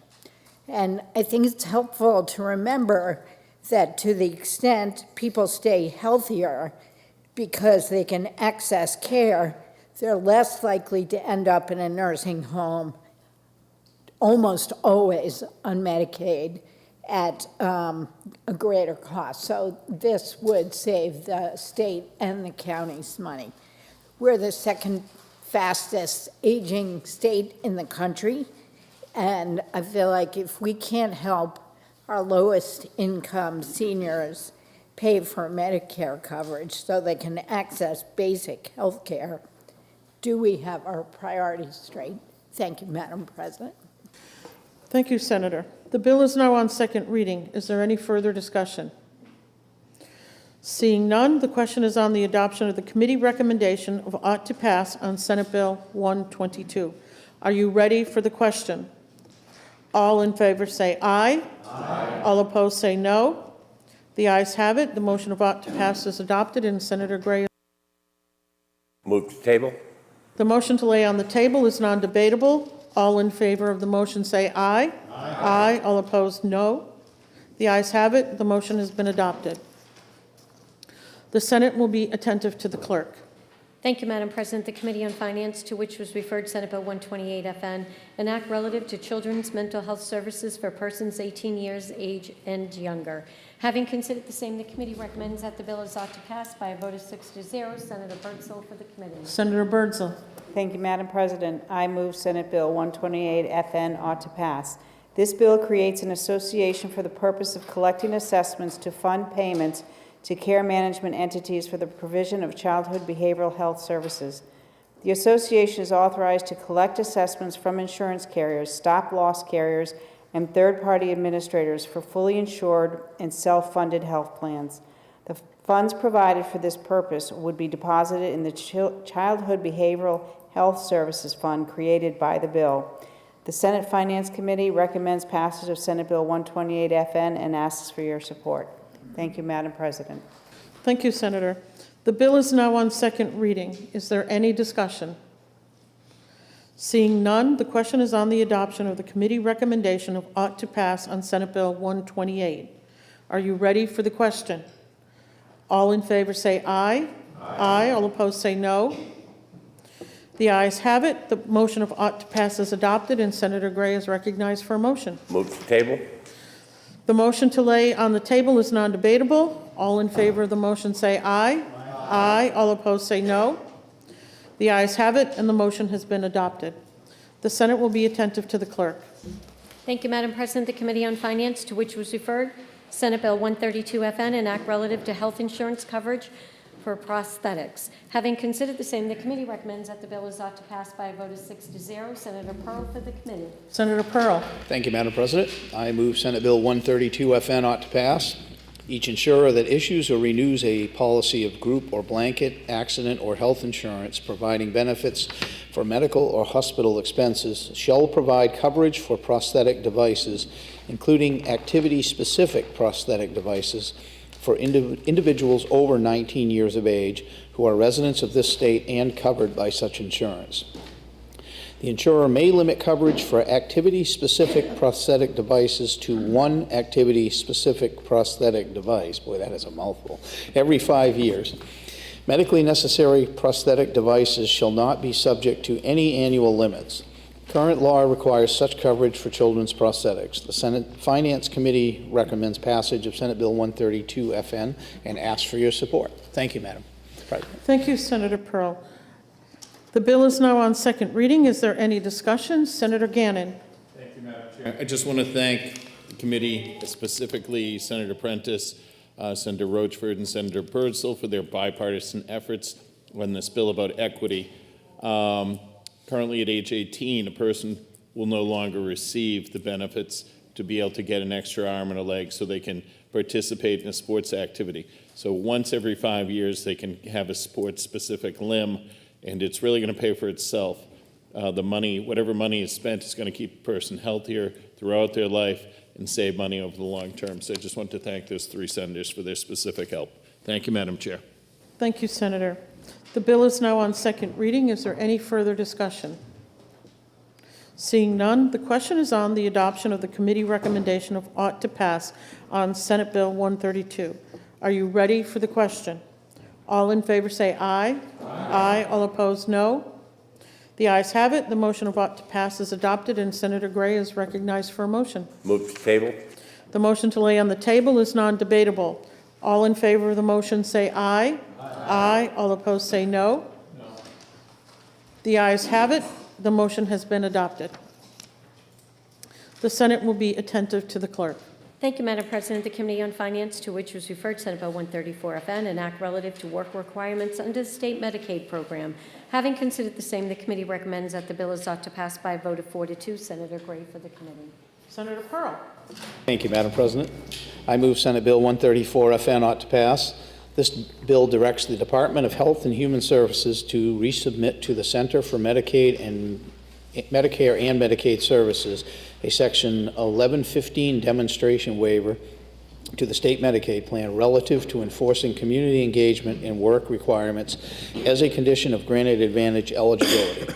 Speaker 21: And I think it's helpful to remember that to the extent people stay healthier because they can access care, they're less likely to end up in a nursing home, almost always on Medicaid, at a greater cost. So this would save the state and the counties money. We're the second fastest aging state in the country, and I feel like if we can't help our lowest income seniors pay for Medicare coverage so they can access basic health care, do we have our priorities straight? Thank you, Madam President.
Speaker 1: Thank you, Senator. The bill is now on second reading. Is there any further discussion? Seeing none, the question is on the adoption of the committee recommendation of ought to pass on Senate Bill 122. Are you ready for the question? All in favor say aye. Aye. All opposed say no. The ayes have it. The motion of ought to pass is adopted, and Senator Gray.
Speaker 20: Move to table.
Speaker 1: The motion to lay on the table is non-debatable. All in favor of the motion say aye. Aye. Aye. All opposed, no. The ayes have it. The motion has been adopted. The Senate will be attentive to the clerk.
Speaker 8: Thank you, Madam President. The Committee on Finance, to which was referred Senate Bill 128 FN, an act relative to children's mental health services for persons 18 years age and younger. Having considered the same, the committee recommends that the bill is ought to pass by a vote of 6-0. Senator Birdsall for the committee.
Speaker 1: Senator Birdsall.
Speaker 11: Thank you, Madam President. I move Senate Bill 128 FN ought to pass. This bill creates an association for the purpose of collecting assessments to fund payments to care management entities for the provision of childhood behavioral health services. The association is authorized to collect assessments from insurance carriers, stop-loss carriers, and third-party administrators for fully insured and self-funded health plans. The funds provided for this purpose would be deposited in the Childhood Behavioral Health Services Fund created by the bill. The Senate Finance Committee recommends passage of Senate Bill 128 FN and asks for your support. Thank you, Madam President.
Speaker 1: Thank you, Senator. The bill is now on second reading. Is there any discussion? Seeing none, the question is on the adoption of the committee recommendation of ought to pass on Senate Bill 128. Are you ready for the question? All in favor say aye. Aye. Aye. All opposed say no. The ayes have it. The motion of ought to pass is adopted, and Senator Gray is recognized for a motion.
Speaker 20: Move to table.
Speaker 1: The motion to lay on the table is non-debatable. All in favor of the motion say aye. Aye. Aye. All opposed say no. The ayes have it, and the motion has been adopted. The Senate will be attentive to the clerk.
Speaker 8: Thank you, Madam President. The Committee on Finance, to which was referred, Senate Bill 132 FN, an act relative to health insurance coverage for prosthetics. Having considered the same, the committee recommends that the bill is ought to pass by a vote of 6-0. Senator Pearl for the committee.
Speaker 1: Senator Pearl.
Speaker 4: Thank you, Madam President. I move Senate Bill 132 FN ought to pass. Each insurer that issues or renews a policy of group or blanket, accident, or health insurance providing benefits for medical or hospital expenses shall provide coverage for prosthetic devices, including activity-specific prosthetic devices, for individuals over 19 years of age who are residents of this state and covered by such insurance. The insurer may limit coverage for activity-specific prosthetic devices to one activity-specific prosthetic device. Boy, that is a mouthful. Every 5 years. Medically necessary prosthetic devices shall not be subject to any annual limits. Current law requires such coverage for children's prosthetics. The Senate Finance Committee recommends passage of Senate Bill 132 FN and asks for your support. Thank you, Madam President.
Speaker 1: Thank you, Senator Pearl. The bill is now on second reading. Is there any discussion? Senator Gannon.
Speaker 10: Thank you, Madam Chair. I just want to thank the committee, specifically Senator Prentice, Senator Rochford, and Senator Birdsell for their bipartisan efforts on this bill about equity. Currently at age 18, a person will no longer receive the benefits to be able to get an extra arm and a leg so they can participate in a sports activity. So once every 5 years, they can have a sports-specific limb, and it's really going to pay for itself. The money, whatever money is spent, is going to keep a person healthier throughout their life and save money over the long term. So I just want to thank those three senators for their specific help. Thank you, Madam Chair.
Speaker 1: Thank you, Senator. The bill is now on second reading. Is there any further discussion? Seeing none, the question is on the adoption of the committee recommendation of ought to pass on Senate Bill 132. Are you ready for the question? All in favor say aye. Aye. All opposed, no. The ayes have it. The motion of ought to pass is adopted, and Senator Gray is recognized for a motion.
Speaker 20: Move to table.
Speaker 1: The motion to lay on the table is non-debatable. All in favor of the motion say aye. Aye. All opposed say no. No. The ayes have it. The motion has been adopted. The Senate will be attentive to the clerk.
Speaker 8: Thank you, Madam President. The Committee on Finance, to which was referred, Senate Bill 134 FN, an act relative to work requirements under the state Medicaid program. Having considered the same, the committee recommends that the bill is ought to pass by a vote of 4-2. Senator Gray for the committee.
Speaker 1: Senator Pearl.
Speaker 4: Thank you, Madam President. I move Senate Bill 134 FN ought to pass. This bill directs the Department of Health and Human Services to resubmit to the Center for Medicare and Medicaid Services a Section 1115 demonstration waiver to the state Medicaid plan relative to enforcing community engagement and work requirements as a condition of granted advantage eligibility.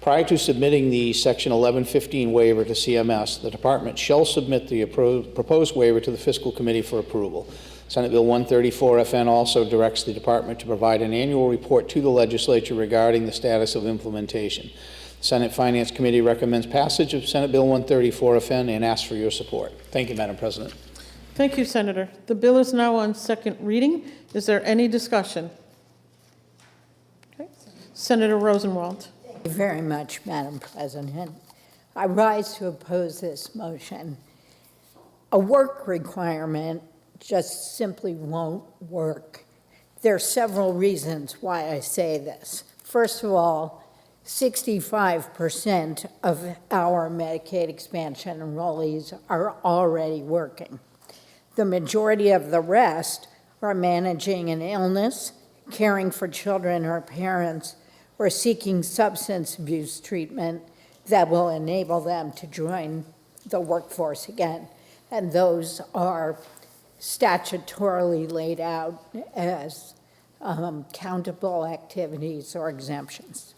Speaker 4: Prior to submitting the Section 1115 waiver to CMS, the Department shall submit the proposed waiver to the Fiscal Committee for approval. Senate Bill 134 FN also directs the Department to provide an annual report to the Legislature regarding the status of implementation. The Senate Finance Committee recommends passage of Senate Bill 134 FN and asks for your support. Thank you, Madam President.
Speaker 1: Thank you, Senator. The bill is now on second reading. Is there any discussion? Okay. Senator Rosenwald.
Speaker 21: Thank you very much, Madam President. I rise to oppose this motion. A work requirement just simply won't work. There are several reasons why I say this. First of all, 65% of our Medicaid expansion enrollees are already working. The majority of the rest are managing an illness, caring for children or parents, or seeking substance abuse treatment that will enable them to join the workforce again. And those are statutorily laid out as countable activities or exemptions.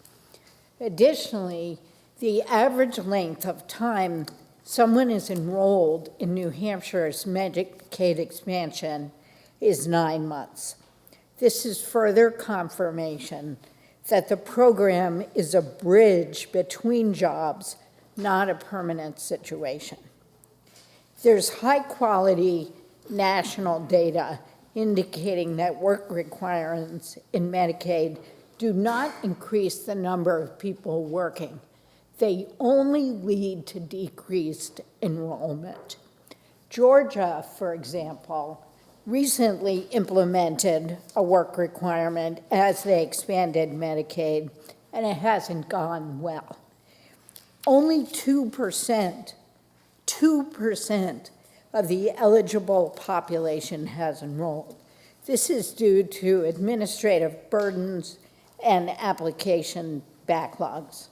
Speaker 21: Additionally, the average length of time someone is enrolled in New Hampshire's Medicaid expansion is 9 months. This is further confirmation that the program is a bridge between jobs, not a permanent situation. There's high-quality national data indicating that work requirements in Medicaid do not increase the number of people working. They only lead to decreased enrollment. Georgia, for example, recently implemented a work requirement as they expanded Medicaid, and it hasn't gone well. Only 2% of the eligible population has enrolled. This is due to administrative burdens and application backlogs.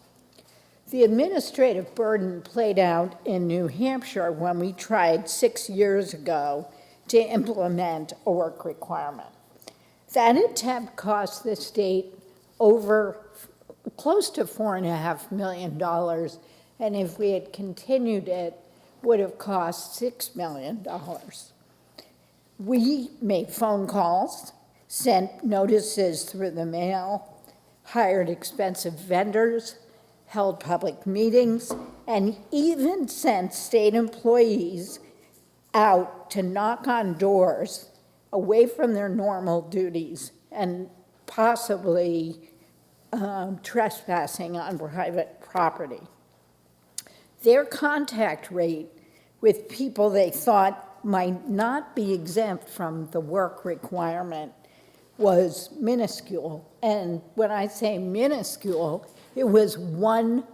Speaker 21: The administrative burden played out in New Hampshire when we tried 6 years ago to implement a work requirement. That attempt cost the state over close to $4.5 million, and if we had continued it, would have cost $6 million. We made phone calls, sent notices through the mail, hired expensive vendors, held public meetings, and even sent state employees out to knock on doors away from their normal duties and possibly trespassing on private property. Their contact rate with people they thought might not be exempt from the work requirement was minuscule. And when I say minuscule, it was 1%.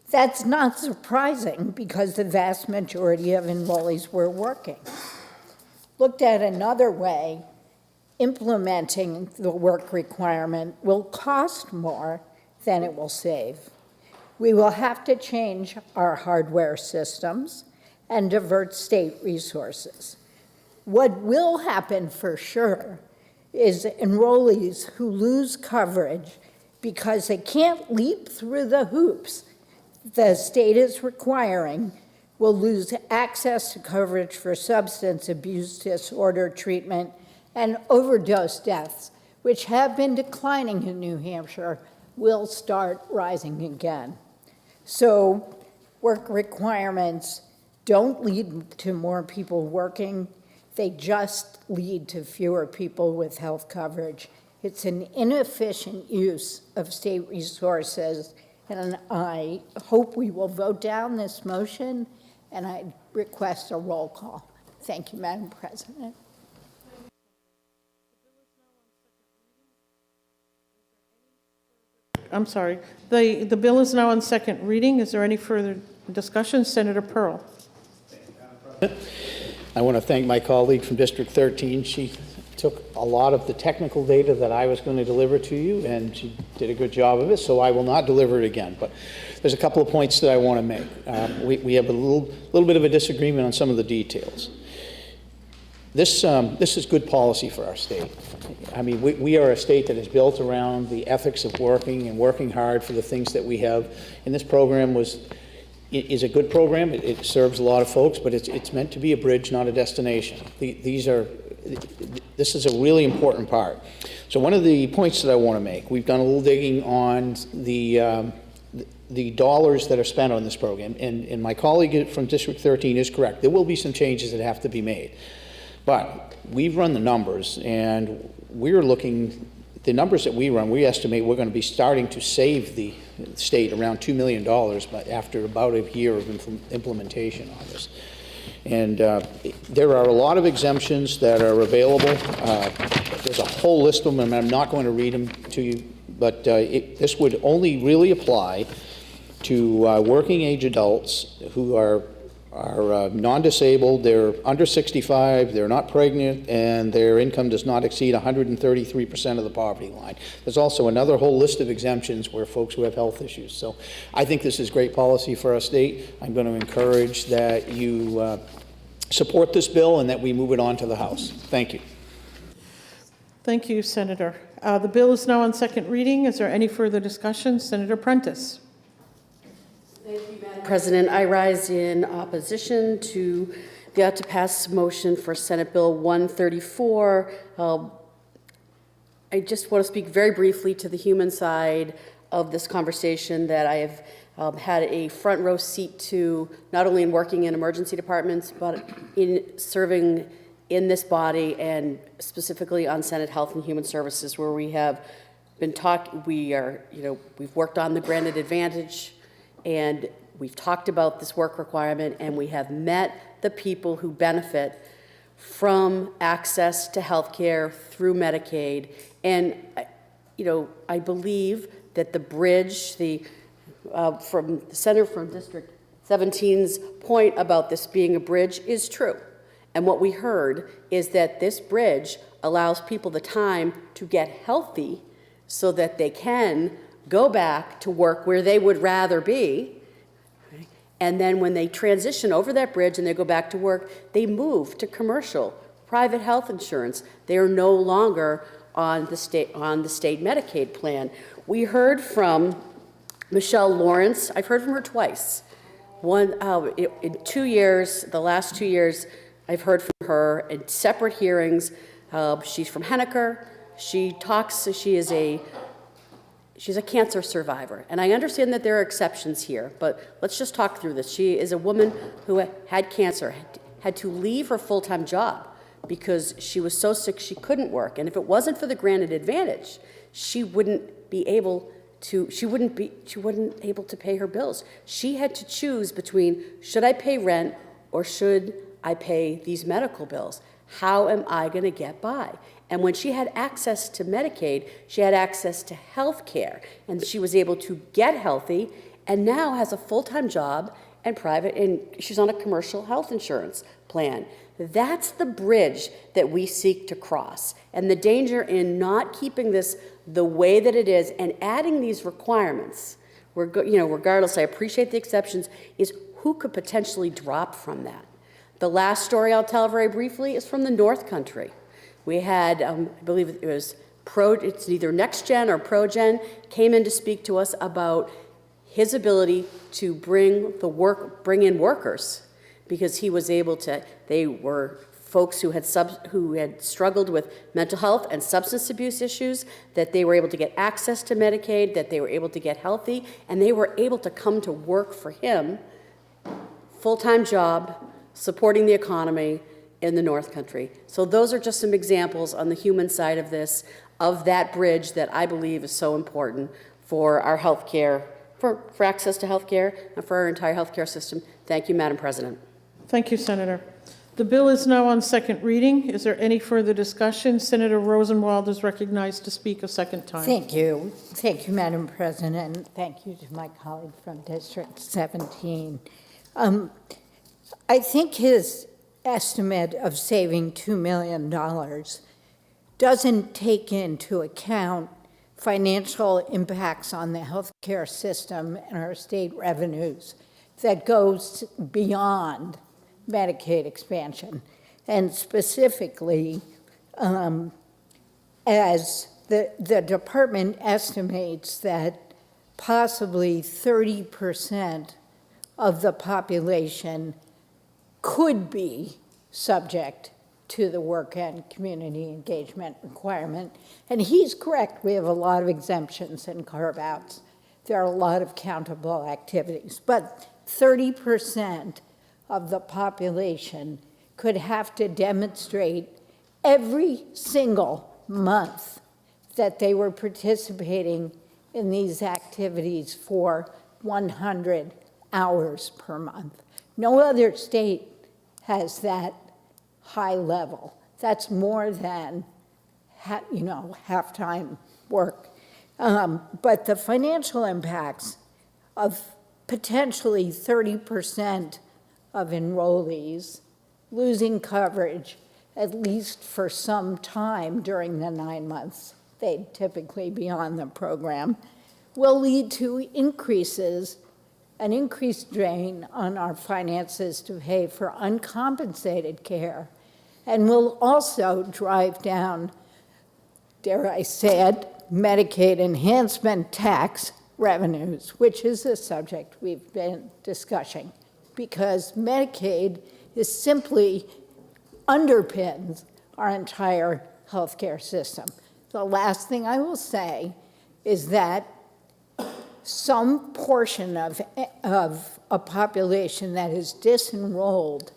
Speaker 21: That's not surprising because the vast majority of enrollees were working. Looked at another way, implementing the work requirement will cost more than it will save. We will have to change our hardware systems and divert state resources. What will happen for sure is enrollees who lose coverage because they can't leap through the hoops the state is requiring will lose access to coverage for substance abuse disorder treatment and overdose deaths, which have been declining in New Hampshire, will start rising again. So work requirements don't lead to more people working. They just lead to fewer people with health coverage. It's an inefficient use of state resources, and I hope we will vote down this motion, and I request a roll call. Thank you, Madam President.
Speaker 1: I'm sorry. The bill is now on second reading. Is there any further discussion? Senator Pearl.
Speaker 4: I want to thank my colleague from District 13. She took a lot of the technical data that I was going to deliver to you, and she did a good job of it, so I will not deliver it again. But there's a couple of points that I want to make. We have a little bit of a disagreement on some of the details. This is good policy for our state. I mean, we are a state that is built around the ethics of working and working hard for the things that we have. And this program is a good program. It serves a lot of folks, but it's meant to be a bridge, not a destination. This is a really important part. So one of the points that I want to make, we've done a little digging on the dollars that are spent on this program, and my colleague from District 13 is correct. There will be some changes that have to be made. But we've run the numbers, and we're looking, the numbers that we run, we estimate we're going to be starting to save the state around $2 million but after about a year of implementation on this. And there are a lot of exemptions that are available. There's a whole list of them, and I'm not going to read them to you, but this would only really apply to working age adults who are non-disabled, they're under 65, they're not pregnant, and their income does not exceed 133% of the poverty line. There's also another whole list of exemptions where folks who have health issues. So I think this is great policy for our state. I'm going to encourage that you support this bill and that we move it on to the House. Thank you.
Speaker 1: Thank you, Senator. The bill is now on second reading. Is there any further discussion? Senator Prentice.
Speaker 18: Thank you, Madam President. I rise in opposition to the ought-to-pass motion for Senate Bill 134. I just want to speak very briefly to the human side of this conversation that I have had a front row seat to, not only in working in emergency departments, but in serving in this body and specifically on Senate Health and Human Services, where we have we've worked on the granted advantage, and we've talked about this work requirement, and we have met the people who benefit from access to health care through Medicaid. And, I believe that the bridge, from the Senator from District 17's point about this being a bridge is true. And what we heard is that this bridge allows people the time to get healthy so that they can go back to work where they would rather be. And then when they transition over that bridge and they go back to work, they move to commercial, private health insurance. They are no longer on the state Medicaid plan. We heard from Michelle Lawrence. I've heard from her twice. One in 2 years, the last 2 years, I've heard from her in separate hearings. She's from Henniker. She's a cancer survivor. And I understand that there are exceptions here, but let's just talk through this. She is a woman who had cancer, had to leave her full-time job because she was so sick she couldn't work. And if it wasn't for the granted advantage, she wouldn't be able to pay her bills. She had to choose between, should I pay rent or should I pay these medical bills? How am I going to get by? And when she had access to Medicaid, she had access to health care, and she was able to get healthy, and now has a full-time job and she's on a commercial health insurance plan. That's the bridge that we seek to cross. And the danger in not keeping this the way that it is and adding these requirements, regardless, I appreciate the exceptions, is who could potentially drop from that. The last story I'll tell very briefly is from the North Country. We had, I believe it was it's either NextGen or ProGen, came in to speak to us about his ability to bring in workers, because he was able to. They were folks who had struggled with mental health and substance abuse issues, that they were able to get access to Medicaid, that they were able to get healthy, and they were able to come to work for him, full-time job, supporting the economy in the North Country. So those are just some examples on the human side of this, of that bridge that I believe is so important for our health care, for access to health care, and for our entire health care system. Thank you, Madam President.
Speaker 1: Thank you, Senator. The bill is now on second reading. Is there any further discussion? Senator Rosenwald is recognized to speak a second time.
Speaker 21: Thank you. Thank you, Madam President. Thank you to my colleague from District 17. I think his estimate of saving $2 million doesn't take into account financial impacts on the healthcare system and our state revenues that goes beyond Medicaid expansion. And specifically, as the department estimates that possibly 30% of the population could be subject to the work and community engagement requirement. And he's correct, we have a lot of exemptions and carve-outs. There are a lot of countable activities, but 30% of the population could have to demonstrate every single month that they were participating in these activities for 100 hours per month. No other state has that high level. That's more than half-time work. But the financial impacts of potentially 30% of enrollees losing coverage, at least for some time during the 9 months they'd typically be on the program, will lead to an increased drain on our finances to pay for uncompensated care, and will also drive down, dare I say it, Medicaid enhancement tax revenues, which is a subject we've been discussing, because Medicaid is simply underpins our entire healthcare system. The last thing I will say is that some portion of a population that is disenrolled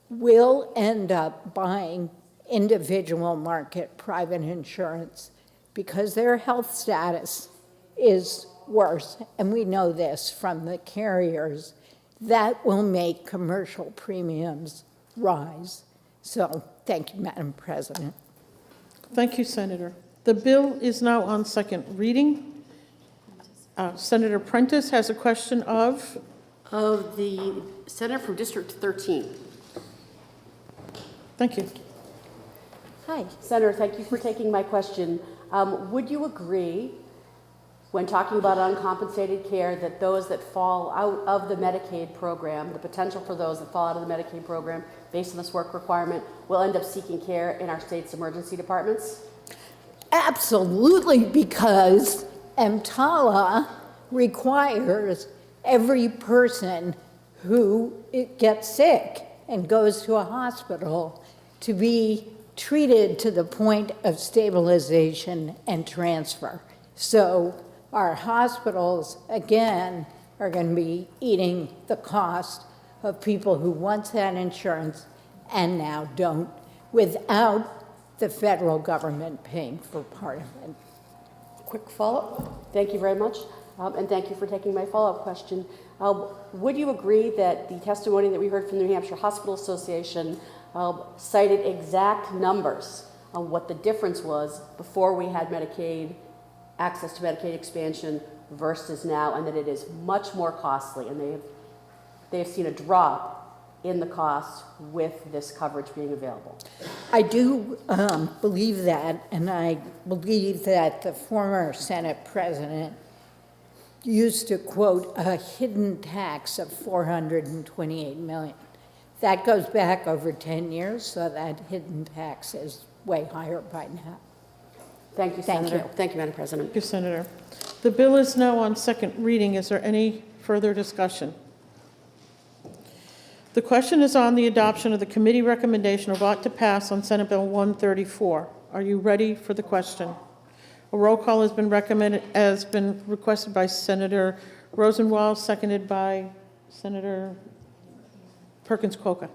Speaker 21: will end up buying individual market private insurance because their health status is worse, and we know this from the carriers, that will make commercial premiums rise. So, thank you, Madam President.
Speaker 1: Thank you, Senator. The bill is now on second reading. Senator Prentice has a question of
Speaker 18: the Senator from District 13.
Speaker 1: Thank you.
Speaker 18: Hi. Senator, thank you for taking my question. Would you agree, when talking about uncompensated care, that those that fall out of the Medicaid program, the potential for those that fall out of the Medicaid program based on this work requirement, will end up seeking care in our state's emergency departments?
Speaker 21: Absolutely, because EMTALA requires every person who gets sick and goes to a hospital to be treated to the point of stabilization and transfer. So our hospitals, again, are going to be eating the cost of people who once had insurance and now don't, without the federal government paying for part of it.
Speaker 18: Quick follow-up. Thank you very much, and thank you for taking my follow-up question. Would you agree that the testimony that we heard from the New Hampshire Hospital Association cited exact numbers on what the difference was before we had Medicaid, access to Medicaid expansion versus now, and that it is much more costly, and they have seen a drop in the cost with this coverage being available?
Speaker 21: I do believe that, and I believe that the former Senate president used to quote a hidden tax of $428 million. That goes back over 10 years, so that hidden tax is way higher by now.
Speaker 18: Thank you, Senator. Thank you, Madam President.
Speaker 1: Thank you, Senator. The bill is now on second reading. Is there any further discussion? The question is on the adoption of the committee recommendation of ought to pass on Senate Bill 134. Are you ready for the question? A roll call has been requested by Senator Rosenwald, seconded by Senator Perkins-Coker.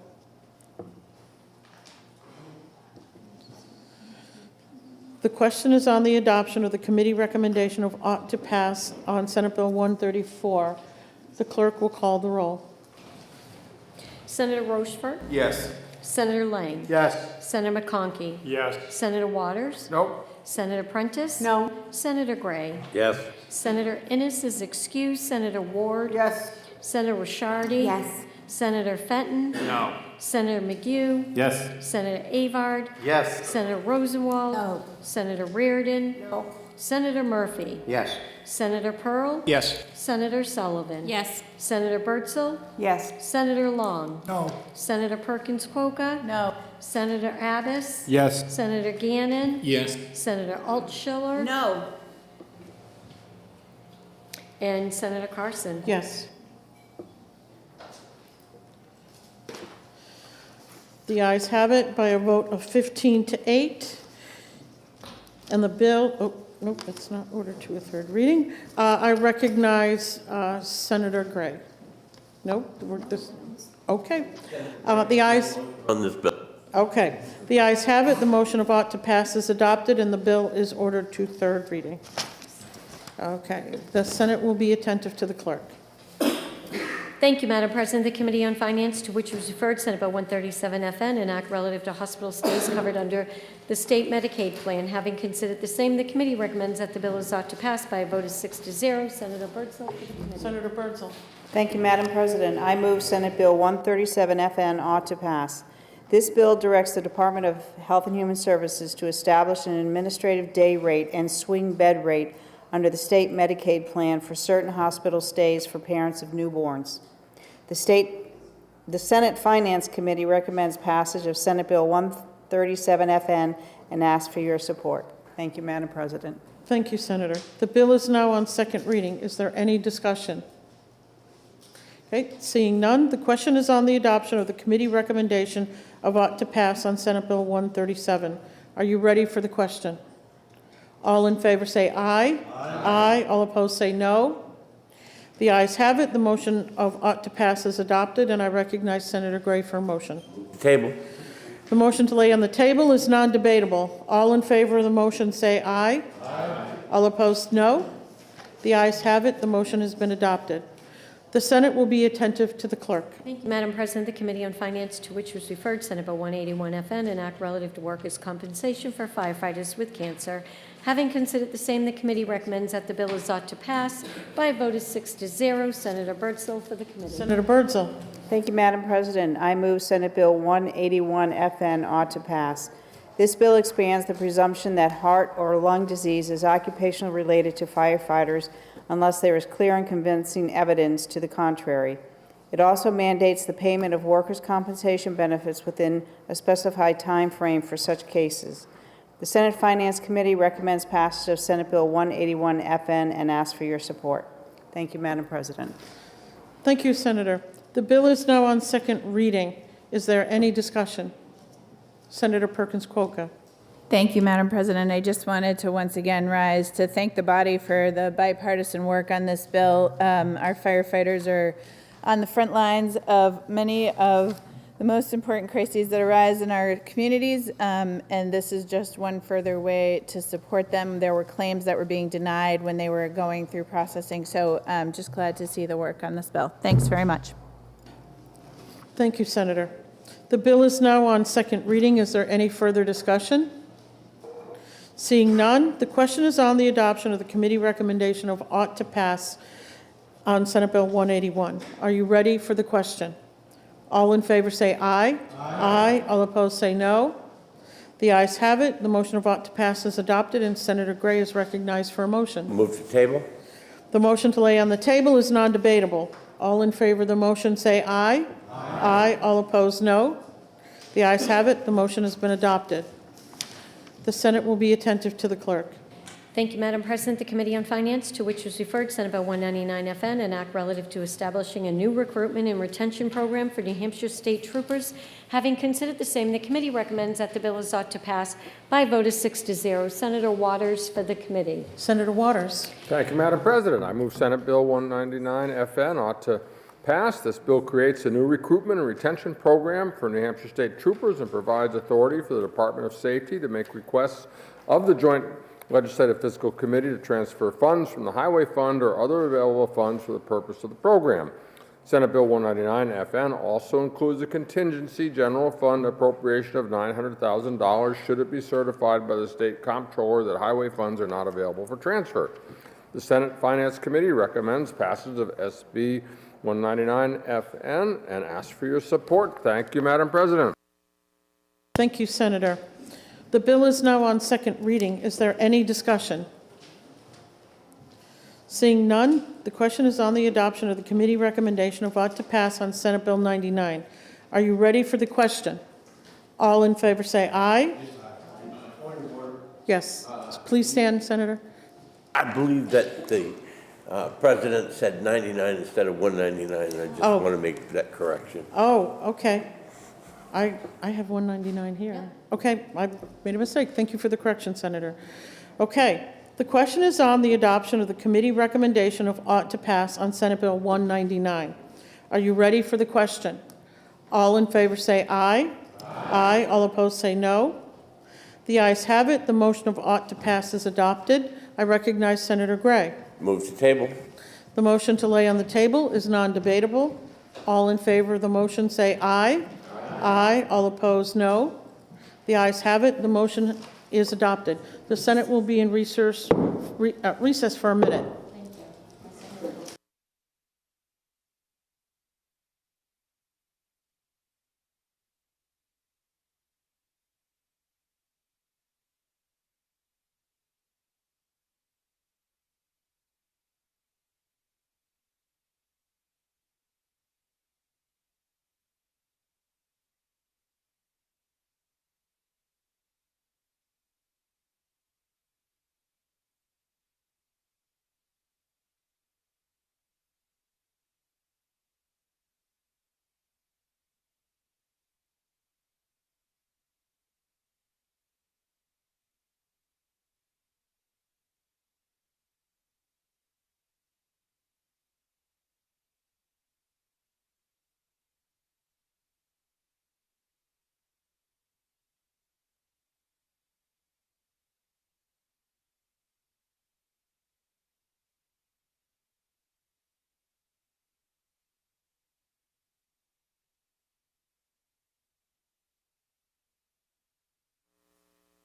Speaker 1: The question is on the adoption of the committee recommendation of ought to pass on Senate Bill 134. The clerk will call the roll.
Speaker 8: Senator Rochefort?
Speaker 9: Yes.
Speaker 8: Senator Lang?
Speaker 9: Yes.
Speaker 8: Senator McConkey?
Speaker 9: Yes.
Speaker 8: Senator Waters?
Speaker 9: Nope.
Speaker 8: Senator Prentice?
Speaker 21: No.
Speaker 8: Senator Gray?
Speaker 20: Yes.
Speaker 8: Senator Innis is excused. Senator Ward?
Speaker 9: Yes.
Speaker 8: Senator Rishardi?
Speaker 15: Yes.
Speaker 8: Senator Fenton?
Speaker 9: No.
Speaker 8: Senator McGue?
Speaker 9: Yes.
Speaker 8: Senator Avard?
Speaker 9: Yes.
Speaker 8: Senator Rosenwald?
Speaker 21: No.
Speaker 8: Senator Reardon?
Speaker 21: No.
Speaker 8: Senator Murphy?
Speaker 5: Yes.
Speaker 8: Senator Pearl?
Speaker 4: Yes.
Speaker 8: Senator Sullivan?
Speaker 7: Yes.
Speaker 8: Senator Bertzel?
Speaker 11: Yes.
Speaker 8: Senator Long?
Speaker 13: No.
Speaker 8: Senator Perkins-Coker?
Speaker 21: No.
Speaker 8: Senator Abbas?
Speaker 9: Yes.
Speaker 8: Senator Gannon?
Speaker 10: Yes.
Speaker 8: Senator Altschiller?
Speaker 21: No.
Speaker 8: And Senator Carson?
Speaker 1: Yes. The ayes have it by a vote of 15-8. And the bill, oh, nope, that's not ordered to a third reading. I recognize Senator Gray. Nope, okay. The ayes.
Speaker 20: On this bill.
Speaker 1: Okay. The ayes have it. The motion of ought to pass is adopted, and the bill is ordered to third reading. Okay. The Senate will be attentive to the clerk.
Speaker 8: Thank you, Madam President. The Committee on Finance, to which was referred, Senate Bill 137 FN, an act relative to hospital stays covered under the state Medicaid plan. Having considered the same, the committee recommends that the bill is ought to pass by a vote of 6-0. Senator Bertzel.
Speaker 1: Senator Bertzel.
Speaker 11: Thank you, Madam President. I move Senate Bill 137 FN ought to pass. This bill directs the Department of Health and Human Services to establish an administrative day rate and swing bed rate under the state Medicaid plan for certain hospital stays for parents of newborns. The Senate Finance Committee recommends passage of Senate Bill 137 FN and asks for your support. Thank you, Madam President.
Speaker 1: Thank you, Senator. The bill is now on second reading. Is there any discussion? Okay, seeing none, the question is on the adoption of the committee recommendation of ought to pass on Senate Bill 137. Are you ready for the question? All in favor say aye. Aye. All opposed say no. The ayes have it. The motion of ought to pass is adopted, and I recognize Senator Gray for a motion.
Speaker 20: Table.
Speaker 1: The motion to lay on the table is non-debatable. All in favor of the motion say aye. Aye. All opposed, no. The ayes have it. The motion has been adopted. The Senate will be attentive to the clerk.
Speaker 8: Thank you, Madam President. The Committee on Finance, to which was referred Senate Bill 181FN, an act relative to workers' compensation for firefighters with cancer. Having considered the same, the committee recommends that the bill is ought to pass by a vote of 6-0. Senator Birdsall for the committee.
Speaker 1: Senator Birdsall.
Speaker 11: Thank you, Madam President. I move Senate Bill 181FN ought to pass. This bill expands the presumption that heart or lung disease is occupationally related to firefighters unless there is clear and convincing evidence to the contrary. It also mandates the payment of workers' compensation benefits within a specified time frame for such cases. The Senate Finance Committee recommends passage of Senate Bill 181FN and asks for your support. Thank you, Madam President.
Speaker 1: Thank you, Senator. The bill is now on second reading. Is there any discussion? Senator Perkins-Coker.
Speaker 12: Thank you, Madam President. I just wanted to once again rise to thank the body for the bipartisan work on this bill. Our firefighters are on the front lines of many of the most important crises that arise in our communities, and this is just one further way to support them. There were claims that were being denied when they were going through processing, so I'm just glad to see the work on this bill. Thanks very much.
Speaker 1: Thank you, Senator. The bill is now on second reading. Is there any further discussion? Seeing none, the question is on the adoption of the committee recommendation of ought to pass on Senate Bill 181. Are you ready for the question? All in favor say aye. Aye. All opposed say no. The ayes have it. The motion of ought to pass is adopted, and Senator Gray is recognized for a motion.
Speaker 20: Move to table.
Speaker 1: The motion to lay on the table is non-debatable. All in favor of the motion say aye. Aye. All opposed, no. The ayes have it. The motion has been adopted. The Senate will be attentive to the clerk.
Speaker 8: Thank you, Madam President. The Committee on Finance, to which was referred Senate Bill 199FN, an act relative to establishing a new recruitment and retention program for New Hampshire state troopers. Having considered the same, the committee recommends that the bill is ought to pass by a vote of 6-0. Senator Waters for the committee.
Speaker 1: Senator Waters.
Speaker 14: Thank you, Madam President. I move Senate Bill 199FN ought to pass. This bill creates a new recruitment and retention program for New Hampshire state troopers and provides authority for the Department of Safety to make requests of the Joint Legislative Fiscal Committee to transfer funds from the Highway Fund or other available funds for the purpose of the program. Senate Bill 199FN also includes a contingency general fund appropriation of $900,000 should it be certified by the state comptroller that highway funds are not available for transfer. The Senate Finance Committee recommends passage of SB 199FN and asks for your support. Thank you, Madam President.
Speaker 1: Thank you, Senator. The bill is now on second reading. Is there any discussion? Seeing none, the question is on the adoption of the committee recommendation of ought to pass on Senate Bill 99. Are you ready for the question? All in favor say aye. Yes. Please stand, Senator.
Speaker 20: I believe that the president said 99 instead of 199, and I just want to make that correction.
Speaker 1: Oh, okay. I have 199 here. Okay, I made a mistake. Thank you for the correction, Senator. Okay, the question is on the adoption of the committee recommendation of ought to pass on Senate Bill 199. Are you ready for the question? All in favor say aye. Aye. All opposed say no. The ayes have it. The motion of ought to pass is adopted. I recognize Senator Gray.
Speaker 20: Move to table.
Speaker 1: The motion to lay on the table is non-debatable. All in favor of the motion say aye. Aye. All opposed, no. The ayes have it. The motion is adopted. The Senate will be in recess for a minute.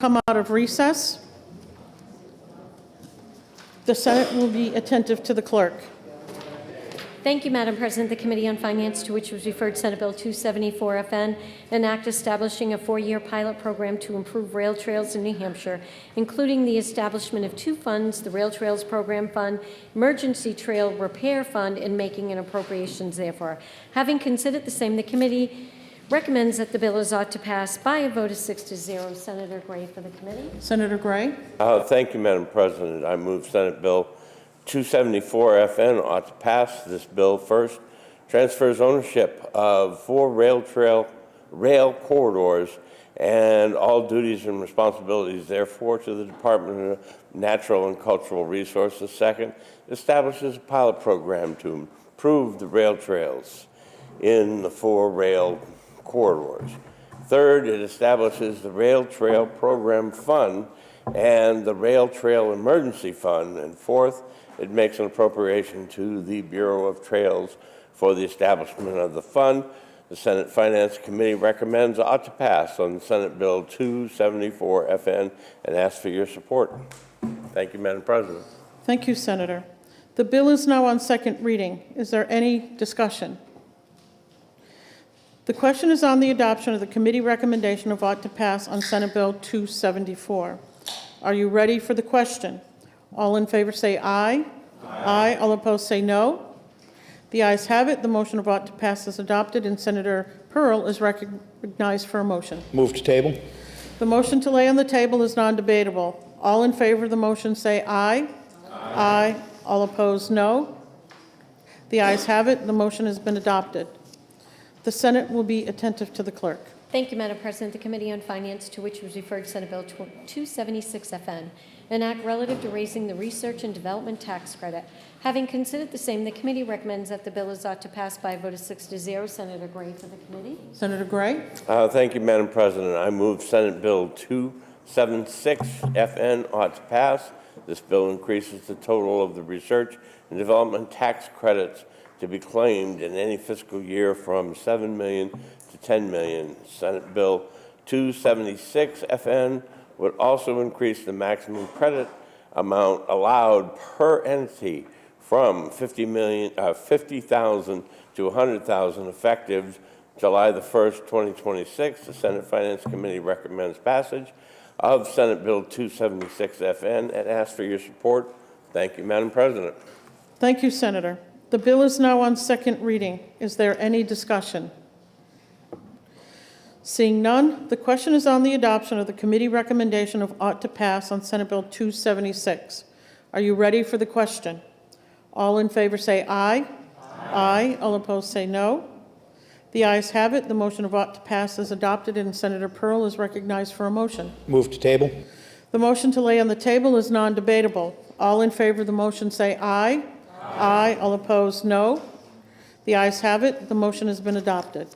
Speaker 1: come out of recess. The Senate will be attentive to the clerk.
Speaker 8: Thank you, Madam President. The Committee on Finance, to which was referred Senate Bill 274FN, an act establishing a 4-year pilot program to improve rail trails in New Hampshire, including the establishment of 2 funds, the Rail Trails Program Fund, Emergency Trail Repair Fund, and making an appropriations therefore. Having considered the same, the committee recommends that the bill is ought to pass by a vote of 6-0. Senator Gray for the committee.
Speaker 1: Senator Gray.
Speaker 20: Thank you, Madam President. I move Senate Bill 274FN ought to pass. This bill first transfers ownership of 4 rail corridors and all duties and responsibilities therefore to the Department of Natural and Cultural Resources. Second, establishes a pilot program to improve the rail trails in the 4 rail corridors. Third, it establishes the Rail Trail Program Fund and the Rail Trail Emergency Fund. And fourth, it makes an appropriation to the Bureau of Trails for the establishment of the fund. The Senate Finance Committee recommends ought to pass on Senate Bill 274FN and asks for your support. Thank you, Madam President.
Speaker 1: Thank you, Senator. The bill is now on second reading. Is there any discussion? The question is on the adoption of the committee recommendation of ought to pass on Senate Bill 274. Are you ready for the question? All in favor say aye. Aye. All opposed say no. The ayes have it. The motion of ought to pass is adopted, and Senator Pearl is recognized for a motion.
Speaker 4: Move to table.
Speaker 1: The motion to lay on the table is non-debatable. All in favor of the motion say aye. Aye. All opposed, no. The ayes have it. The motion has been adopted. The Senate will be attentive to the clerk.
Speaker 8: Thank you, Madam President. The Committee on Finance, to which was referred Senate Bill 276FN, an act relative to raising the research and development tax credit. Having considered the same, the committee recommends that the bill is ought to pass by a vote of 6-0. Senator Gray for the committee.
Speaker 1: Senator Gray.
Speaker 20: Thank you, Madam President. I move Senate Bill 276FN ought to pass. This bill increases the total of the research and development tax credits to be claimed in any fiscal year from $7 million to $10 million. Senate Bill 276FN would also increase the maximum credit amount allowed per entity from $50,000 to $100,000 effective July the 1st, 2026. The Senate Finance Committee recommends passage of Senate Bill 276FN and asks for your support. Thank you, Madam President.
Speaker 1: Thank you, Senator. The bill is now on second reading. Is there any discussion? Seeing none, the question is on the adoption of the committee recommendation of ought to pass on Senate Bill 276. Are you ready for the question? All in favor say aye. Aye. All opposed say no. The ayes have it. The motion of ought to pass is adopted, and Senator Pearl is recognized for a motion.
Speaker 4: Move to table.
Speaker 1: The motion to lay on the table is non-debatable. All in favor of the motion say aye. Aye. All opposed, no. The ayes have it. The motion has been adopted.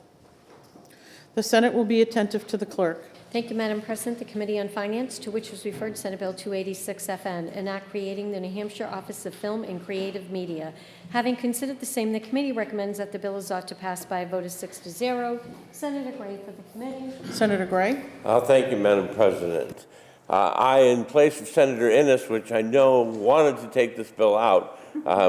Speaker 1: The Senate will be attentive to the clerk.
Speaker 8: Thank you, Madam President. The Committee on Finance, to which was referred Senate Bill 286FN, an act creating the New Hampshire Office of Film and Creative Media. Having considered the same, the committee recommends that the bill is ought to pass by a vote of 6-0. Senator Gray for the committee.
Speaker 1: Senator Gray.
Speaker 20: Thank you, Madam President. I, in place of Senator Innis, which I know wanted to take this bill out,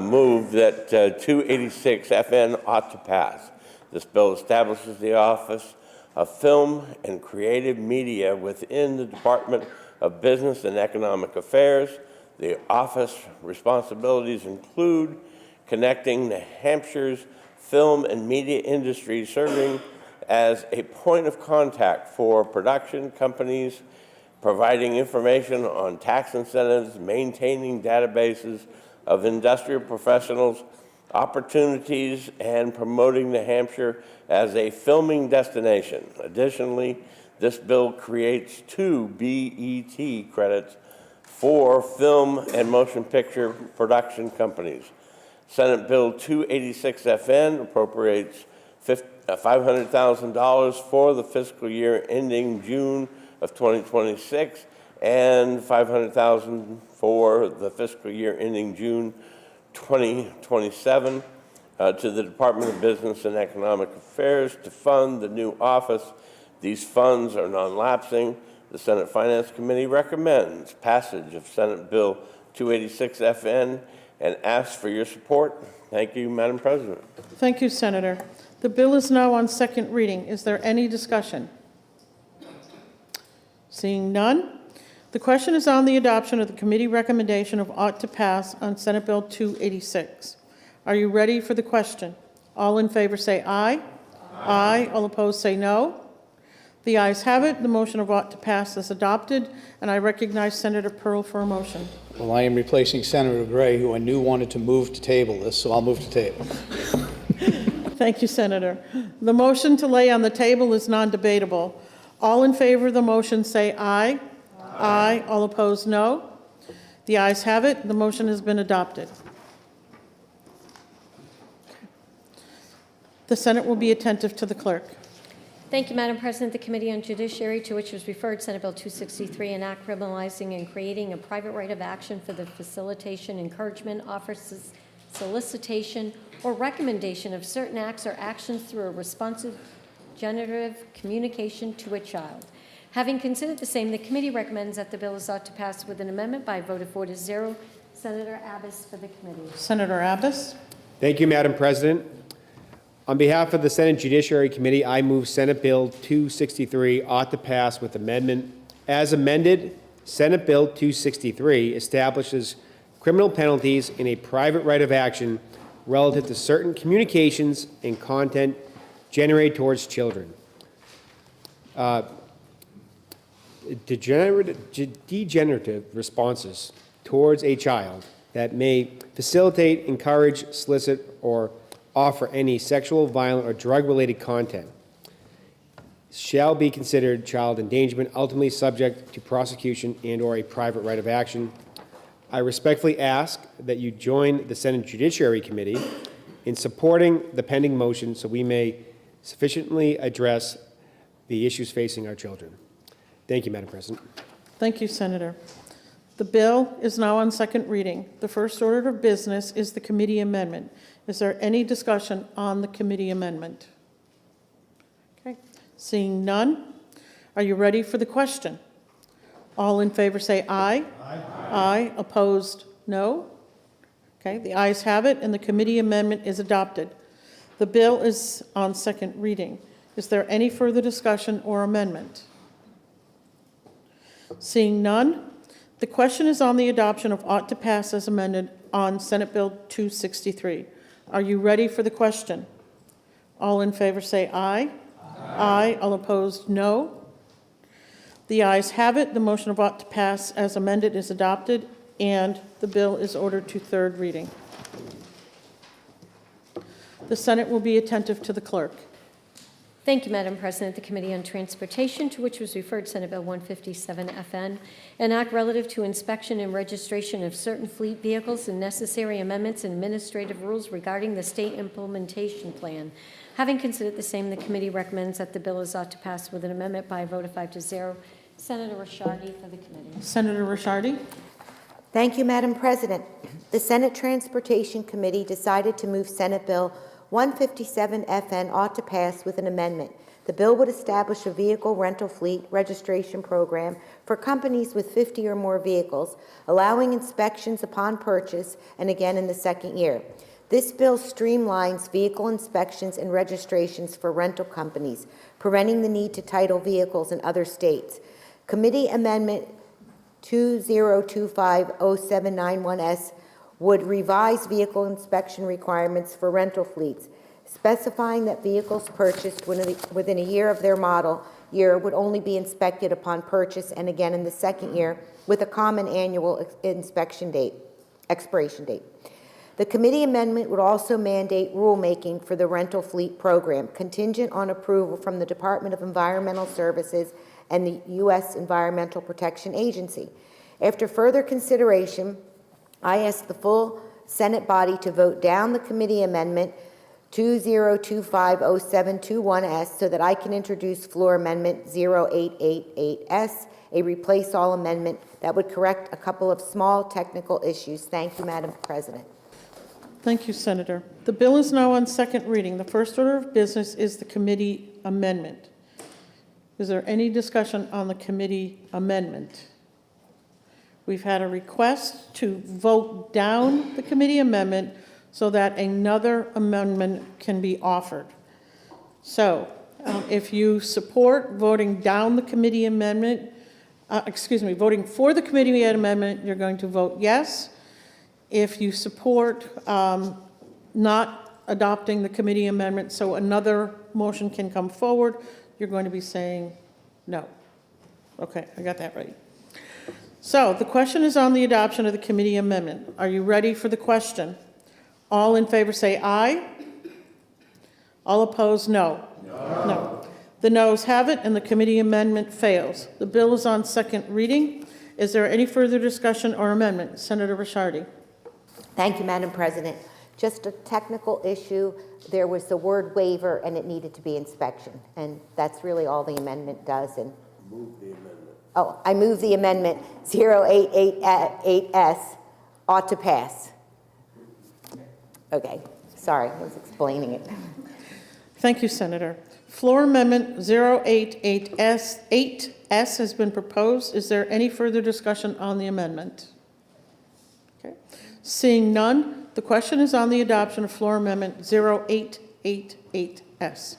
Speaker 20: move that 286FN ought to pass. This bill establishes the Office of Film and Creative Media within the Department of Business and Economic Affairs. The office responsibilities include connecting New Hampshire's film and media industry, serving as a point of contact for production companies, providing information on tax incentives, maintaining databases of industrial professionals, opportunities, and promoting New Hampshire as a filming destination. Additionally, this bill creates 2 BET credits for film and motion picture production companies. Senate Bill 286FN appropriates $500,000 for the fiscal year ending June of 2026 and $500,000 for the fiscal year ending June 2027 to the Department of Business and Economic Affairs to fund the new office. These funds are non-lapsing, The Senate Finance Committee recommends passage of Senate Bill 286 FN and asks for your support. Thank you, Madam President.
Speaker 1: Thank you, Senator. The bill is now on second reading. Is there any discussion? Seeing none, the question is on the adoption of the committee recommendation of ought to pass on Senate Bill 286. Are you ready for the question? All in favor say aye. Aye. All opposed say no. The ayes have it. The motion of ought to pass is adopted, and I recognize Senator Pearl for a motion.
Speaker 4: Well, I am replacing Senator Gray, who I knew wanted to move to table this, so I'll move to table.
Speaker 1: Thank you, Senator. The motion to lay on the table is non-debatable. All in favor of the motion say aye. Aye. All opposed, no. The ayes have it. The motion has been adopted. The Senate will be attentive to the clerk.
Speaker 8: Thank you, Madam President. The Committee on Judiciary, to which was referred Senate Bill 263, an act criminalizing and creating a private right of action for the facilitation, encouragement, offer, solicitation, or recommendation of certain acts or actions through a responsive generative communication to a child. Having considered the same, the committee recommends that the bill is ought to pass with an amendment by a vote of 4-0. Senator Abbas for the committee.
Speaker 1: Senator Abbas.
Speaker 9: Thank you, Madam President. On behalf of the Senate Judiciary Committee, I move Senate Bill 263 ought to pass with amendment. As amended, Senate Bill 263 establishes criminal penalties in a private right of action relative to certain communications and content generated towards children. Degenerative responses towards a child that may facilitate, encourage, solicit, or offer any sexual, violent, or drug-related content shall be considered child endangerment, ultimately subject to prosecution and/or a private right of action. I respectfully ask that you join the Senate Judiciary Committee in supporting the pending motion so we may sufficiently address the issues facing our children. Thank you, Madam President.
Speaker 1: Thank you, Senator. The bill is now on second reading. The first order of business is the committee amendment. Is there any discussion on the committee amendment? Okay. Seeing none, are you ready for the question? All in favor say aye. Aye. Aye. Opposed, no. Okay, the ayes have it, and the committee amendment is adopted. The bill is on second reading. Is there any further discussion or amendment? Seeing none, the question is on the adoption of ought to pass as amended on Senate Bill 263. Are you ready for the question? All in favor say aye. Aye. All opposed, no. The ayes have it. The motion of ought to pass as amended is adopted, and the bill is ordered to third reading. The Senate will be attentive to the clerk.
Speaker 8: Thank you, Madam President. The Committee on Transportation, to which was referred Senate Bill 157 FN, an act relative to inspection and registration of certain fleet vehicles and necessary amendments and administrative rules regarding the state implementation plan. Having considered the same, the committee recommends that the bill is ought to pass with an amendment by a vote of 5-0. Senator Ricciardi for the committee.
Speaker 1: Senator Ricciardi.
Speaker 15: Thank you, Madam President. The Senate Transportation Committee decided to move Senate Bill 157 FN ought to pass with an amendment. The bill would establish a vehicle rental fleet registration program for companies with 50 or more vehicles, allowing inspections upon purchase and again in the second year. This bill streamlines vehicle inspections and registrations for rental companies, preventing the need to title vehicles in other states. Committee Amendment 2025-0791S would revise vehicle inspection requirements for rental fleets, specifying that vehicles purchased within a year of their model year would only be inspected upon purchase and again in the second year with a common annual expiration date. The committee amendment would also mandate rulemaking for the rental fleet program, contingent on approval from the Department of Environmental Services and the U.S. Environmental Protection Agency. After further consideration, I ask the full Senate body to vote down the committee amendment 2025-0721S so that I can introduce floor amendment 0888S, a replace all amendment that would correct a couple of small technical issues. Thank you, Madam President.
Speaker 1: Thank you, Senator. The bill is now on second reading. The first order of business is the committee amendment. Is there any discussion on the committee amendment? We've had a request to vote down the committee amendment so that another amendment can be offered. So if you support voting down the committee amendment, voting for the committee amendment, you're going to vote yes. If you support not adopting the committee amendment so another motion can come forward, you're going to be saying no. Okay, I got that right. So the question is on the adoption of the committee amendment. Are you ready for the question? All in favor say aye. All opposed, no. No. The noes have it, and the committee amendment fails. The bill is on second reading. Is there any further discussion or amendment? Senator Ricciardi.
Speaker 15: Thank you, Madam President. Just a technical issue. There was the word waiver, and it needed to be inspection. And that's really all the amendment does. And move the amendment. Oh, I move the amendment 0888S ought to pass. Okay, sorry, I was explaining it.
Speaker 1: Thank you, Senator. Floor Amendment 0888S has been proposed. Is there any further discussion on the amendment? Okay. Seeing none, the question is on the adoption of Floor Amendment 0888S.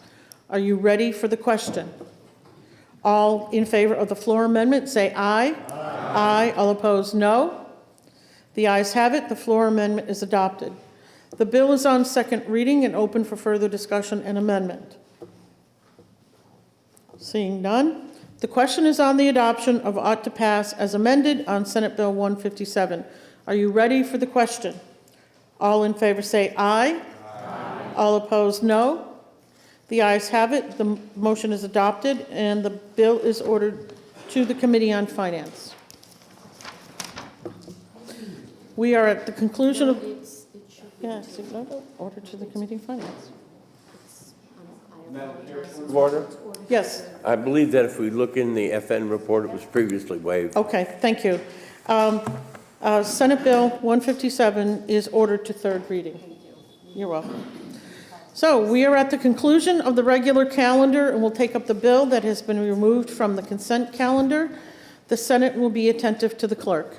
Speaker 1: Are you ready for the question? All in favor of the floor amendment, say aye. Aye. All opposed, no. The ayes have it. The floor amendment is adopted. The bill is on second reading and open for further discussion and amendment. Seeing none, the question is on the adoption of ought to pass as amended on Senate Bill 157. Are you ready for the question? All in favor say aye. Aye. All opposed, no. The ayes have it. The motion is adopted, and the bill is ordered to the Committee on Finance. We are at the conclusion of... Yes, order to the Committee on Finance.
Speaker 20: Order?
Speaker 1: Yes.
Speaker 20: I believe that if we look in the FN report, it was previously waived.
Speaker 1: Okay, thank you. Senate Bill 157 is ordered to third reading. You're welcome. So we are at the conclusion of the regular calendar, and we'll take up the bill that has been removed from the consent calendar. The Senate will be attentive to the clerk.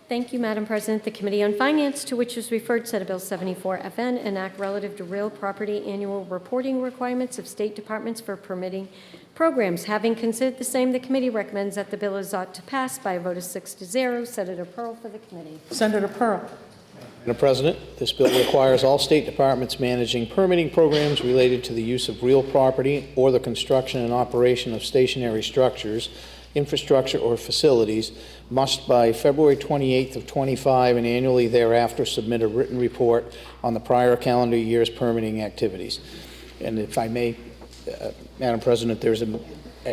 Speaker 8: Thank you, Madam President. The Committee on Finance, to which is referred Senate Bill 74 FN, an act relative to real property annual reporting requirements of state departments for permitting programs. Having considered the same, the committee recommends that the bill is ought to pass by a vote of 6-0. Senator Pearl for the committee.
Speaker 1: Senator Pearl.
Speaker 4: Madam President, this bill requires all state departments managing permitting programs related to the use of real property or the construction and operation of stationary structures, infrastructure, or facilities must by February 28th of 25 and annually thereafter submit a written report on the prior calendar year's permitting activities. And if I may, Madam President, there's a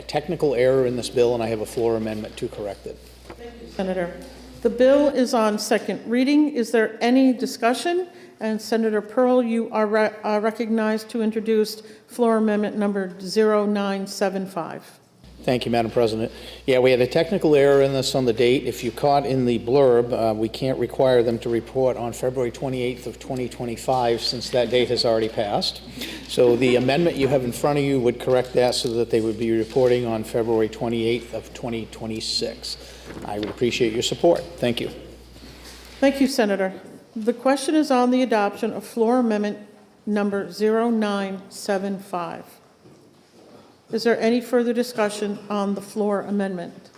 Speaker 4: technical error in this bill, and I have a floor amendment to correct it.
Speaker 1: Thank you, Senator. The bill is on second reading. Is there any discussion? And Senator Pearl, you are recognized to introduce floor amendment number 0975.
Speaker 4: Thank you, Madam President. Yeah, we had a technical error in this on the date. If you caught in the blurb, we can't require them to report on February 28th of 2025 since that date has already passed. So the amendment you have in front of you would correct that so that they would be reporting on February 28th of 2026. I would appreciate your support. Thank you.
Speaker 1: Thank you, Senator. The question is on the adoption of floor amendment number 0975. Is there any further discussion on the floor amendment?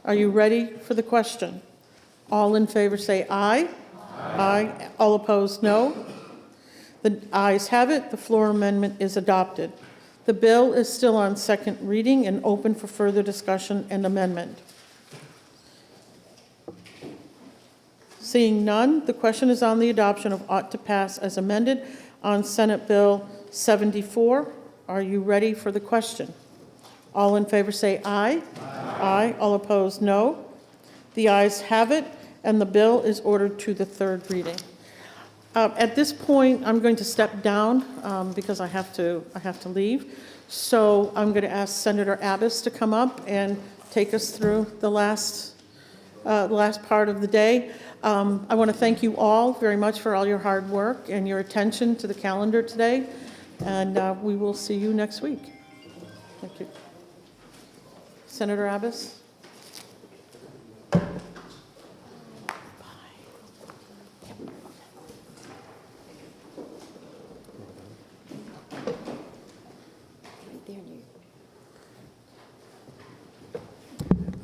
Speaker 1: Are you ready for the question? All in favor say aye. Aye. Aye. All opposed, no. The ayes have it. The floor amendment is adopted. The bill is still on second reading and open for further discussion and amendment. Seeing none, the question is on the adoption of ought to pass as amended on Senate Bill 74. Are you ready for the question? All in favor say aye. Aye. Aye. All opposed, no. The ayes have it, and the bill is ordered to the third reading. At this point, I'm going to step down because I have to leave. So I'm going to ask Senator Abbas to come up and take us through the last part of the day. I want to thank you all very much for all your hard work and your attention to the calendar today. and we will see you next week. Thank you. Senator Abbas?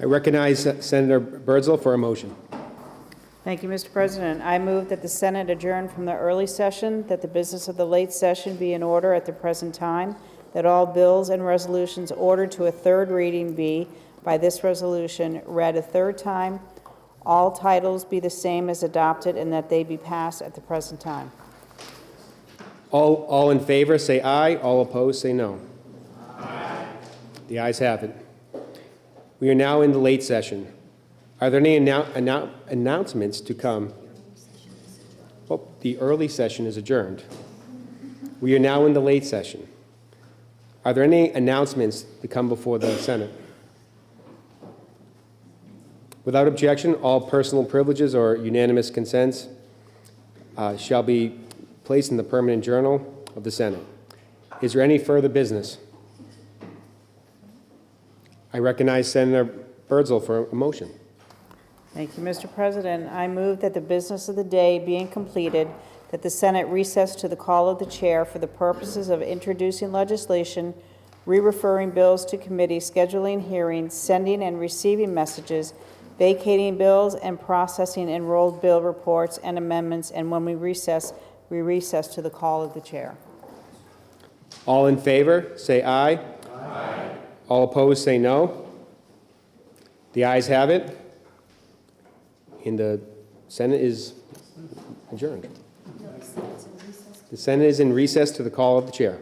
Speaker 9: I recognize Senator Birdsell for a motion.
Speaker 11: Thank you, Mr. President. I move that the Senate adjourn from the early session, that the business of the late session be in order at the present time, that all bills and resolutions ordered to a third reading be, by this resolution, read a third time, all titles be the same as adopted, and that they be passed at the present time.
Speaker 9: All in favor, say aye. All opposed, say no. Aye. The ayes have it. We are now in the late session. Are there any announcements to come? Oh, the early session is adjourned. We are now in the late session. Are there any announcements to come before the Senate? Without objection, all personal privileges or unanimous consents shall be placed in the permanent journal of the Senate. Is there any further business? I recognize Senator Birdsell for a motion.
Speaker 11: Thank you, Mr. President. I move that the business of the day being completed, that the Senate recess to the call of the chair for the purposes of introducing legislation, re-referring bills to committee, scheduling hearings, sending and receiving messages, vacating bills, and processing enrolled bill reports and amendments, and when we recess to the call of the chair.
Speaker 9: All in favor, say aye. Aye. All opposed, say no. The ayes have it, and the Senate is adjourned. The Senate is in recess to the call of the chair.